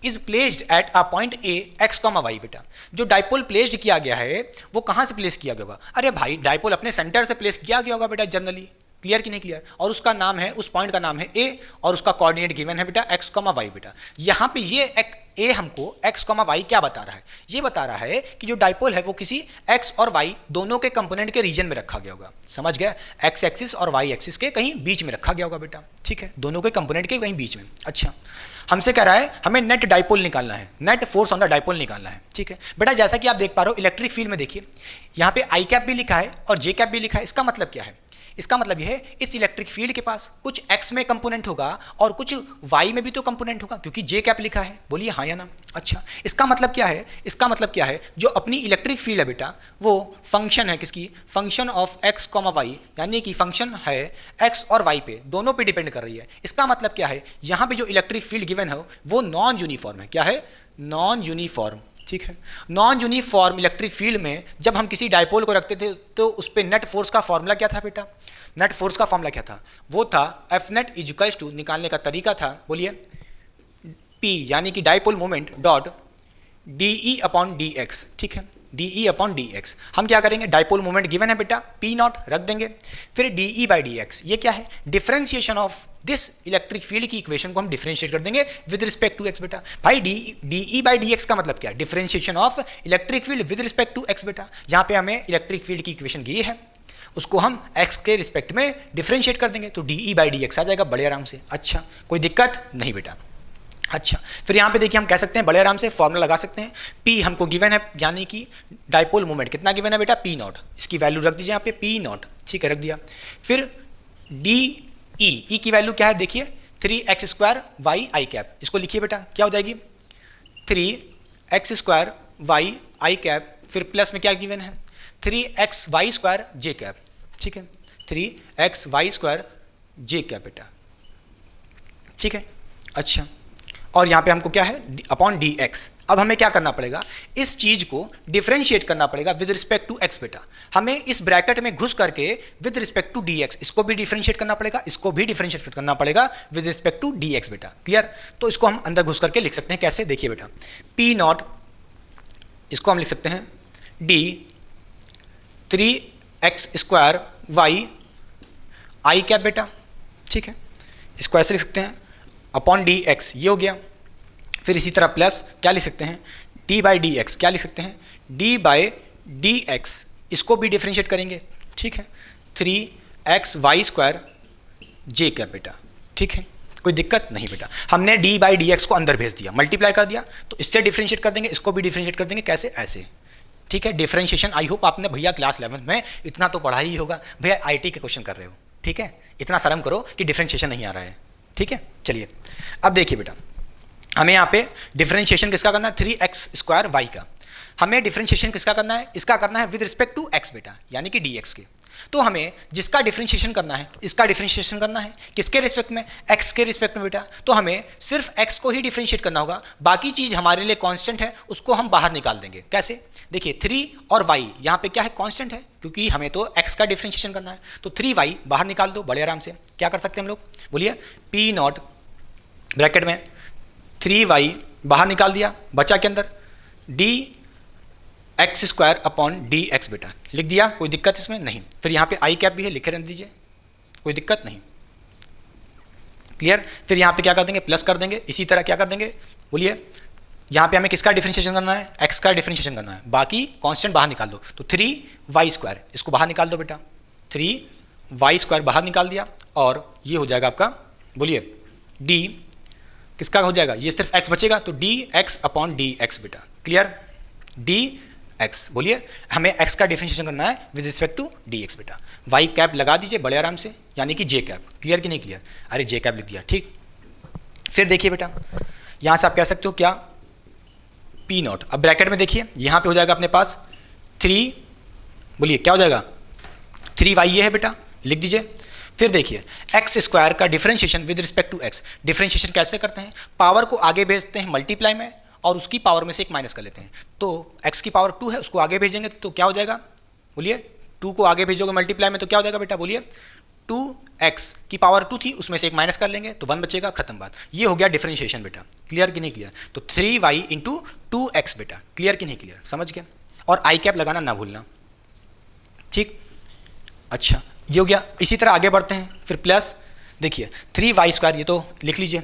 is placed at a point A x, y बेटा। जो डाइपोल प्लेस्ड किया गया है वो कहाँ से प्लेस किया गया होगा, अरे भाई डाइपोल अपने सेंटर से प्लेस किया गया होगा बेटा जनरली। क्लियर कि नहीं क्लियर, और उसका नाम है, उस पॉइंट का नाम है A, और उसका कोऑर्डिनेट गिवन है बेटा x, y बेटा। यहाँ पे ये A हमको x, y क्या बता रहा है, ये बता रहा है कि जो डाइपोल है वो किसी x और y दोनों के कंपोनेंट के रीजन में रखा गया होगा। समझ गया, x एक्सिस और y एक्सिस के कहीं बीच में रखा गया होगा बेटा, ठीक है, दोनों के कंपोनेंट के कहीं बीच में। अच्छा, हमसे कह रहा है हमें नेट डाइपोल निकालना है, net force on the dipole निकालना है, ठीक है बेटा। जैसा कि आप देख पा रहे हो इलेक्ट्रिक फील्ड में देखिए यहाँ पे I कैप भी लिखा है और J कैप भी लिखा है। इसका मतलब क्या है, इसका मतलब यह है इस इलेक्ट्रिक फील्ड के पास कुछ x में कंपोनेंट होगा और कुछ y में भी तो कंपोनेंट होगा, क्योंकि J कैप लिखा है। बोलिए हाँ या ना। अच्छा, इसका मतलब क्या है, इसका मतलब क्या है, जो अपनी इलेक्ट्रिक फील्ड है बेटा वो फंक्शन है किसकी, फंक्शन ऑफ x, y, यानी कि फंक्शन है x और y पे, दोनों पे डिपेंड कर रही है। इसका मतलब क्या है, यहाँ पे जो इलेक्ट्रिक फील्ड गिवन है वो नॉन यूनिफॉर्म है। क्या है, नॉन यूनिफॉर्म, ठीक है। नॉन यूनिफॉर्म इलेक्ट्रिक फील्ड में जब हम किसी डाइपोल को रखते थे तो उस पर नेट फोर्स का फॉर्मूला क्या था बेटा, नेट फोर्स का फॉर्मूला क्या था, वो था एफ नेट इक्वल्स टू, निकालने का तरीका था, बोलिए P यानी कि dipole moment dot DE upon DX, ठीक है, DE अपॉन DX। हम क्या करेंगे, डाइपोल मोमेंट गिवन है बेटा P नॉट रख देंगे, फिर DE बाई DX, ये क्या है, differentiation of this electric field की इक्वेशन को हम डिफरेंशिएट कर देंगे विद रिस्पेक्ट टू x बेटा। भाई DE बाई DX का मतलब क्या है, differentiation of electric field with respect to x बेटा। यहाँ पे हमें इलेक्ट्रिक फील्ड की इक्वेशन दी है, उसको हम x के रिस्पेक्ट में डिफरेंशिएट कर देंगे, तो DE बाई DX आ जाएगा बड़े आराम से। अच्छा, कोई दिक्कत नहीं बेटा। अच्छा, फिर यहाँ पे देखिए हम कह सकते हैं बड़े आराम से फॉर्मूला लगा सकते हैं, P हमको गिवन है, यानी कि डाइपोल मोमेंट कितना गिवन है बेटा, P नॉट, इसकी वैल्यू रख दीजिए यहाँ पे P नॉट, ठीक है, रख दिया। फिर DE की वैल्यू क्या है, देखिए 3x स्क्वायर वाई आई कैप, इसको लिखिए बेटा, क्या हो जाएगी 3x स्क्वायर वाई आई कैप, फिर प्लस में क्या गिवन है 3x वाई स्क्वायर जे कैप, ठीक है, 3x वाई स्क्वायर जे कैप बेटा, ठीक है। अच्छा, और यहाँ पे हमको क्या है अपॉन dx। अब हमें क्या करना पड़ेगा, इस चीज को डिफरेंशिएट करना पड़ेगा विद रिस्पेक्ट टू x बेटा। हमें इस ब्रैकेट में घुस करके विद रिस्पेक्ट टू dx, इसको भी डिफरेंशिएट करना पड़ेगा, इसको भी डिफरेंशिएट करना पड़ेगा विद रिस्पेक्ट टू dx बेटा। क्लियर, तो इसको हम अंदर घुस करके लिख सकते हैं, कैसे, देखिए बेटा, P नॉट, इसको हम लिख सकते हैं d 3x स्क्वायर वाई आई कैप बेटा, ठीक है, इसको ऐसे लिख सकते हैं अपॉन dx, ये हो गया। फिर इसी तरह प्लस क्या लिख सकते हैं d बाई dx, क्या लिख सकते हैं d बाई dx, इसको भी डिफरेंशिएट करेंगे, ठीक है, 3x वाई स्क्वायर जे कैप बेटा, ठीक है, कोई दिक्कत नहीं बेटा। हमने डी बाई डी एक्स को अंदर भेज दिया, मल्टीप्लाई कर दिया, तो इससे डिफ्रेंशिएट कर देंगे, इसको भी डिफ्रेंशिएट कर देंगे, कैसे, ऐसे। ठीक है, डिफ्रेंशिएशन आई होप आपने भैया क्लास 11 में इतना तो पढ़ा ही होगा। भैया आईटी के क्वेश्चन कर रहे हो, ठीक है, इतना शर्म करो कि डिफ्रेंशिएशन नहीं आ रहा है। ठीक है, चलिए अब देखिए बेटा, हमें यहाँ पे डिफ्रेंशिएशन किसका करना है, 3x² y का। हमें डिफ्रेंशिएशन किसका करना है, इसका करना है विद रिस्पेक्ट टू x बेटा, यानी कि dx के। तो हमें जिसका डिफ्रेंशिएशन करना है, इसका डिफ्रेंशिएशन करना है किसके रिस्पेक्ट में, x के रिस्पेक्ट में बेटा। तो हमें सिर्फ x को ही डिफ्रेंशिएट करना होगा, बाकी चीज़ हमारे लिए कांस्टेंट है, उसको हम बाहर निकाल देंगे। कैसे, देखिए 3 और y यहाँ पे क्या है, कांस्टेंट है, क्योंकि हमें तो x का डिफ्रेंशिएशन करना है। तो 3y बाहर निकाल दो बड़े आराम से। क्या कर सकते हैं हम लोग, बोलिए, p0 ब्रैकेट में 3y बाहर निकाल दिया, बचा के अंदर dx² अपॉन dx बेटा, लिख दिया, कोई दिक्कत इसमें नहीं। फिर यहाँ पे आई कैप भी है, लिखे रहने दीजिए, कोई दिक्कत नहीं, क्लियर। फिर यहाँ पे क्या कर देंगे, प्लस कर देंगे। इसी तरह क्या कर देंगे, बोलिए, यहाँ पे हमें किसका डिफरेंशिएशन करना है, x का डिफरेंशिएशन करना है, बाकी कांस्टेंट बाहर निकाल दो। तो 3y², इसको बाहर निकाल दो बेटा, 3y² बाहर निकाल दिया, और ये हो जाएगा आपका, बोलिए, d किसका हो जाएगा, ये सिर्फ x बचेगा, तो dx अपॉन dx बेटा, क्लियर, dx। बोलिए, हमें x का डिफरेंशिएशन करना है विद रिस्पेक्ट टू dx बेटा। y कैप लगा दीजिए बड़े आराम से, यानी कि j कैप, क्लियर कि नहीं क्लियर, अरे j कैप लिख दिया, ठीक। फिर देखिए बेटा, यहाँ से आप कह सकते हो क्या, p0, अब ब्रैकेट में देखिए, यहाँ पे हो जाएगा अपने पास 3, बोलिए क्या हो जाएगा, 3y ये है बेटा, लिख दीजिए। फिर देखिए x² का differentiation with respect to x, differentiation कैसे करते हैं, पावर को आगे भेजते हैं मल्टीप्लाई में, और उसकी पावर में से एक माइनस कर लेते हैं। तो x की पावर 2 है, उसको आगे भेजेंगे तो क्या हो जाएगा, बोलिए, 2 को आगे भेजोगे मल्टीप्लाई में तो क्या हो जाएगा बेटा, बोलिए, 2x की पावर 2 थी, उसमें से एक माइनस कर लेंगे तो 1 बचेगा, खत्म बात। ये हो गया डिफरेंशिएशन बेटा, क्लियर कि नहीं क्लियर। तो 3y इंटू 2x बेटा, क्लियर कि नहीं क्लियर, समझ गए। और आई कैप लगाना ना भूलना, ठीक। अच्छा, ये हो गया। इसी तरह आगे बढ़ते हैं, फिर प्लस, देखिए 3y², ये तो लिख लीजिए,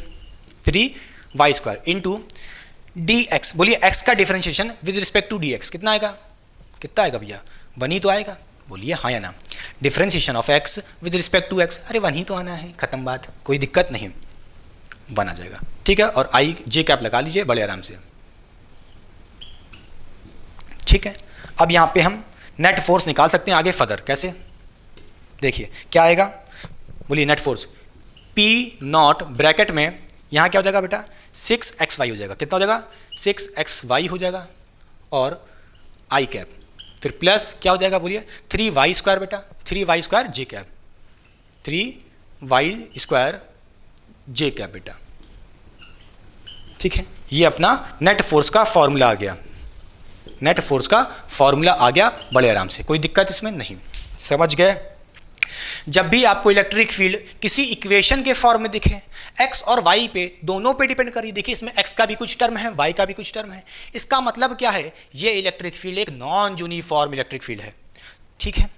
3y² इंटू dx, बोलिए x का differentiation with respect to dx कितना आएगा, कितना आएगा भैया, 1 ही तो आएगा, बोलिए हाँ या ना। Differentiation of x with respect to x, अरे 1 ही तो आना है, खत्म बात, कोई दिक्कत नहीं, 1 आ जाएगा, ठीक है। और आई जे कैप लगा लीजिए बड़े आराम से, ठीक है। अब यहाँ पे हम नेट फोर्स निकाल सकते हैं आगे फर्दर, कैसे, देखिए क्या आएगा, बोलिए, नेट फोर्स P0 ब्रैकेट में यहाँ क्या हो जाएगा बेटा, 6xy हो जाएगा, कितना हो जाएगा, 6xy हो जाएगा, और आई कैप, फिर प्लस क्या हो जाएगा, बोलिए, 3y² बेटा, 3y² जे कैप, 3y² जे कैप बेटा, ठीक है। ये अपना नेट फोर्स का फॉर्मूला आ गया, नेट फोर्स का फॉर्मूला आ गया बड़े आराम से, कोई दिक्कत इसमें नहीं, समझ गए। जब भी आपको इलेक्ट्रिक फील्ड किसी इक्वेशन के फॉर्म में दिखे, x और y पे, दोनों पे डिपेंड करिए, देखिए इसमें x का भी कुछ टर्म है, y का भी कुछ टर्म है, इसका मतलब क्या है, ये इलेक्ट्रिक फील्ड एक नॉन यूनिफॉर्म इलेक्ट्रिक फील्ड है, ठीक है।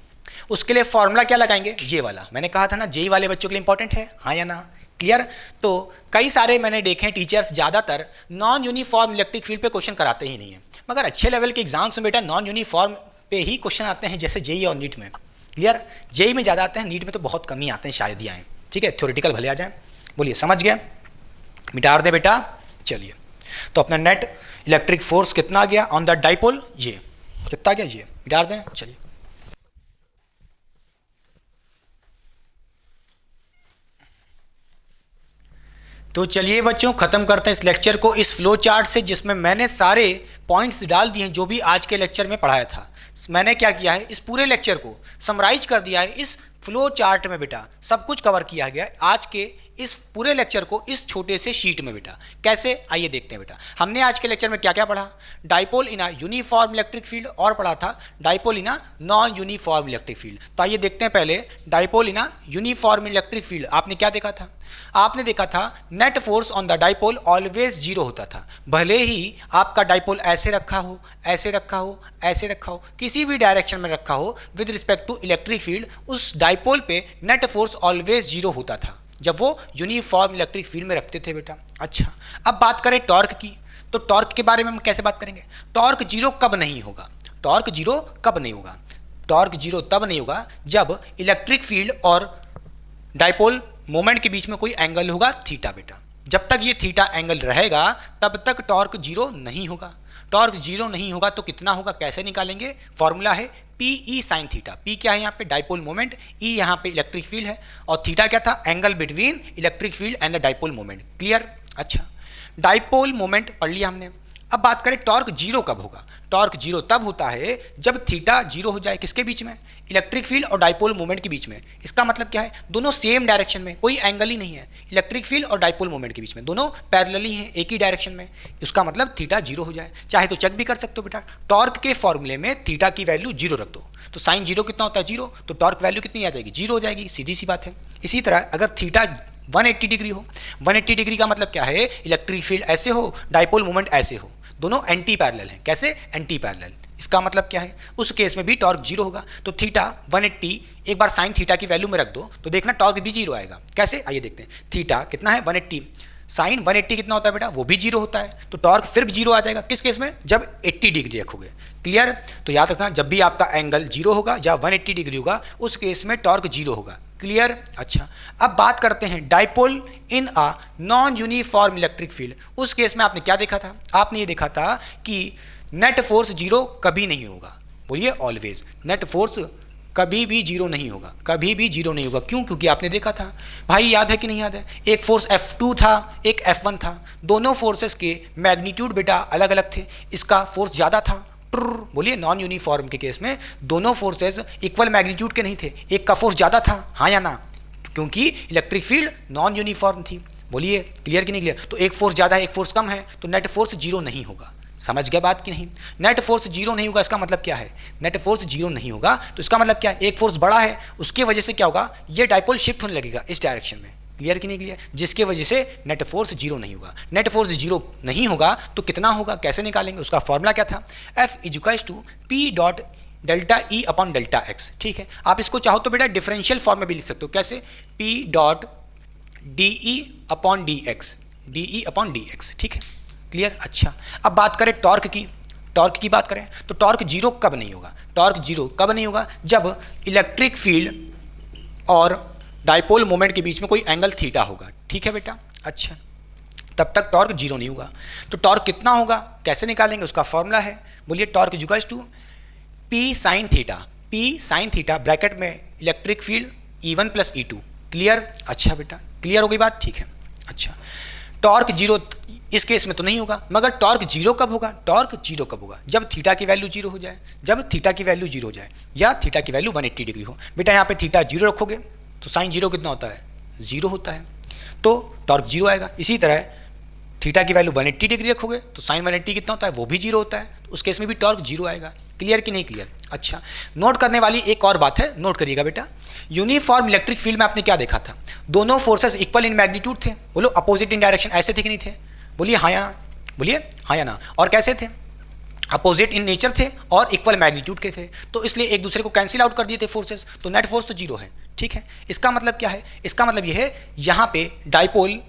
उसके लिए फॉर्मूला क्या लगाएंगे, ये वाला, मैंने कहा था ना जेई वाले बच्चों के लिए इंपॉर्टेंट है, हाँ या ना, क्लियर। तो कई सारे मैंने देखे हैं टीचर्स ज़्यादातर नॉन यूनिफॉर्म इलेक्ट्रिक फील्ड पे क्वेश्चन कराते ही नहीं है, मगर अच्छे लेवल के एग्जाम्स में बेटा नॉन यूनिफॉर्म पे ही क्वेश्चन आते हैं, जैसे जेई और नीट में, क्लियर। जेई में ज़्यादा आते हैं, नीट में तो बहुत कम ही आते हैं, शायद ही आए, ठीक है, थ्योरेटिकल भले आ जाए। बोलिए समझ गए, मिटा दे बेटा। चलिए, तो अपना नेट इलेक्ट्रिक फोर्स कितना आ गया ऑन द डाइपोल, ये कितना आ गया, ये मिटा दें। चलिए, तो चलिए बच्चों, ख़त्म करते हैं इस लेक्चर को इस फ्लो चार्ट से, जिसमें मैंने सारे पॉइंट्स डाल दिए हैं जो भी आज के लेक्चर में पढ़ाया था। मैंने क्या किया है, इस पूरे लेक्चर को समराइज कर दिया है इस फ्लो चार्ट में बेटा, सब कुछ कवर किया गया है आज के इस पूरे लेक्चर को इस छोटे से शीट में बेटा। कैसे, आइए देखते हैं बेटा। हमने आज के लेक्चर में क्या क्या पढ़ा, dipole in a uniform electric field, और पढ़ा था dipole in a non uniform electric field. तो आइए देखते हैं पहले dipole in a uniform electric field. आपने क्या देखा था, आपने देखा था net force on the dipole always zero होता था, भले ही आपका डाइपोल ऐसे रखा हो, ऐसे रखा हो, ऐसे रखा हो, किसी भी डायरेक्शन में रखा हो, with respect to electric field उस डाइपोल पे नेट फोर्स ऑलवेज जीरो होता था जब वो यूनिफॉर्म इलेक्ट्रिक फील्ड में रखते थे बेटा। अच्छा, अब बात करें टॉर्क की, तो टॉर्क के बारे में हम कैसे बात करेंगे, टॉर्क जीरो कब नहीं होगा, टॉर्क जीरो कब नहीं होगा, टॉर्क जीरो तब नहीं होगा जब इलेक्ट्रिक फील्ड और डाइपोल मोमेंट के बीच में कोई एंगल होगा थीटा बेटा। जब तक ये थीटा एंगल रहेगा तब तक टॉर्क जीरो नहीं होगा। टॉर्क जीरो नहीं होगा तो कितना होगा, कैसे निकालेंगे? फॉर्मूला है P E sign theta. P क्या है यहाँ पे? Dipole moment. ई यहाँ पे इलेक्ट्रिक फील्ड है और थीटा क्या था? Angle between electric field and the dipole moment. Clear? अच्छा, डाइपोल मोमेंट पढ़ लिया हमने। अब बात करें टॉर्क जीरो कब होगा। टॉर्क जीरो तब होता है जब थीटा जीरो हो जाए। किसके बीच में? इलेक्ट्रिक फील्ड और डाइपोल मोमेंट के बीच में। इसका मतलब क्या है? दोनों सेम डायरेक्शन में, कोई एंगल ही नहीं है। इलेक्ट्रिक फील्ड और डाइपोल मोमेंट के बीच में दोनों पैरेलली हैं, एक ही डायरेक्शन में। इसका मतलब थीटा जीरो हो जाए। चाहे तो चेक भी कर सकते हो बेटा, टॉर्क के फॉर्मूले में थीटा की वैल्यू जीरो रख दो तो साइन जीरो कितना होता है? जीरो। तो टॉर्क वैल्यू कितनी आ जाएगी? जीरो हो जाएगी। सीधी सी बात है। इसी तरह अगर थीटा 180 डिग्री हो, 180 डिग्री का मतलब क्या है? इलेक्ट्रिक फील्ड ऐसे हो, डाइपोल मोमेंट ऐसे हो, दोनों एंटी पैरेलल हैं। कैसे? Anti parallel. इसका मतलब क्या है? उस केस में भी टॉर्क जीरो होगा। तो थीटा 180 एक बार साइन थीटा की वैल्यू में रख दो तो देखना टॉर्क भी जीरो आएगा। कैसे? आइए देखते हैं। थीटा कितना है? 180। साइन 180 कितना होता है बेटा? वो भी जीरो होता है। तो टॉर्क फिर जीरो आ जाएगा। किस केस में? जब 80 डिग्री रखोगे। क्लियर? तो याद रखना, जब भी आपका एंगल जीरो होगा या 180 डिग्री होगा उस केस में टॉर्क जीरो होगा। क्लियर? अच्छा, अब बात करते हैं dipole in a non uniform electric field. उस केस में आपने क्या देखा था? आपने ये देखा था कि नेट फोर्स जीरो कभी नहीं होगा। बोलिए ऑलवेज। नेट फोर्स कभी भी जीरो नहीं होगा, कभी भी जीरो नहीं होगा। क्यों? क्योंकि आपने देखा था। भाई याद है कि नहीं याद है? एक फोर्स F2 था, एक F1 था। दोनों फोर्सेस के मैग्नीट्यूड बेटा अलग अलग थे। इसका फोर्स ज़्यादा था। बोलिए, नॉन यूनिफॉर्म के केस में दोनों फोर्सेस इक्वल मैग्नीट्यूड के नहीं थे, एक का फोर्स ज़्यादा था। हाँ या ना? क्योंकि इलेक्ट्रिक फील्ड नॉन यूनिफॉर्म थी। बोलिए क्लियर कि नहीं क्लियर? तो एक फोर्स ज़्यादा है, एक फोर्स कम है, तो नेट फोर्स जीरो नहीं होगा। समझ गया बात कि नहीं? नेट फोर्स जीरो नहीं होगा, इसका मतलब क्या है? नेट फोर्स जीरो नहीं होगा तो इसका मतलब क्या है? एक फोर्स बड़ा है, उसके वजह से क्या होगा? ये डाइपोल शिफ्ट होने लगेगा इस डायरेक्शन में। क्लियर कि नहीं क्लियर? जिसके वजह से नेट फोर्स जीरो नहीं होगा। नेट फोर्स जीरो नहीं होगा तो कितना होगा, कैसे निकालेंगे? उसका फॉर्मूला क्या था? F equals to p dot delta E upon delta x. ठीक है, आप इसको चाहो तो बेटा डिफरेंशियल फॉर्म में भी लिख सकते हो। कैसे? P dot D E upon D x, D E upon D x. ठीक है, क्लियर? अच्छा, अब बात करें टॉर्क की। टॉर्क की बात करें तो टॉर्क जीरो कब नहीं होगा? टॉर्क जीरो कब नहीं होगा? जब इलेक्ट्रिक फील्ड और डाइपोल मोमेंट के बीच में कोई एंगल थीटा होगा। ठीक है बेटा? अच्छा, तब तक टॉर्क जीरो नहीं होगा। तो टॉर्क कितना होगा, कैसे निकालेंगे? उसका फॉर्मूला है, बोलिए torque equals to P sine theta. P sine theta bracket में electric field E1 plus E2। Clear? अच्छा बेटा, क्लियर हो गई बात? ठीक है। अच्छा, टॉर्क जीरो इस केस में तो नहीं होगा, मगर टॉर्क जीरो कब होगा? टॉर्क जीरो कब होगा? जब थीटा की वैल्यू जीरो हो जाए। जब थीटा की वैल्यू जीरो हो जाए या थीटा की वैल्यू 180 डिग्री हो। बेटा यहाँ पे थीटा जीरो रखोगे तो साइन जीरो कितना होता है? जीरो होता है, तो टॉर्क जीरो आएगा। इसी तरह थीटा की वैल्यू 180 डिग्री रखोगे तो साइन 180 कितना होता है? वो भी जीरो होता है, तो उस केस में भी टॉर्क जीरो आएगा। क्लियर कि नहीं क्लियर? अच्छा, नोट करने वाली एक और बात है, नोट करिएगा बेटा। यूनिफॉर्म इलेक्ट्रिक फील्ड में आपने क्या देखा था? दोनों फोर्सेस इक्वल इन मैग्नीट्यूड थे। बोलो अपोजिट इन डायरेक्शन, ऐसे थे कि नहीं थे? बोलिए हाँ या ना? बोलिए हाँ या ना? और कैसे थे? अपोजिट इन नेचर थे और इक्वल मैग्नीट्यूड के थे, तो इसलिए एक दूसरे को कैंसिल आउट कर दिए थे फोर्सेस, तो नेट फोर्स तो जीरो है। ठीक है, इसका मतलब क्या है? इसका मतलब ये है यहाँ पे dipole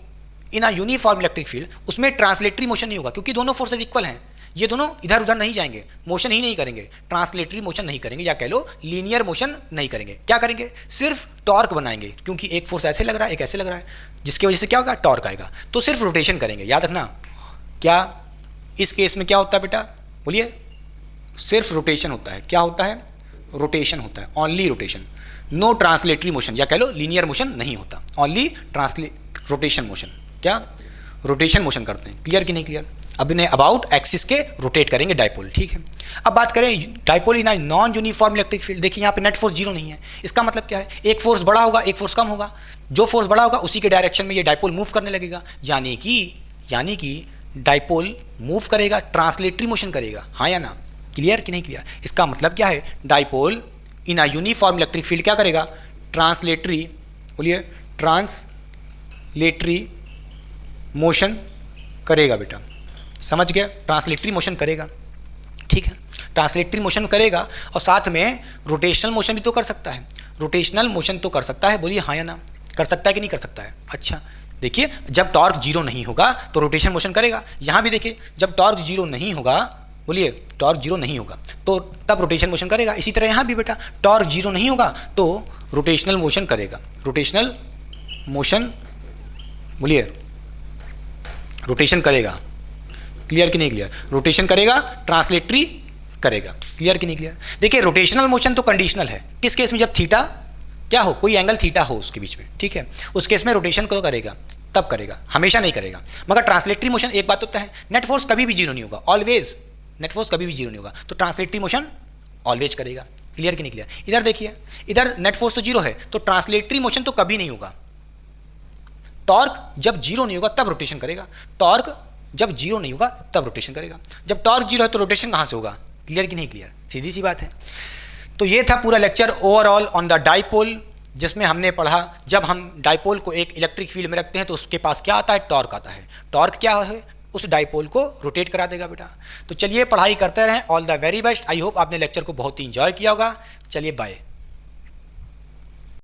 in a uniform electric field, उसमें ट्रांसलेटरी मोशन नहीं होगा क्योंकि दोनों फोर्सेज इक्वल हैं। ये दोनों इधर उधर नहीं जाएंगे, मोशन ही नहीं करेंगे, ट्रांसलेटरी मोशन नहीं करेंगे, या कह लो लीनियर मोशन नहीं करेंगे। क्या करेंगे? सिर्फ टॉर्क बनाएंगे, क्योंकि एक फोर्स ऐसे लग रहा है, एक ऐसे लग रहा है, जिसकी वजह से क्या होगा? टॉर्क आएगा। तो सिर्फ रोटेशन करेंगे। याद रखना, क्या इस केस में क्या होता है बेटा? बोलिए, सिर्फ रोटेशन होता है। क्या होता है? रोटेशन होता है, only rotation, no translatory motion, या कह लो लीनियर मोशन नहीं होता, ओनली रोटेशन मोशन। क्या? रोटेशन मोशन करते हैं। क्लियर कि नहीं क्लियर? अब इन्हें अबाउट एक्सिस के रोटेट करेंगे डाइपोल। ठीक है, अब बात करें dipole in non uniform electric field. देखिए यहाँ पे नेट फोर्स जीरो नहीं है, इसका मतलब क्या है? एक फोर्स बड़ा होगा, एक फोर्स कम होगा। जो फोर्स बड़ा होगा उसी के डायरेक्शन में ये डाइपोल मूव करने लगेगा, यानी कि डाइपोल मूव करेगा, ट्रांसलेटरी मोशन करेगा। हाँ या ना? क्लियर कि नहीं क्लियर? इसका मतलब क्या है? Dipole in a uniform electric field क्या करेगा? ट्रांसलेटरी, बोलिए ट्रांसलेटरी मोशन करेगा बेटा। समझ गए? ट्रांसलेटरी मोशन करेगा। ठीक है, ट्रांसलेटरी मोशन करेगा और साथ में रोटेशनल मोशन भी तो कर सकता है। रोटेशनल मोशन तो कर सकता है, बोलिए हाँ या ना? कर सकता है कि नहीं कर सकता है? अच्छा, देखिए जब टॉर्क जीरो नहीं होगा तो रोटेशन मोशन करेगा। यहाँ भी देखिए, जब टॉर्क जीरो नहीं होगा, बोलिए टॉर्क जीरो नहीं होगा तो तब रोटेशन मोशन करेगा। इसी तरह यहाँ भी बेटा टॉर्क जीरो नहीं होगा तो रोटेशनल मोशन करेगा। रोटेशनल मोशन, बोलिए, रोटेशन करेगा, क्लियर कि नहीं क्लियर? रोटेशन करेगा, ट्रांसलेटरी करेगा, क्लियर कि नहीं क्लियर? देखिए रोटेशनल मोशन तो कंडीशनल है, किस केस में? जब थीटा क्या हो, कोई एंगल थीटा हो उसके बीच में, ठीक है, उस केस में रोटेशन को करेगा, तब करेगा, हमेशा नहीं करेगा। मगर ट्रांसलेटरी मोशन एक बात होता है, नेट फोर्स कभी भी जीरो नहीं होगा, ऑलवेज नेट फोर्स कभी भी जीरो नहीं होगा, तो ट्रांसलेटरी मोशन ऑलवेज करेगा, क्लियर कि नहीं क्लियर? इधर देखिए, इधर नेट फोर्स तो जीरो है, तो ट्रांसलेटरी मोशन तो कभी नहीं होगा। टॉर्क जब जीरो नहीं होगा तब रोटेशन करेगा, टॉर्क जब जीरो नहीं होगा तब रोटेशन करेगा। जब टॉर्क जीरो है तो रोटेशन कहां से होगा? क्लियर कि नहीं क्लियर? सीधी सी बात है। तो ये था पूरा lecture overall on the dipole, जिसमें हमने पढ़ा जब हम डाइपोल को एक इलेक्ट्रिक फील्ड में रखते हैं तो उसके पास क्या आता है? टॉर्क आता है। टॉर्क क्या है? उस डाइपोल को रोटेट करा देगा बेटा। तो चलिए पढ़ाई करते रहें, all the very best. I hope आपने लेक्चर को बहुत ही इंजॉय किया होगा। चलिए बाय।